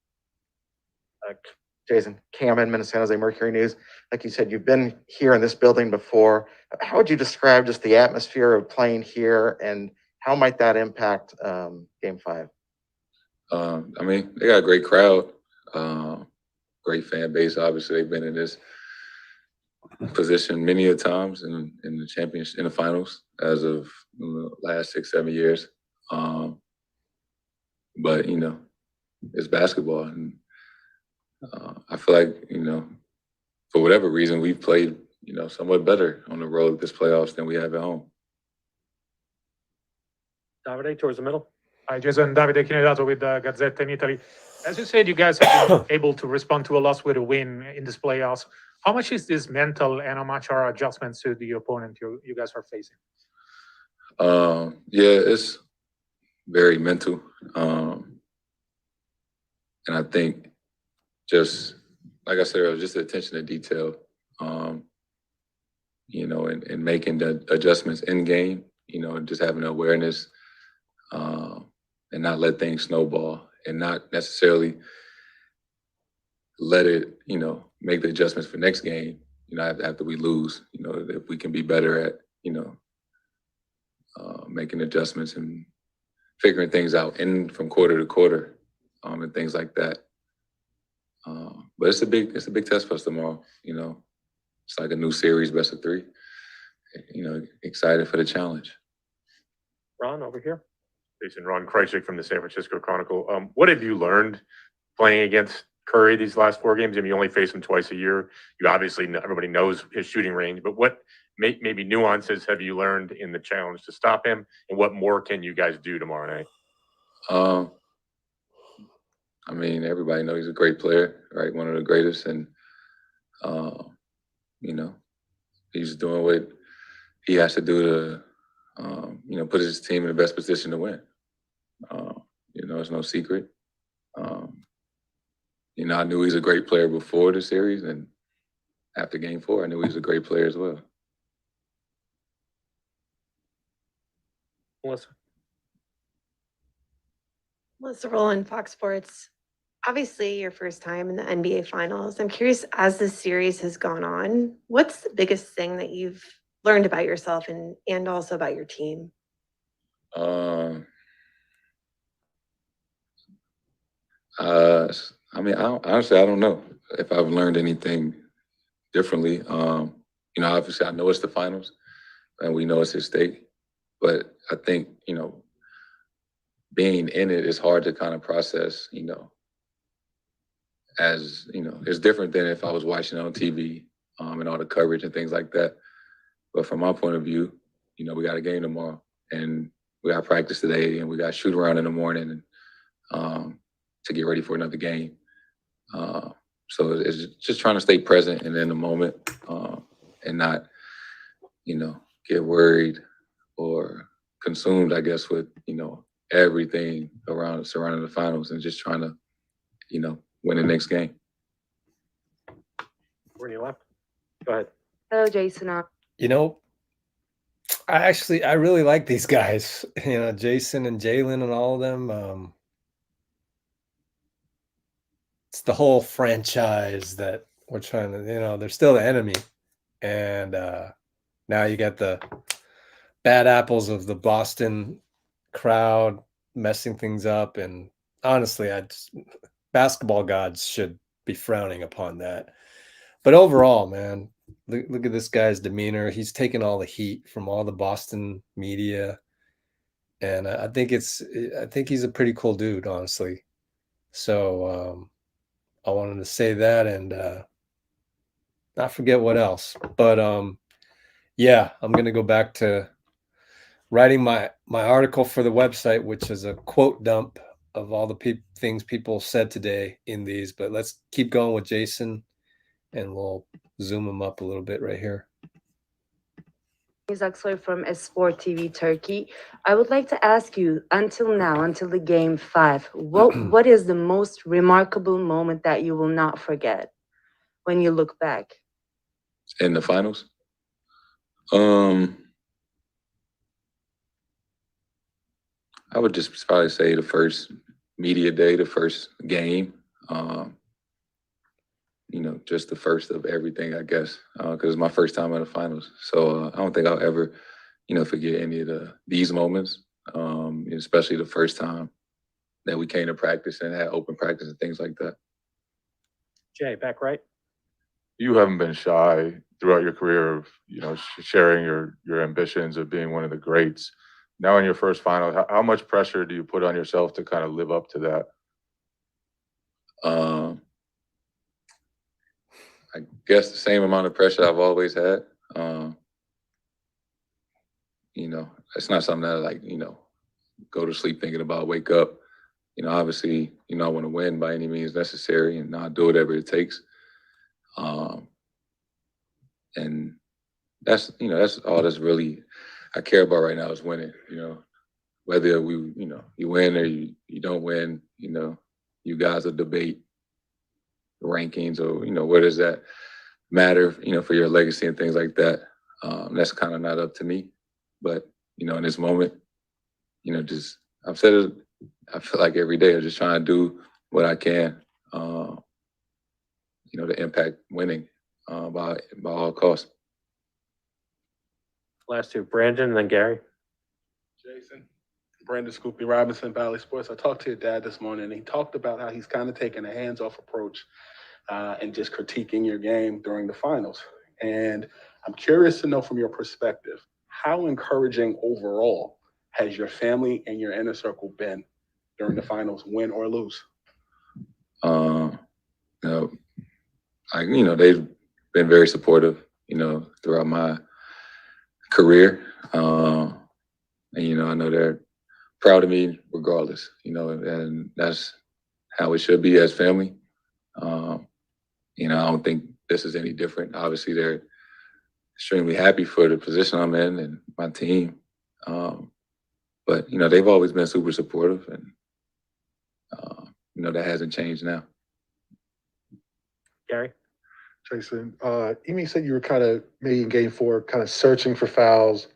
Jason, Cam in San Jose Mercury News. Like you said, you've been here in this building before. How would you describe just the atmosphere of playing here, and how might that impact Game 5? They got a great crowd, great fan base. Obviously, they've been in this position many a times in the championship, in the finals, as of the last 6-7 years. But it's basketball, and I feel like for whatever reason we've played somewhat better on the road this playoffs than we have at home. Davide, towards the middle. Hi, Jason. Davide Chinedato with the Gazzetta in Italy. As you said, you guys have been able to respond to a loss with a win in this playoffs. How much is this mental, and how much are adjustments to the opponent you guys are facing? Yeah, it's very mental. And I think just, like I said earlier, just the attention to detail, and making the adjustments in game, and just having awareness, and not let things snowball, and not necessarily let it, make the adjustments for next game, after we lose, if we can be better at, making adjustments and figuring things out from quarter to quarter, and things like that. But it's a big test for us tomorrow. It's like a new series, best of 3. Excited for the challenge. Ron, over here. Jason, Ron Krychek from the San Francisco Chronicle. What have you learned playing against Curry these last 4 games? You only face him twice a year. You obviously, everybody knows his shooting range, but what maybe nuances have you learned in the challenge to stop him, and what more can you guys do tomorrow night? Everybody knows he's a great player, right? One of the greatest, and he's doing what he has to do to, put his team in the best position to win. It's no secret. I knew he's a great player before the series, and after Game 4, I knew he was a great player as well. Melissa Rowland, Fox Sports. Obviously, your first time in the NBA Finals. I'm curious, as this series has gone on, what's the biggest thing that you've learned about yourself and also about your team? Honestly, I don't know if I've learned anything differently. Obviously, I know it's the finals, and we know it's at stake. But I think, being in it is hard to kind of process, as, it's different than if I was watching it on TV, and all the coverage and things like that. But from my point of view, we got a game tomorrow, and we got practice today, and we got shoot around in the morning, and to get ready for another game. So it's just trying to stay present and in the moment, and not, get worried or consumed, I guess, with, everything surrounding the finals, and just trying to, win the next game. Where you left? Go ahead. Hello, Jason. I really like these guys, Jason and Jalen and all of them. It's the whole franchise that we're trying to, they're still the enemy. And now you got the bad apples of the Boston crowd messing things up. And honestly, basketball gods should be frowning upon that. But overall, man, look at this guy's demeanor. He's taking all the heat from all the Boston media. and I think he's a pretty cool dude, honestly. So I wanted to say that and not forget what else. But yeah, I'm gonna go back to writing my article for the website, which is a quote dump of all the things people said today in these. But let's keep going with Jason, and we'll zoom him up a little bit right here. Is actually from Sport TV Turkey. I would like to ask you, until now, until the game 5, what is the most remarkable moment that you will not forget when you look back? In the finals? I would just probably say the first media day, the first game. Just the first of everything, I guess, because it's my first time in the finals. So I don't think I'll ever, forget any of these moments, especially the first time that we came to practice and had open practice and things like that. Jay, back right. You haven't been shy throughout your career of, sharing your ambitions of being one of the greats. Now in your first final, how much pressure do you put on yourself to kind of live up to that? I guess the same amount of pressure I've always had. It's not something that I go to sleep thinking about, wake up. Obviously, I want to win by any means necessary and I'll do whatever it takes. And that's all that's really I care about right now is winning, whether you win or you don't win, you guys will debate rankings or, what does that matter, for your legacy and things like that. That's kind of not up to me. But, in this moment, I've said it, I feel like every day I'm just trying to do what I can, to impact winning by all costs. Last two, Brandon and then Gary. Jason, Brandon Scoopy Robinson, Valley Sports. I talked to your dad this morning, and he talked about how he's kind of taking a hands-off approach and just critiquing your game during the finals. And I'm curious to know from your perspective, how encouraging overall has your family and your inner circle been during the finals, win or lose? They've been very supportive, throughout my career. And, I know they're proud of me regardless, and that's how it should be as family. I don't think this is any different. Obviously, they're extremely happy for the position I'm in and my team. But, they've always been super supportive and, that hasn't changed now. Gary? Jason, Emi said you were kind of maybe in game 4, kind of searching for fouls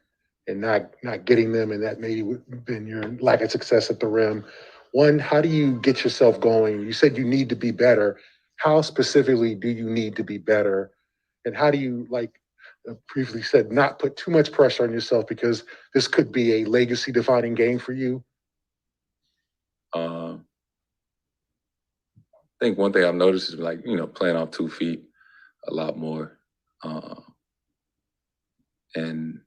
and not getting them, and that maybe been your lack of success at the rim. One, how do you get yourself going? You said you need to be better. How specifically do you need to be better? And how do you, like previously said, not put too much pressure on yourself because this could be a legacy defining game for you? I think one thing I've noticed is playing off 2 feet a lot more. And,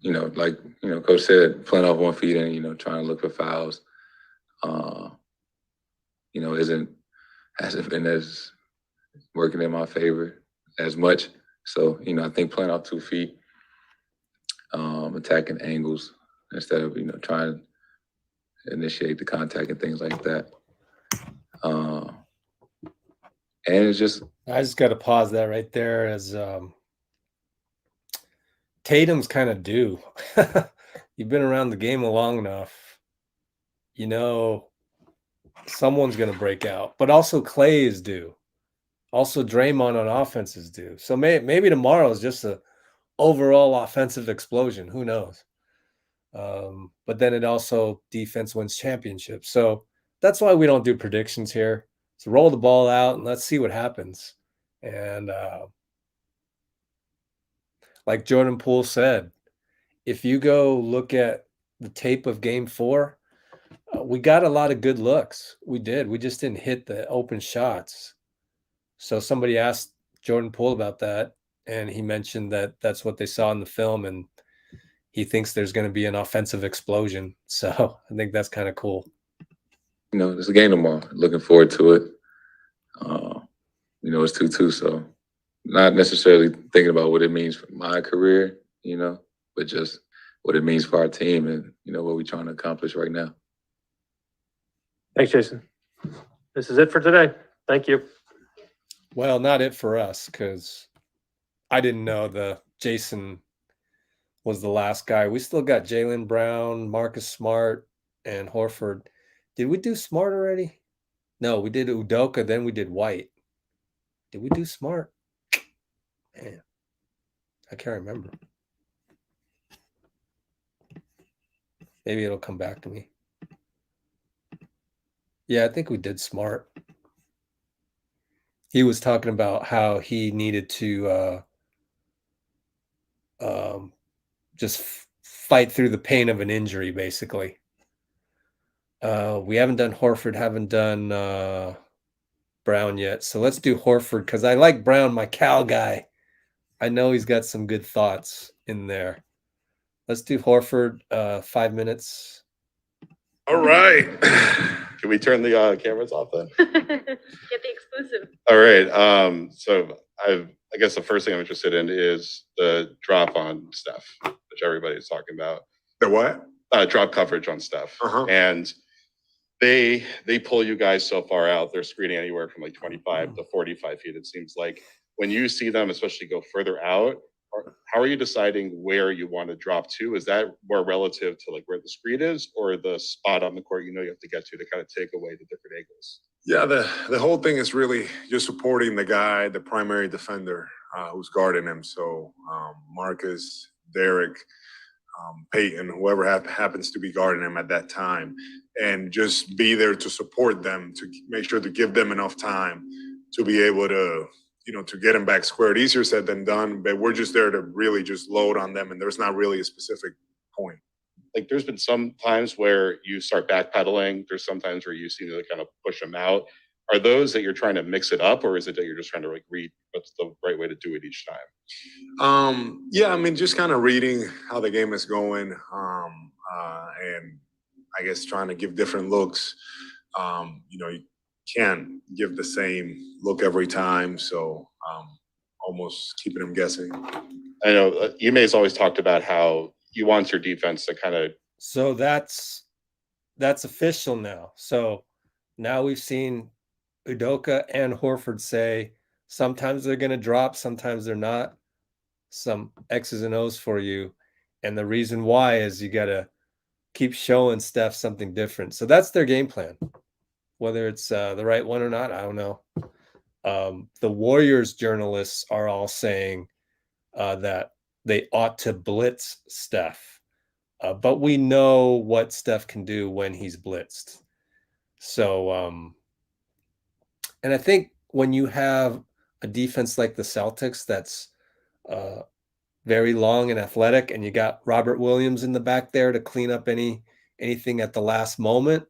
Coach said, playing off 1 feet and, trying to look for fouls, hasn't been as working in my favor as much. So, I think playing off 2 feet, attacking angles instead of, trying to initiate the contact and things like that. And it's just, I just got to pause that right there as Tatum's kind of due. You've been around the game long enough. Someone's going to break out, but also Klay is due. Also Draymond on offense is due. So maybe tomorrow is just a overall offensive explosion. Who knows? But then it also defense wins championships. So that's why we don't do predictions here. So roll the ball out and let's see what happens. And like Jordan Poole said, if you go look at the tape of game 4, we got a lot of good looks. We did. We just didn't hit the open shots. So somebody asked Jordan Poole about that, and he mentioned that that's what they saw in the film. And he thinks there's going to be an offensive explosion. So I think that's kind of cool. You know, it's a game tomorrow. Looking forward to it. You know, it's 2-2, so not necessarily thinking about what it means for my career, you know, but just what it means for our team and, you know, what we're trying to accomplish right now. Thanks, Jason. This is it for today. Thank you. Well, not it for us, because I didn't know the Jason was the last guy. We still got Jaylen Brown, Marcus Smart, and Horford. Did we do Smart already? No, we did Udoka, then we did White. Did we do Smart? Man, I can't remember. Maybe it'll come back to me. Yeah, I think we did Smart. He was talking about how he needed to just fight through the pain of an injury, basically. We haven't done Horford, haven't done Brown yet. So let's do Horford, because I like Brown, my Cal guy. I know he's got some good thoughts in there. Let's do Horford, 5 minutes. All right. Can we turn the cameras off then? Get the exclusive. All right. So I guess the first thing I'm interested in is the drop on Steph, which everybody's talking about. The what? Drop coverage on Steph. Uh-huh. And they pull you guys so far out. They're screening anywhere from like 25 to 45 feet, it seems like. When you see them, especially go further out, how are you deciding where you want to drop to? Is that more relative to like where the screen is, or the spot on the court you know you have to get to kind of take away the different angles? Yeah, the whole thing is really just supporting the guy, the primary defender who's guarding him. So Marcus, Derek, Peyton, whoever happens to be guarding him at that time, and just be there to support them, to make sure to give them enough time to be able to, you know, to get them back squared. Easier said than done, but we're just there to really just load on them, and there's not really a specific point. Like there's been some times where you start backpedaling. There's some times where you seem to kind of push them out. Are those that you're trying to mix it up, or is it that you're just trying to like read what's the right way to do it each time? Yeah, I mean, just kind of reading how the game is going, and I guess trying to give different looks. You know, you can't give the same look every time, so almost keeping them guessing. I know Ime's always talked about how you want your defense to kind of. So that's official now. So now we've seen Udoka and Horford say sometimes they're going to drop, sometimes they're not. Some X's and O's for you. And the reason why is you got to keep showing Steph something different. So that's their game plan. Whether it's the right one or not, I don't know. The Warriors journalists are all saying that they ought to blitz Steph. But we know what Steph can do when he's blitzed. So, and I think when you have a defense like the Celtics that's very long and athletic, and you got Robert Williams in the back there to clean up anything at the last moment,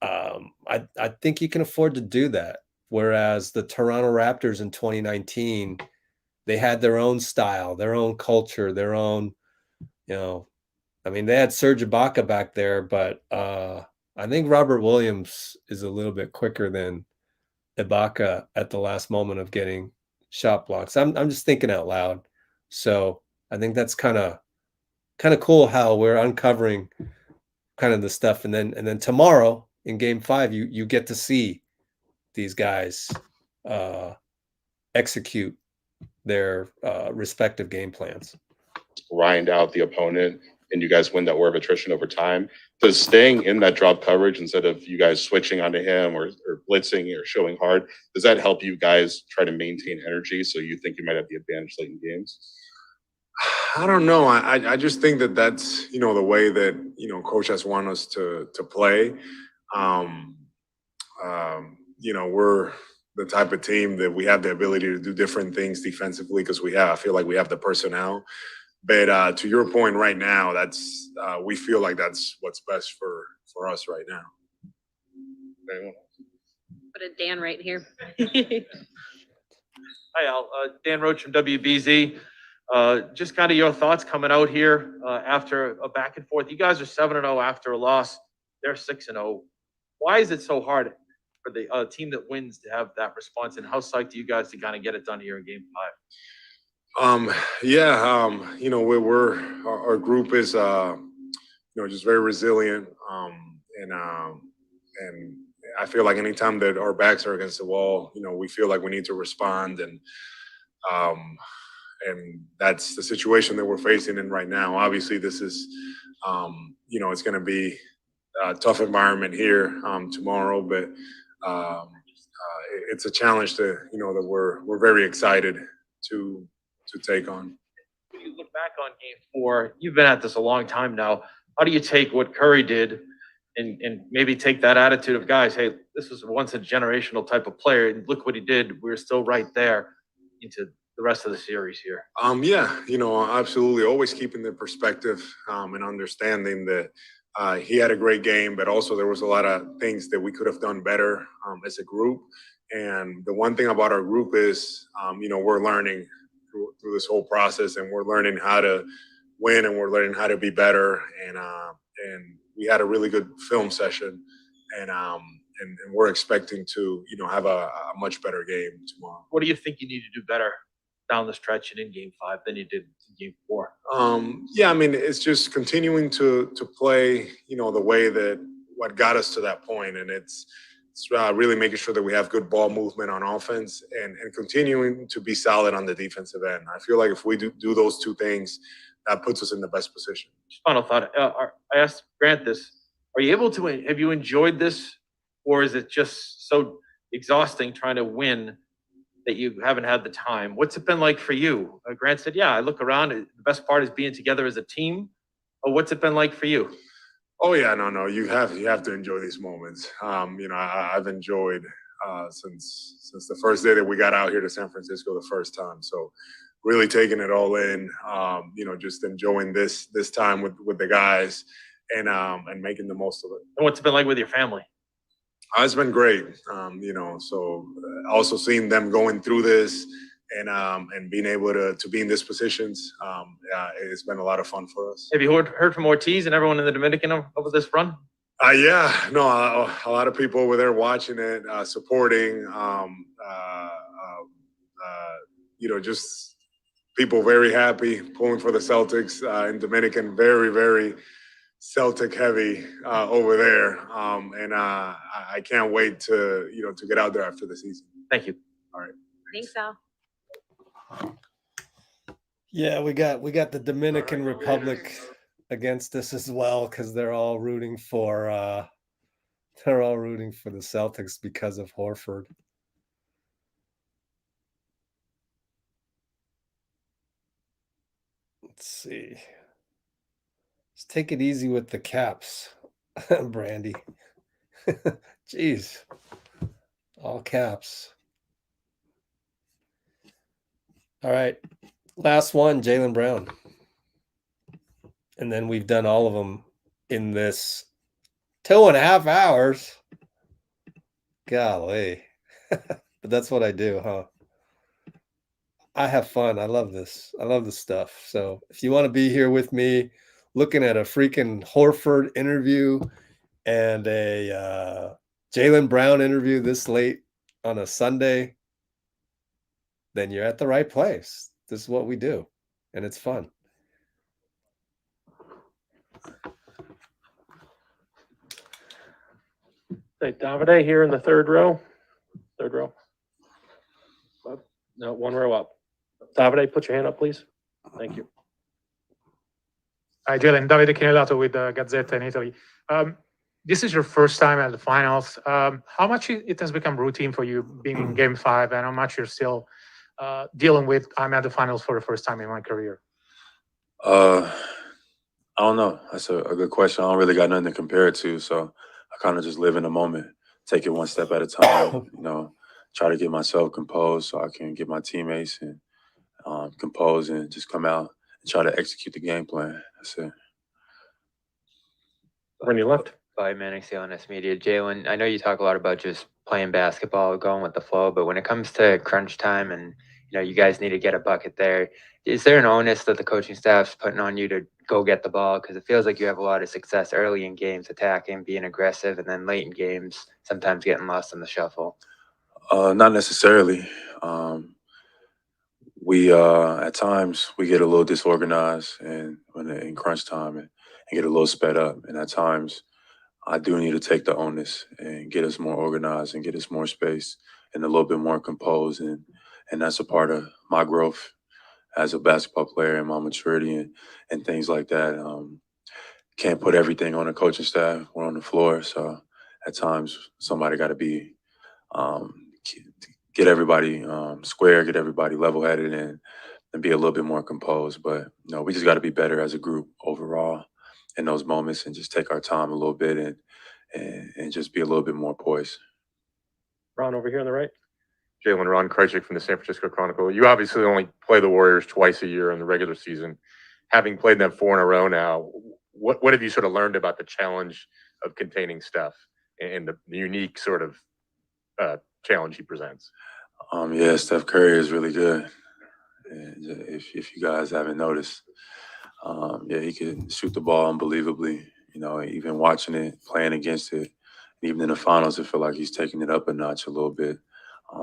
I think you can afford to do that. Whereas the Toronto Raptors in 2019, they had their own style, their own culture, their own, you know, I mean, they had Serge Ibaka back there, but I think Robert Williams is a little bit quicker than Ibaka at the last moment of getting shot blocks. I'm just thinking out loud. So I think that's kind of cool how we're uncovering kind of the stuff, and then tomorrow in Game 5, you get to see these guys execute their respective game plans. Grind out the opponent, and you guys win that war of attrition over time. Does staying in that drop coverage instead of you guys switching onto him or blitzing or showing hard, does that help you guys try to maintain energy so you think you might have the advantage late in games? I don't know. I just think that's, you know, the way that, you know, coach has wanted us to play. You know, we're the type of team that we have the ability to do different things defensively because I feel like we have the personnel. But to your point right now, that's we feel like that's what's best for us right now. Put a Dan right here. Hi, Al. Dan Roach from WBZ. Just kind of your thoughts coming out here after a back and forth. You guys are 7-0 after a loss. They're 6-0. Why is it so hard for the team that wins to have that response? And how psyched are you guys to kind of get it done here in Game 5? You know, our group is you know, just very resilient. And I feel like anytime that our backs are against the wall, you know, we feel like we need to respond, and that's the situation that we're facing in right now. Obviously, this is you know, it's going to be a tough environment here tomorrow, but it's a challenge to, you know, that we're very excited to take on. When you look back on Game 4, you've been at this a long time now. How do you take what Curry did and maybe take that attitude of, guys, hey, this was once a generational type of player, and look what he did. We're still right there into the rest of the series here. Yeah, you know, absolutely. Always keeping the perspective and understanding that he had a great game, but also there was a lot of things that we could have done better as a group. And the one thing about our group is, you know, we're learning through this whole process, and we're learning how to win, and we're learning how to be better. And we had a really good film session, and we're expecting to, you know, have a much better game tomorrow. What do you think you need to do better down the stretch and in Game 5 than you did in Game 4? Yeah, I mean, it's just continuing to play, you know, the way that what got us to that point, and it's really making sure that we have good ball movement on offense, and continuing to be solid on the defensive end. I feel like if we do those two things, that puts us in the best position. Just final thought. I asked Grant this. Are you able to, have you enjoyed this, or is it just so exhausting trying to win that you haven't had the time? What's it been like for you? Grant said, yeah, I look around. The best part is being together as a team. What's it been like for you? Oh yeah, no. You have to enjoy these moments. You know, I've enjoyed since the first day that we got out here to San Francisco the first time. So really taking it all in. You know, just enjoying this time with the guys, and making the most of it. And what's it been like with your family? It's been great. You know, so also seeing them going through this, and being able to be in these positions, it's been a lot of fun for us. Have you heard from Ortiz and everyone in the Dominican over this run? Yeah, no, a lot of people over there watching it, supporting. You know, just people very happy, pulling for the Celtics in Dominican, very, very Celtic heavy over there, and I can't wait to get out there after the season. Thank you. All right. Thanks, Al. Yeah, we got the Dominican Republic against us as well, because they're all rooting for the Celtics because of Horford. Let's see. Just take it easy with the caps, Brandy. Jeez. All caps. All right. Last one, Jaylen Brown. And then we've done all of them in this 2.5 hours. Golly. But that's what I do, huh? I have fun. I love this. I love this stuff. So if you want to be here with me looking at a freaking Horford interview and a Jaylen Brown interview this late on a Sunday, then you're at the right place. This is what we do, and it's fun. Hey, Davide here in the third row. Third row. No, one row up. Davide, put your hand up, please. Thank you. Hi, Jalen. Davide Chinellato with Gazzetta in Italy. This is your first time at the finals. How much it has become routine for you being in Game 5, and how much you're still dealing with, I'm at the finals for the first time in my career? I don't know. That's a good question. I don't really got nothing to compare it to, so I kind of just live in the moment, take it one step at a time, you know, try to get myself composed so I can get my teammates and composed and just come out and try to execute the game plan. That's it. When you left. By Manic CLNS Media. Jalen, I know you talk a lot about just playing basketball, going with the flow, but when it comes to crunch time and you guys need to get a bucket there. Is there an onus that the coaching staff's putting on you to go get the ball? Because it feels like you have a lot of success early in games attacking, being aggressive, and then late in games sometimes getting lost in the shuffle. Not necessarily. We at times we get a little disorganized and when in crunch time and get a little sped up. And at times I do need to take the onus and get us more organized and get us more space and a little bit more composed. And that's a part of my growth as a basketball player and my maturity and things like that. Can't put everything on the coaching staff or on the floor. So at times somebody got to be get everybody square, get everybody level-headed, and be a little bit more composed. But we just got to be better as a group overall in those moments, and just take our time a little bit and just be a little bit more poised. Ron over here on the right. Jalen, Ron Krejcik from the San Francisco Chronicle. You obviously only play the Warriors twice a year in the regular season. Having played them 4 in a row now, what have you sort of learned about the challenge of containing Steph and the unique sort of challenge he presents? Yeah, Steph Curry is really good. And if you guys haven't noticed, yeah, he can shoot the ball unbelievably. Even watching it, playing against it, even in the finals, I feel like he's taking it up a notch a little bit.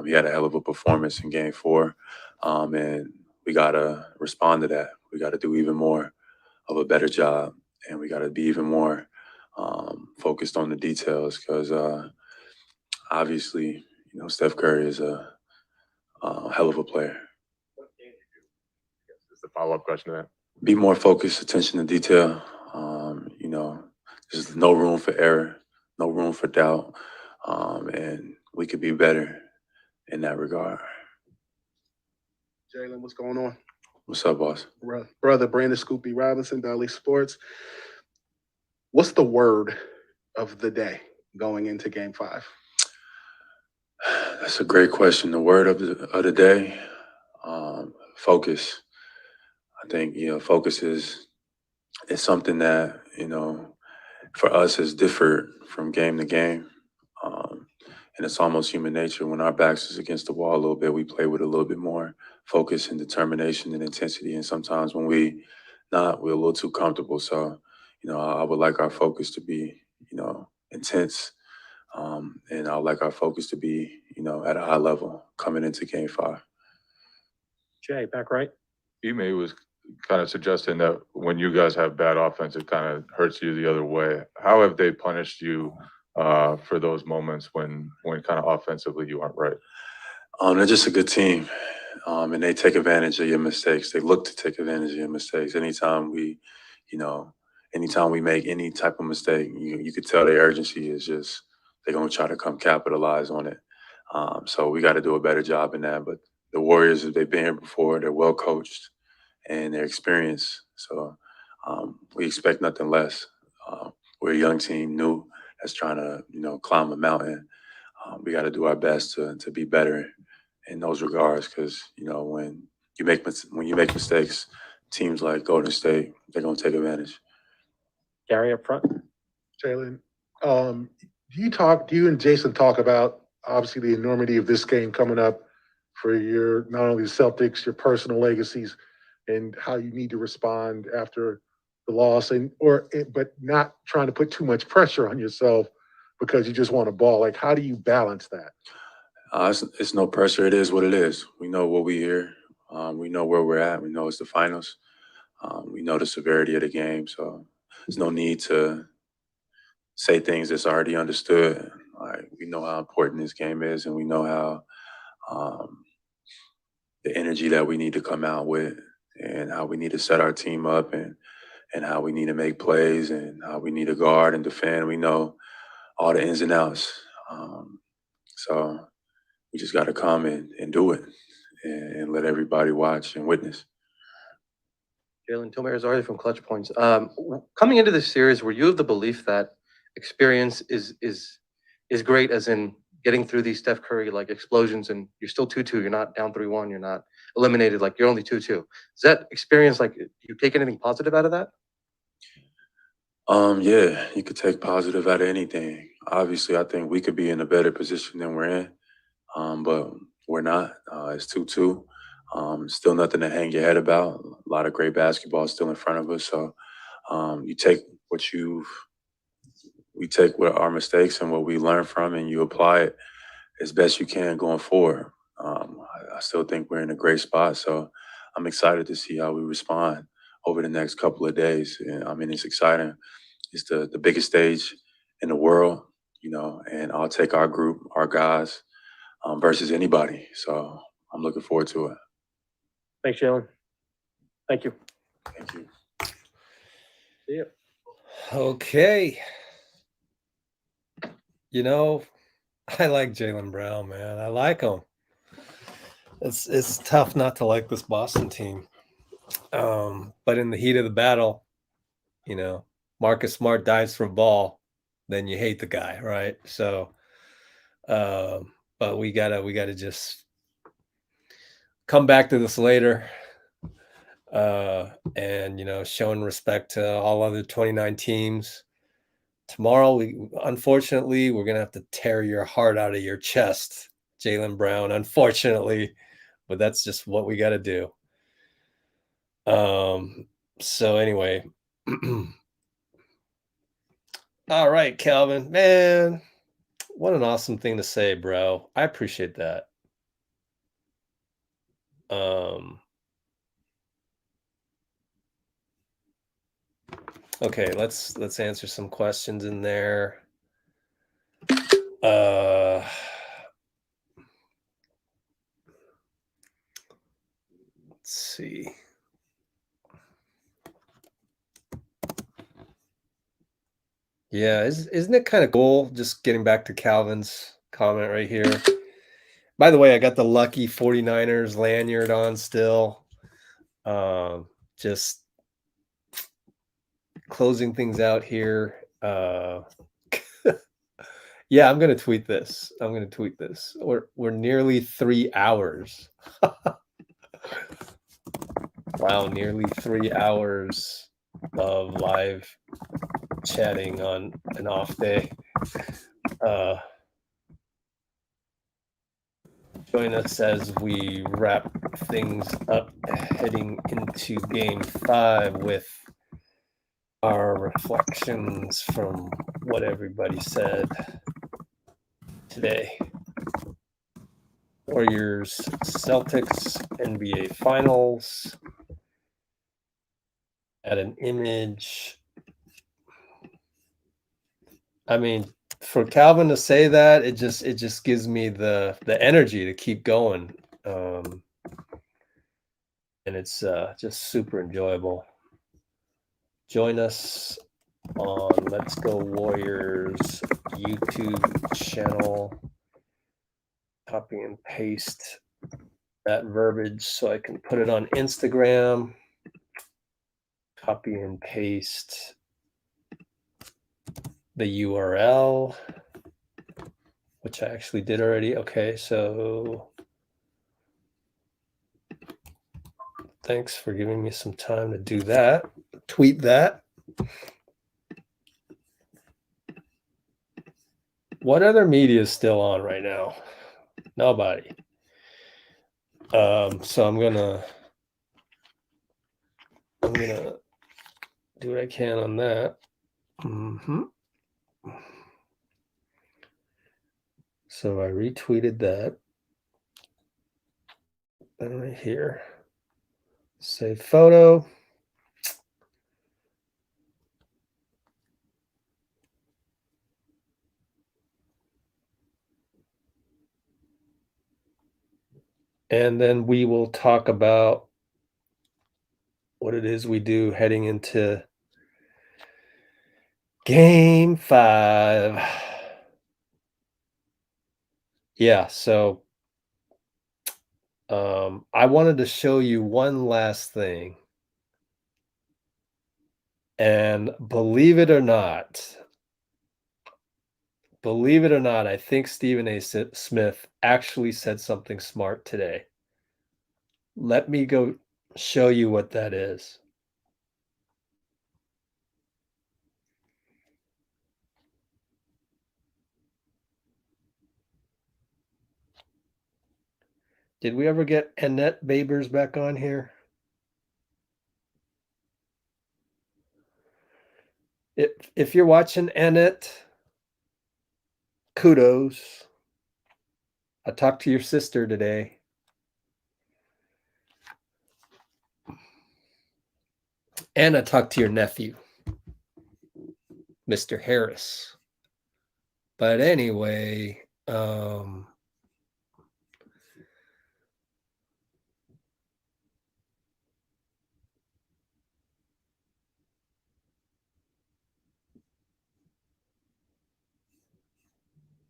He had a hell of a performance in Game 4, and we gotta respond to that. We gotta do even more of a better job, and we gotta be even more focused on the details because obviously, Steph Curry is a hell of a player. It's the follow-up question to that. Be more focused, attention to detail. There's no room for error, no room for doubt, and we could be better in that regard. Jalen, what's going on? What's up, boss? Brother Brandon Scoopy Robinson, Valley Sports. What's the word of the day going into Game 5? That's a great question. The word of the day, focus. I think focus is something that for us is different from game to game, and it's almost human nature. When our backs is against the wall a little bit, we play with a little bit more focus and determination and intensity. And sometimes when we're a little too comfortable. So I would like our focus to be intense, and I would like our focus to be at a high level coming into Game 5. Jay, back right. Ime was kind of suggesting that when you guys have bad offense, it kind of hurts you the other way. How have they punished you for those moments when kind of offensively you aren't right? They're just a good team, and they take advantage of your mistakes. They look to take advantage of your mistakes. Anytime we make any type of mistake, you could tell their urgency is just they're gonna try to come capitalize on it. So we got to do a better job in that. But the Warriors, they've been here before. They're well coached and they're experienced. So we expect nothing less. We're a young team, new, that's trying to climb a mountain. We got to do our best to be better in those regards, because when you make mistakes, teams like Golden State, they're gonna take advantage. Gary up front. Jalen, do you and Jason talk about obviously the enormity of this game coming up for your not only the Celtics, your personal legacies, and how you need to respond after the loss, but not trying to put too much pressure on yourself because you just want a ball? Like, how do you balance that? It's no pressure. It is what it is. We know what we hear. We know where we're at. We know it's the finals. We know the severity of the game. So there's no need to say things that's already understood. We know how important this game is, and we know how the energy that we need to come out with, and how we need to set our team up, and how we need to make plays, and how we need to guard and defend. We know all the ins and outs. So we just got to come and do it, and let everybody watch and witness. Jalen, Tomer Azari from Clutch Points. Coming into this series, were you of the belief that experience is great, as in getting through these Steph Curry like explosions, and you're still 2-2, you're not down 3-1, you're not eliminated, like you're only 2-2. Is that experience, like, you take anything positive out of that? Yeah, you could take positive out of anything. Obviously, I think we could be in a better position than we're in, but we're not. It's 2-2. Still nothing to hang your head about. A lot of great basketball still in front of us. So you take we take what our mistakes and what we learn from, and you apply it as best you can going forward. I still think we're in a great spot. So I'm excited to see how we respond over the next couple of days. And I mean, it's exciting. It's the biggest stage in the world, and I'll take our group, our guys, versus anybody. So I'm looking forward to it. Thanks, Jalen. Thank you. Thank you. See ya. Okay. I like Jaylen Brown, man. I like him. It's tough not to like this Boston team. But in the heat of the battle, Marcus Smart dives for a ball, then you hate the guy, right? So, but we gotta just come back to this later, and showing respect to all other 29 teams. Tomorrow, unfortunately, we're gonna have to tear your heart out of your chest, Jaylen Brown. Unfortunately, but that's just what we got to do. So anyway. All right, Calvin, man, what an awesome thing to say, bro. I appreciate that. Okay, let's answer some questions in there. Let's see. Yeah, isn't it kind of cool? Just getting back to Calvin's comment right here. By the way, I got the lucky 49ers lanyard on still. Just closing things out here. Yeah, I'm gonna tweet this. We're nearly 3 hours. Wow, nearly 3 hours of live chatting on an off day. Join us as we wrap things up heading into game 5 with our reflections from what everybody said today. Warriors, Celtics, NBA Finals. Add an image. I mean, for Calvin to say that, it just gives me the energy to keep going. And it's just super enjoyable. Join us on Let's Go Warriors YouTube channel. Copy and paste that verbiage so I can put it on Instagram. Copy and paste the URL, which I actually did already. Okay, so thanks for giving me some time to do that. Tweet that. What other media is still on right now? Nobody. So I'm gonna do what I can on that. So I retweeted that. And right here. Save photo. And then we will talk about what it is we do heading into game 5. Yeah, so I wanted to show you one last thing. And believe it or not, I think Stephen A. Smith actually said something smart today. Let me go show you what that is. Did we ever get Annette Babers back on here? If you're watching Annette, kudos. I talked to your sister today. And I talked to your nephew, Mr. Harris. But anyway,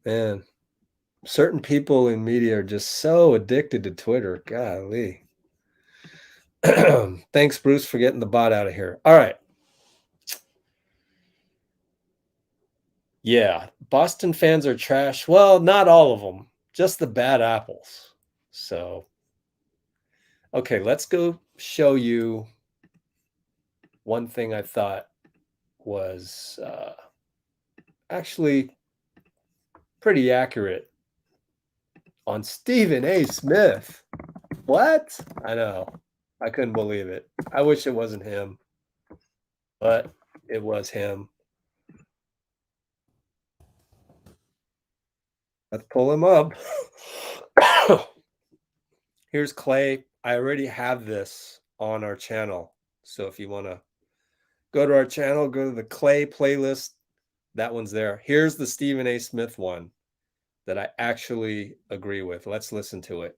man, certain people in media are just so addicted to Twitter. Golly. Thanks, Bruce, for getting the bot out of here. All right. Yeah, Boston fans are trash. Well, not all of them, just the bad apples. So, okay, let's go show you one thing I thought was actually pretty accurate on Stephen A. Smith. What? I know. I couldn't believe it. I wish it wasn't him, but it was him. Let's pull him up. Here's Klay. I already have this on our channel. So if you want to go to our channel, go to the Klay playlist. That one's there. Here's the Stephen A. Smith one that I actually agree with. Let's listen to it.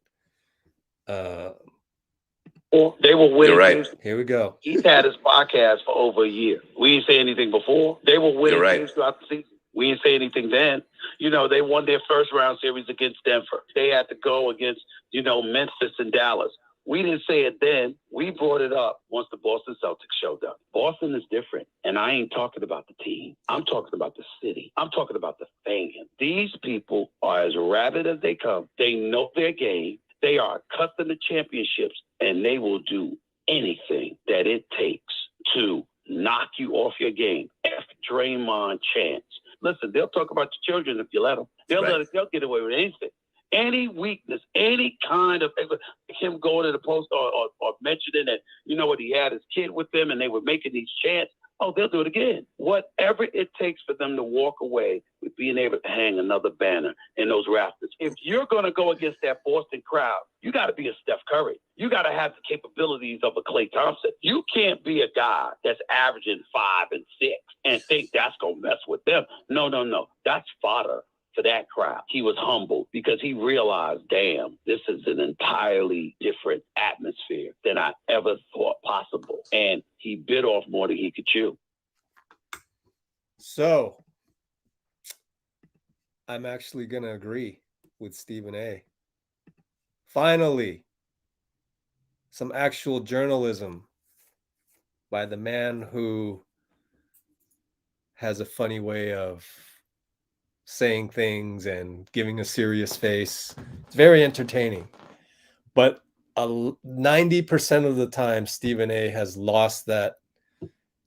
They were winning. You're right. Teams. Here we go. He's had his podcast for over a year. We didn't say anything before. They were winning teams throughout the season. We didn't say anything then. You know, they won their first round series against Denver. They had to go against, you know, Memphis and Dallas. We didn't say it then. We brought it up once the Boston Celtics showed up. Boston is different. And I ain't talking about the team. I'm talking about the city. I'm talking about the fans. These people are as rabid as they come. They know their game. They are accustomed to championships, and they will do anything that it takes to knock you off your game. F Draymond chance. Listen, they'll talk about your children if you let them. They'll get away with anything. Any weakness, any kind of him going to the post or mentioning that, you know what, he had his kid with them and they were making these chants. Oh, they'll do it again. Whatever it takes for them to walk away with being able to hang another banner in those rafters. If you're going to go against that Boston crowd, you got to be a Steph Curry. You got to have the capabilities of a Klay Thompson. You can't be a guy that's averaging 5 and 6 and think that's going to mess with them. No. That's fodder for that crowd. He was humbled because he realized, damn, this is an entirely different atmosphere than I ever thought possible. And he bit off more than he could chew. So, I'm actually going to agree with Stephen A. Finally, some actual journalism by the man who has a funny way of saying things and giving a serious face. It's very entertaining. But 90% of the time, Stephen A. has lost that.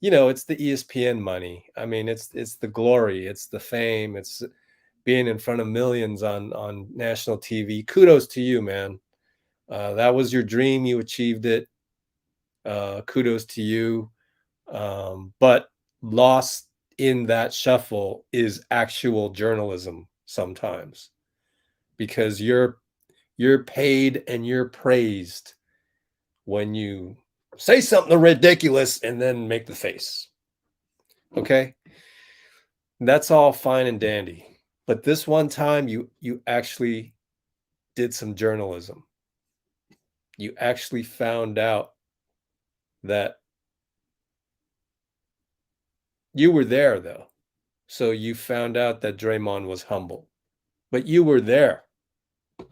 You know, it's the ESPN money. I mean, it's the glory, it's the fame, it's being in front of millions on national TV. Kudos to you, man. That was your dream. You achieved it. Kudos to you. But lost in that shuffle is actual journalism sometimes, because you're paid and you're praised when you say something ridiculous and then make the face. Okay? That's all fine and dandy. But this one time you actually did some journalism. You actually found out that you were there, though. So you found out that Draymond was humble. But you were there.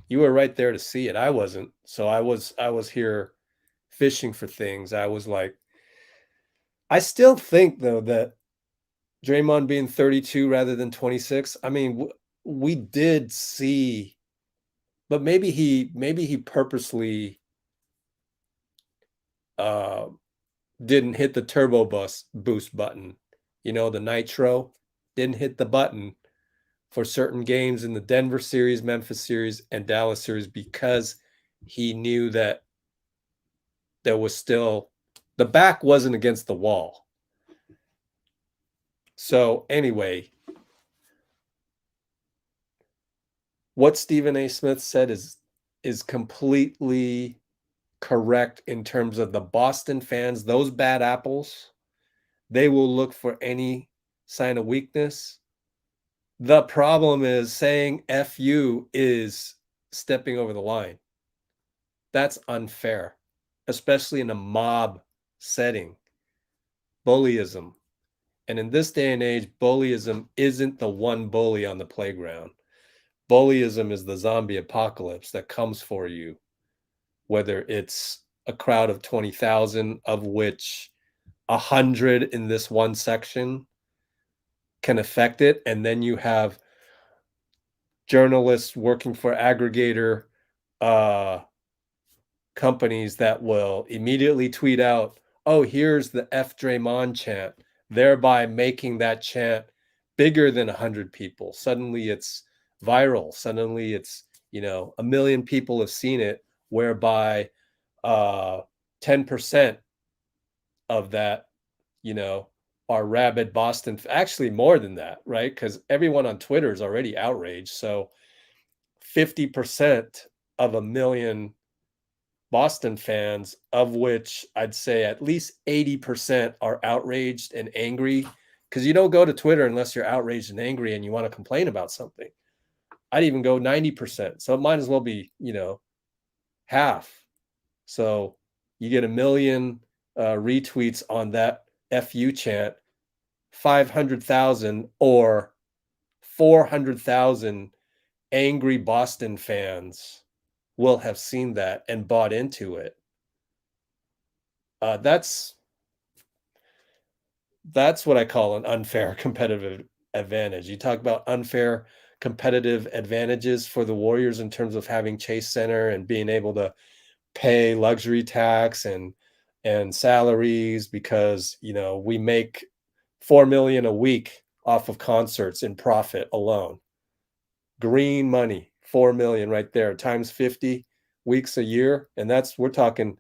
You were right there to see it. I wasn't. So I was here fishing for things. I was like, I still think, though, that Draymond being 32 rather than 26, I mean, we did see, but maybe he purposely didn't hit the turbo boost button. You know, the nitro, didn't hit the button for certain games in the Denver series, Memphis series, and Dallas series because he knew that there was still, the back wasn't against the wall. So anyway, what Stephen A. Smith said is completely correct in terms of the Boston fans, those bad apples. They will look for any sign of weakness. The problem is saying F you is stepping over the line. That's unfair, especially in a mob setting. Bullyism. And in this day and age, bullyism isn't the one bully on the playground. Bullyism is the zombie apocalypse that comes for you, whether it's a crowd of 20,000, of which 100 in this one section can affect it. And then you have journalists working for aggregator companies that will immediately tweet out, oh, here's the F Draymond chant, thereby making that chant bigger than 100 people. Suddenly it's viral. Suddenly it's, 1 million people have seen it, whereby 10% of that, are rabid Boston, actually more than that, right? Because everyone on Twitter is already outraged. So 50% of 1 million Boston fans, of which I'd say at least 80% are outraged and angry, because you don't go to Twitter unless you're outraged and angry and you want to complain about something. I'd even go 90%. So it might as well be, half. So you get 1 million retweets on that FU chant, 500,000 or 400,000 angry Boston fans will have seen that and bought into it. That's what I call an unfair competitive advantage. You talk about unfair competitive advantages for the Warriors in terms of having Chase Center and being able to pay luxury tax and salaries, because we make $4 million a week off of concerts in profit alone. Green money, 4 million right there, times 50 weeks a year, and we're talking,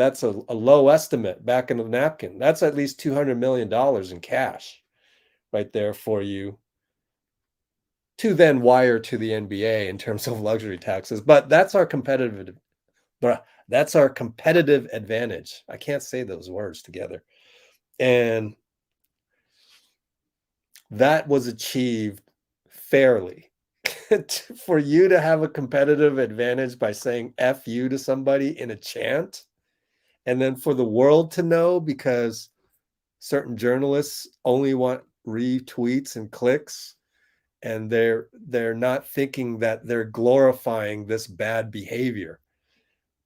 that's a low estimate back in the napkin. That's at least $200 million in cash right there for you to then wire to the NBA in terms of luxury taxes. But that's our competitive advantage. I can't say those words together. And that was achieved fairly. For you to have a competitive advantage by saying F you to somebody in a chant, and then for the world to know, because certain journalists only want retweets and clicks, and they're not thinking that they're glorifying this bad behavior.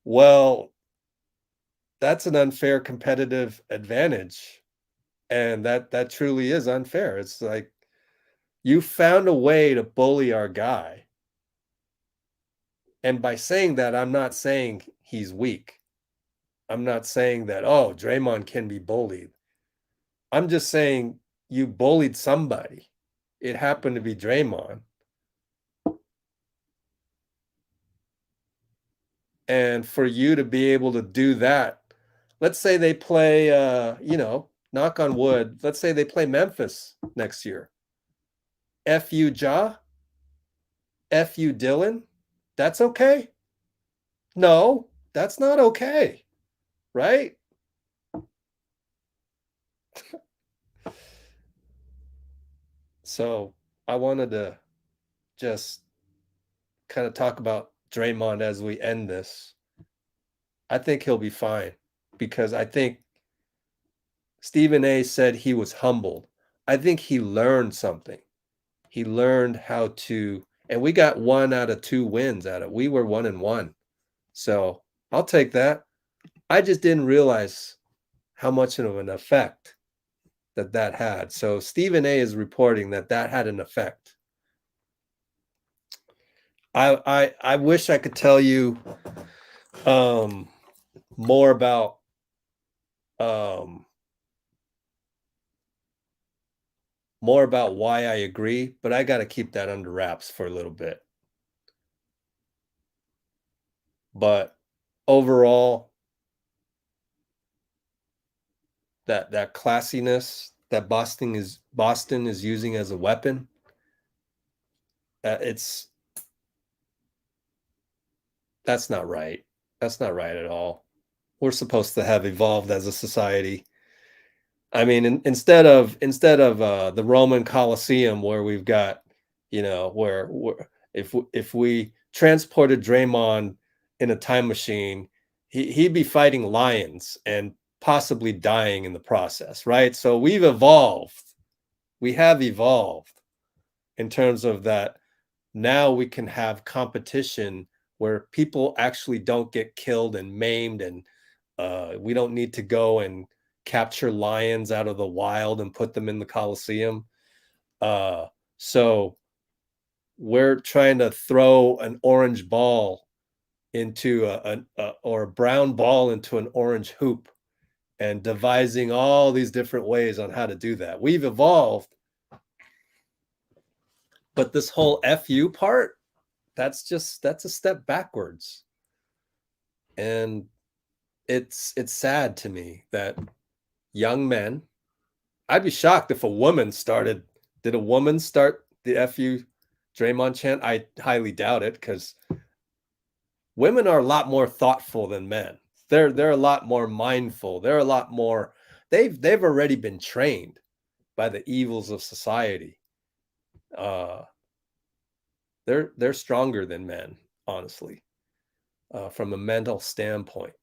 Well, that's an unfair competitive advantage, and that truly is unfair. It's like, you found a way to bully our guy, and by saying that, I'm not saying he's weak. I'm not saying that, oh, Draymond can be bullied. I'm just saying you bullied somebody. It happened to be Draymond. And for you to be able to do that, let's say they play, knock on wood, let's say they play Memphis next year. F you, Ja? F you, Dylan? That's okay? No, that's not okay, right? So I wanted to just kind of talk about Draymond as we end this. I think he'll be fine, because I think Stephen A. said he was humbled. I think he learned something. He learned how to, and we got 1 out of 2 wins at it. We were 1-1. So I'll take that. I just didn't realize how much of an effect that had. So Stephen A. is reporting that had an effect. I wish I could tell you more about more about why I agree, but I got to keep that under wraps for a little bit. But overall, that classiness that Boston is using as a weapon, that's not right. That's not right at all. We're supposed to have evolved as a society. I mean, instead of the Roman Colosseum, where we've got, where if we transported Draymond in a time machine, he'd be fighting lions and possibly dying in the process, right? So we've evolved. We have evolved in terms of that. Now we can have competition where people actually don't get killed and maimed, and we don't need to go and capture lions out of the wild and put them in the Coliseum. So we're trying to throw an orange ball into or a brown ball into an orange hoop, and devising all these different ways on how to do that. We've evolved, but this whole FU part, that's a step backwards. And it's sad to me that young men, I'd be shocked if did a woman start the FU Draymond chant? I highly doubt it, because women are a lot more thoughtful than men. They're a lot more mindful. They're a lot more, they've already been trained by the evils of society. They're stronger than men, honestly, from a mental standpoint.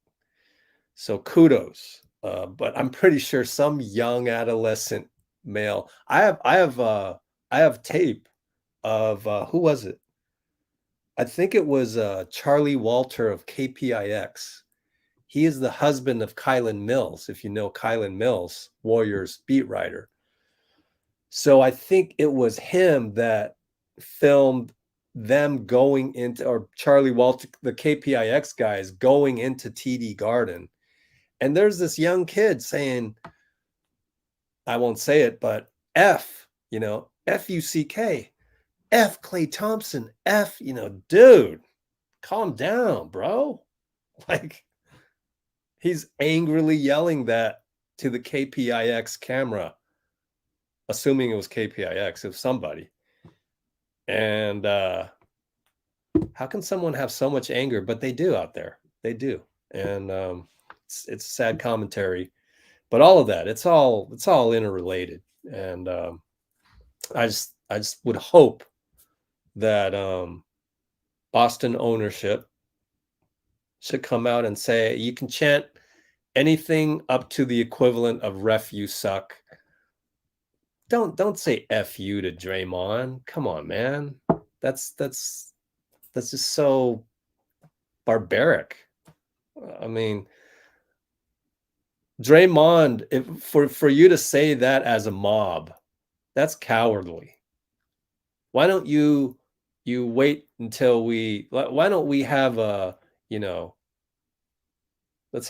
So kudos. But I'm pretty sure some young adolescent male. I have tape of who was it? I think it was Charlie Walter of KPIX. He is the husband of Kylan Mills, if you know Kylan Mills, Warriors beat writer. So I think it was him that filmed them going into, or Charlie Walter, the KPIX guys going into TD Garden. And there's this young kid saying, I won't say it, but F, F-U-C-K, F Klay Thompson, F, dude, calm down, bro. Like, he's angrily yelling that to the KPIX camera, assuming it was KPIX, it was somebody. And how can someone have so much anger? But they do out there. They do. And it's sad commentary. But all of that, it's all interrelated. And I just would hope that Boston ownership should come out and say, you can chant anything up to the equivalent of "ref, you suck." Don't say "F you" to Draymond. Come on, man. That's just so barbaric. I mean, Draymond, for you to say that as a mob, that's cowardly. Why don't you wait until why don't we have let's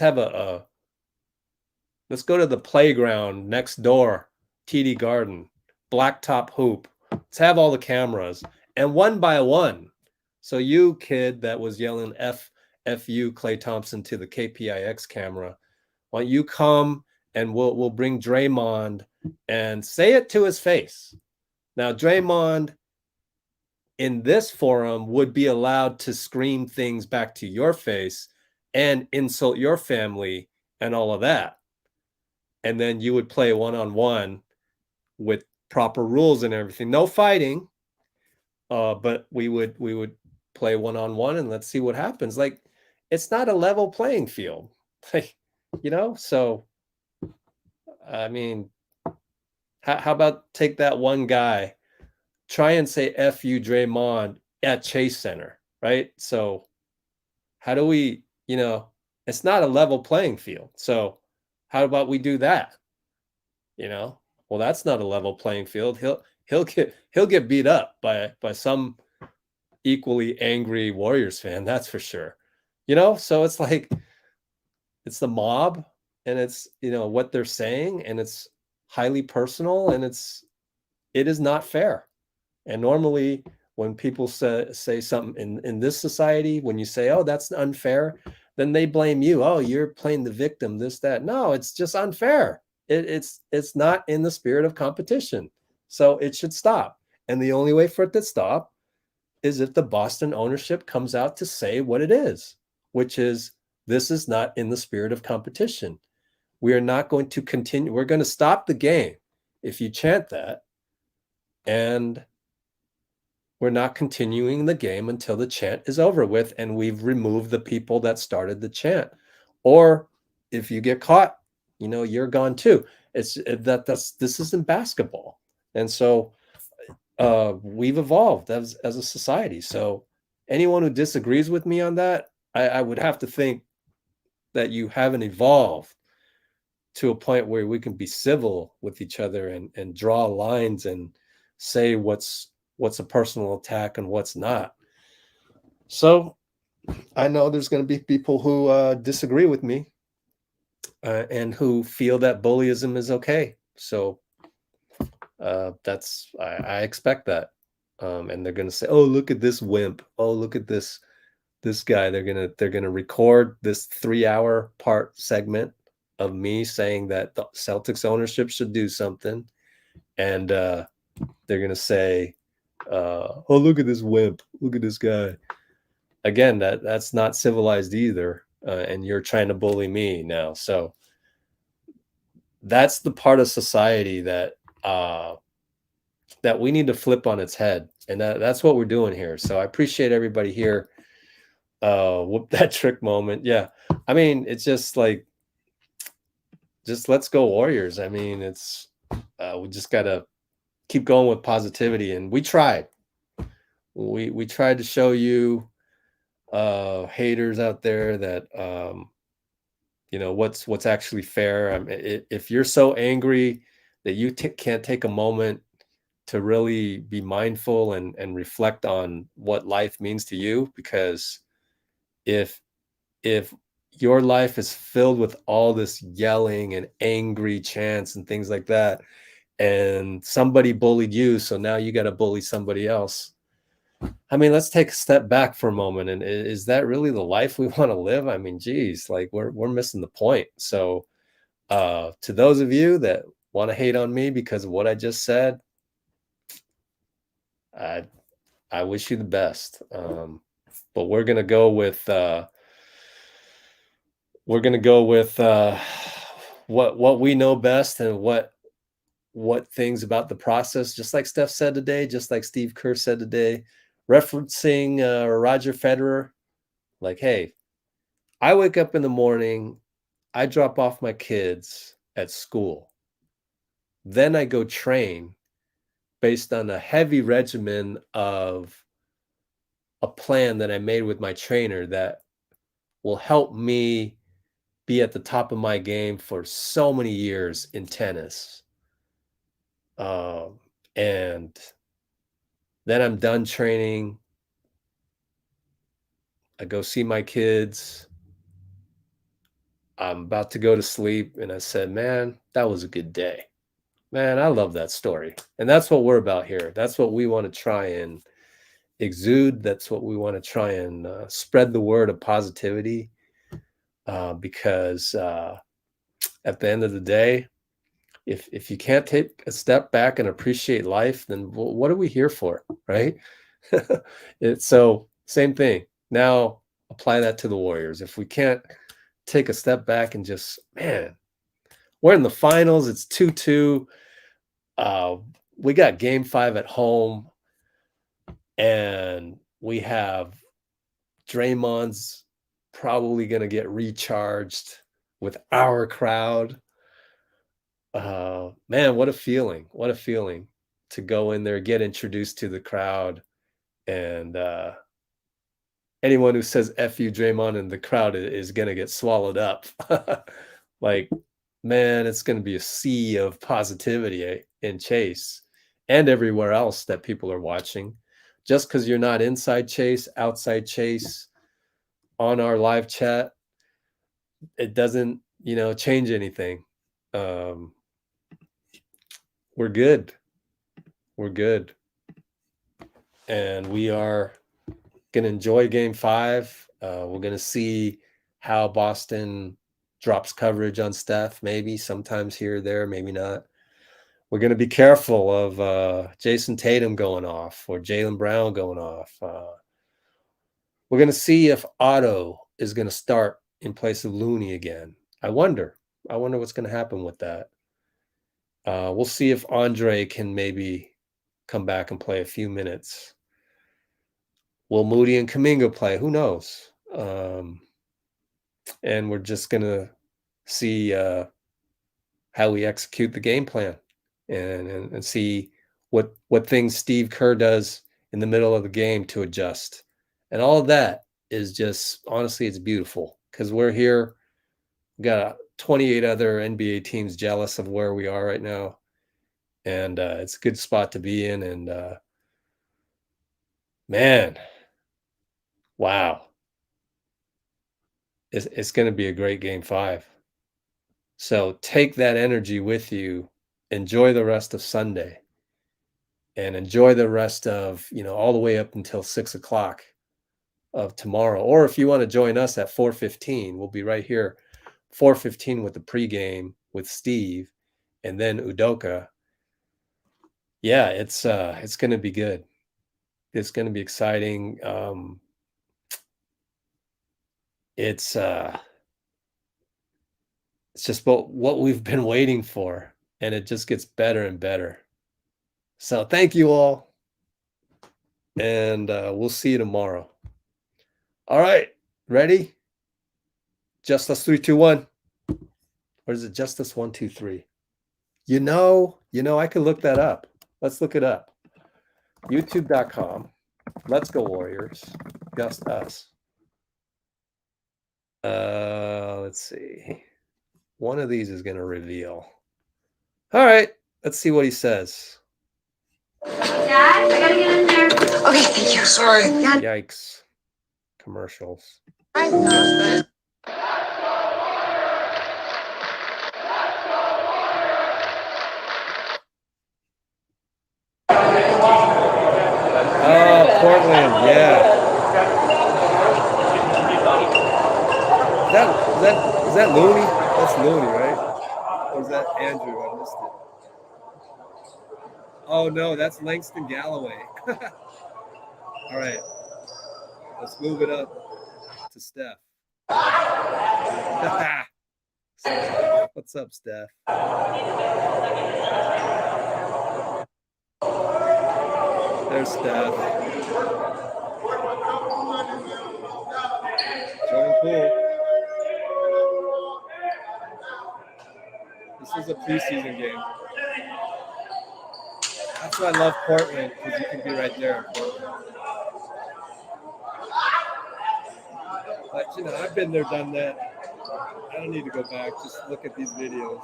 go to the playground next door, TD Garden, blacktop hoop. Let's have all the cameras, and one by one. So you, kid that was yelling F you Klay Thompson to the KPIX camera, why don't you come and we'll bring Draymond and say it to his face. Now, Draymond in this forum would be allowed to scream things back to your face and insult your family and all of that. And then you would play one-on-one with proper rules and everything. No fighting. But we would play one-on-one and let's see what happens. Like, it's not a level playing field. Like, so I mean, how about take that one guy, try and say F you Draymond at Chase Center, right? So how do we, it's not a level playing field. So how about we do that? Well, that's not a level playing field. He'll get beat up by some equally angry Warriors fan, that's for sure. So it's like, it's the mob, and it's what they're saying, and it's highly personal, and it's it is not fair. And normally when people say something in this society, when you say, oh, that's unfair, then they blame you. Oh, you're playing the victim, this, that. No, it's just unfair. It's not in the spirit of competition. So it should stop. And the only way for it to stop is if the Boston ownership comes out to say what it is, which is this is not in the spirit of competition. We are not going to continue. We're going to stop the game if you chant that. And we're not continuing the game until the chant is over with and we've removed the people that started the chant. Or if you get caught, you're gone too. This isn't basketball. And so we've evolved as a society. So anyone who disagrees with me on that, I would have to think that you haven't evolved to a point where we can be civil with each other and draw lines and say what's a personal attack and what's not. So I know there's going to be people who disagree with me and who feel that bullyism is okay. So I expect that. And they're going to say, oh, look at this wimp. Oh, look at this guy. They're going to record this 3-hour part segment of me saying that the Celtics ownership should do something. And they're going to say, oh, look at this wimp. Look at this guy. Again, that's not civilized either. And you're trying to bully me now. So that's the part of society that we need to flip on its head. And that's what we're doing here. So I appreciate everybody here. Whoop that trick moment. Yeah. I mean, it's just like, just let's go Warriors. I mean, it's we just got to keep going with positivity. And we tried. We tried to show you haters out there that what's actually fair. I mean, if you're so angry that you can't take a moment to really be mindful and reflect on what life means to you, because if your life is filled with all this yelling and angry chants and things like that, and somebody bullied you, so now you got to bully somebody else. I mean, let's take a step back for a moment. And is that really the life we want to live? I mean, geez, like we're missing the point. So to those of you that want to hate on me because of what I just said, I wish you the best. But we're gonna go with what we know best and what things about the process, just like Steph said today, just like Steve Kerr said today, referencing Roger Federer, like, hey, I wake up in the morning, I drop off my kids at school, then I go train based on a heavy regimen of a plan that I made with my trainer that will help me be at the top of my game for so many years in tennis. And then I'm done training. I go see my kids. I'm about to go to sleep. And I said, man, that was a good day. Man, I love that story. And that's what we're about here. That's what we want to try and exude. That's what we want to try and spread the word of positivity. Because at the end of the day, if you can't take a step back and appreciate life, then what are we here for, right? So same thing. Now apply that to the Warriors. If we can't take a step back and just, man, we're in the finals. It's 2-2. We got game 5 at home, and we have Draymond's probably going to get recharged with our crowd. Man, what a feeling. What a feeling to go in there, get introduced to the crowd, and anyone who says F you Draymond in the crowd is going to get swallowed up. Like, man, it's going to be a sea of positivity in Chase and everywhere else that people are watching. Just because you're not inside Chase, outside Chase, on our live chat, it doesn't, change anything. We're good. We're good. And we are going to enjoy game 5. We're going to see how Boston drops coverage on Steph, maybe sometimes here or there, maybe not. We're going to be careful of Jason Tatum going off or Jaylen Brown going off. We're going to see if Otto is going to start in place of Looney again. I wonder what's going to happen with that. We'll see if Andre can maybe come back and play a few minutes. Will Moody and Kuminga play? Who knows? And we're just going to see how we execute the game plan and see what things Steve Kerr does in the middle of the game to adjust. And all of that is just, honestly, it's beautiful because we're here. We got 28 other NBA teams jealous of where we are right now. And it's a good spot to be in. And man, wow. It's going to be a great game 5. So take that energy with you. Enjoy the rest of Sunday. And enjoy the rest of, all the way up until 6 o'clock of tomorrow. Or if you want to join us at 4:15, we'll be right here, 4:15 with the pregame with Steve and then Udoka. Yeah, it's going to be good. It's going to be exciting. It's just what we've been waiting for, and it just gets better and better. So thank you all, and we'll see you tomorrow. All right, ready? Just us 3, 2, 1. Or is it just us 1, 2, 3? I could look that up. Let's look it up. YouTube.com. Let's go Warriors. Just us. Let's see. One of these is going to reveal. All right, let's see what he says. Dad, I gotta get in there. Okay, thank you. Sorry. Yikes. Commercials. Oh, Portland, yeah. Is that Looney? That's Looney, right? Or is that Andrew? I missed it. Oh no, that's Langston Galloway. All right, let's move it up to Steph. What's up, Steph? There's Steph. Jordan Poole. This is a preseason game. That's why I love Portland, because you can be right there in Portland. But, I've been there, done that. I don't need to go back. Just look at these videos.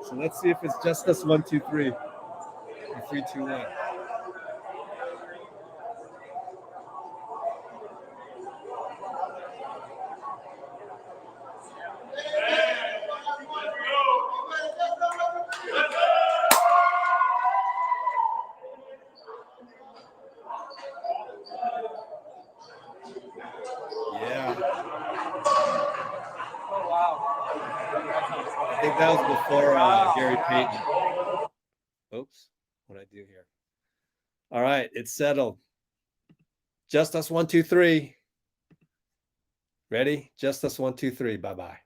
So let's see if it's just us 1, 2, 3. Or 3, 2, 1. Yeah. Oh, wow. I think that was before Gary Payton. Oops. What'd I do here? All right. It's settled. Just us 1, 2, 3. Ready? Just us 1, 2, 3. Bye-bye.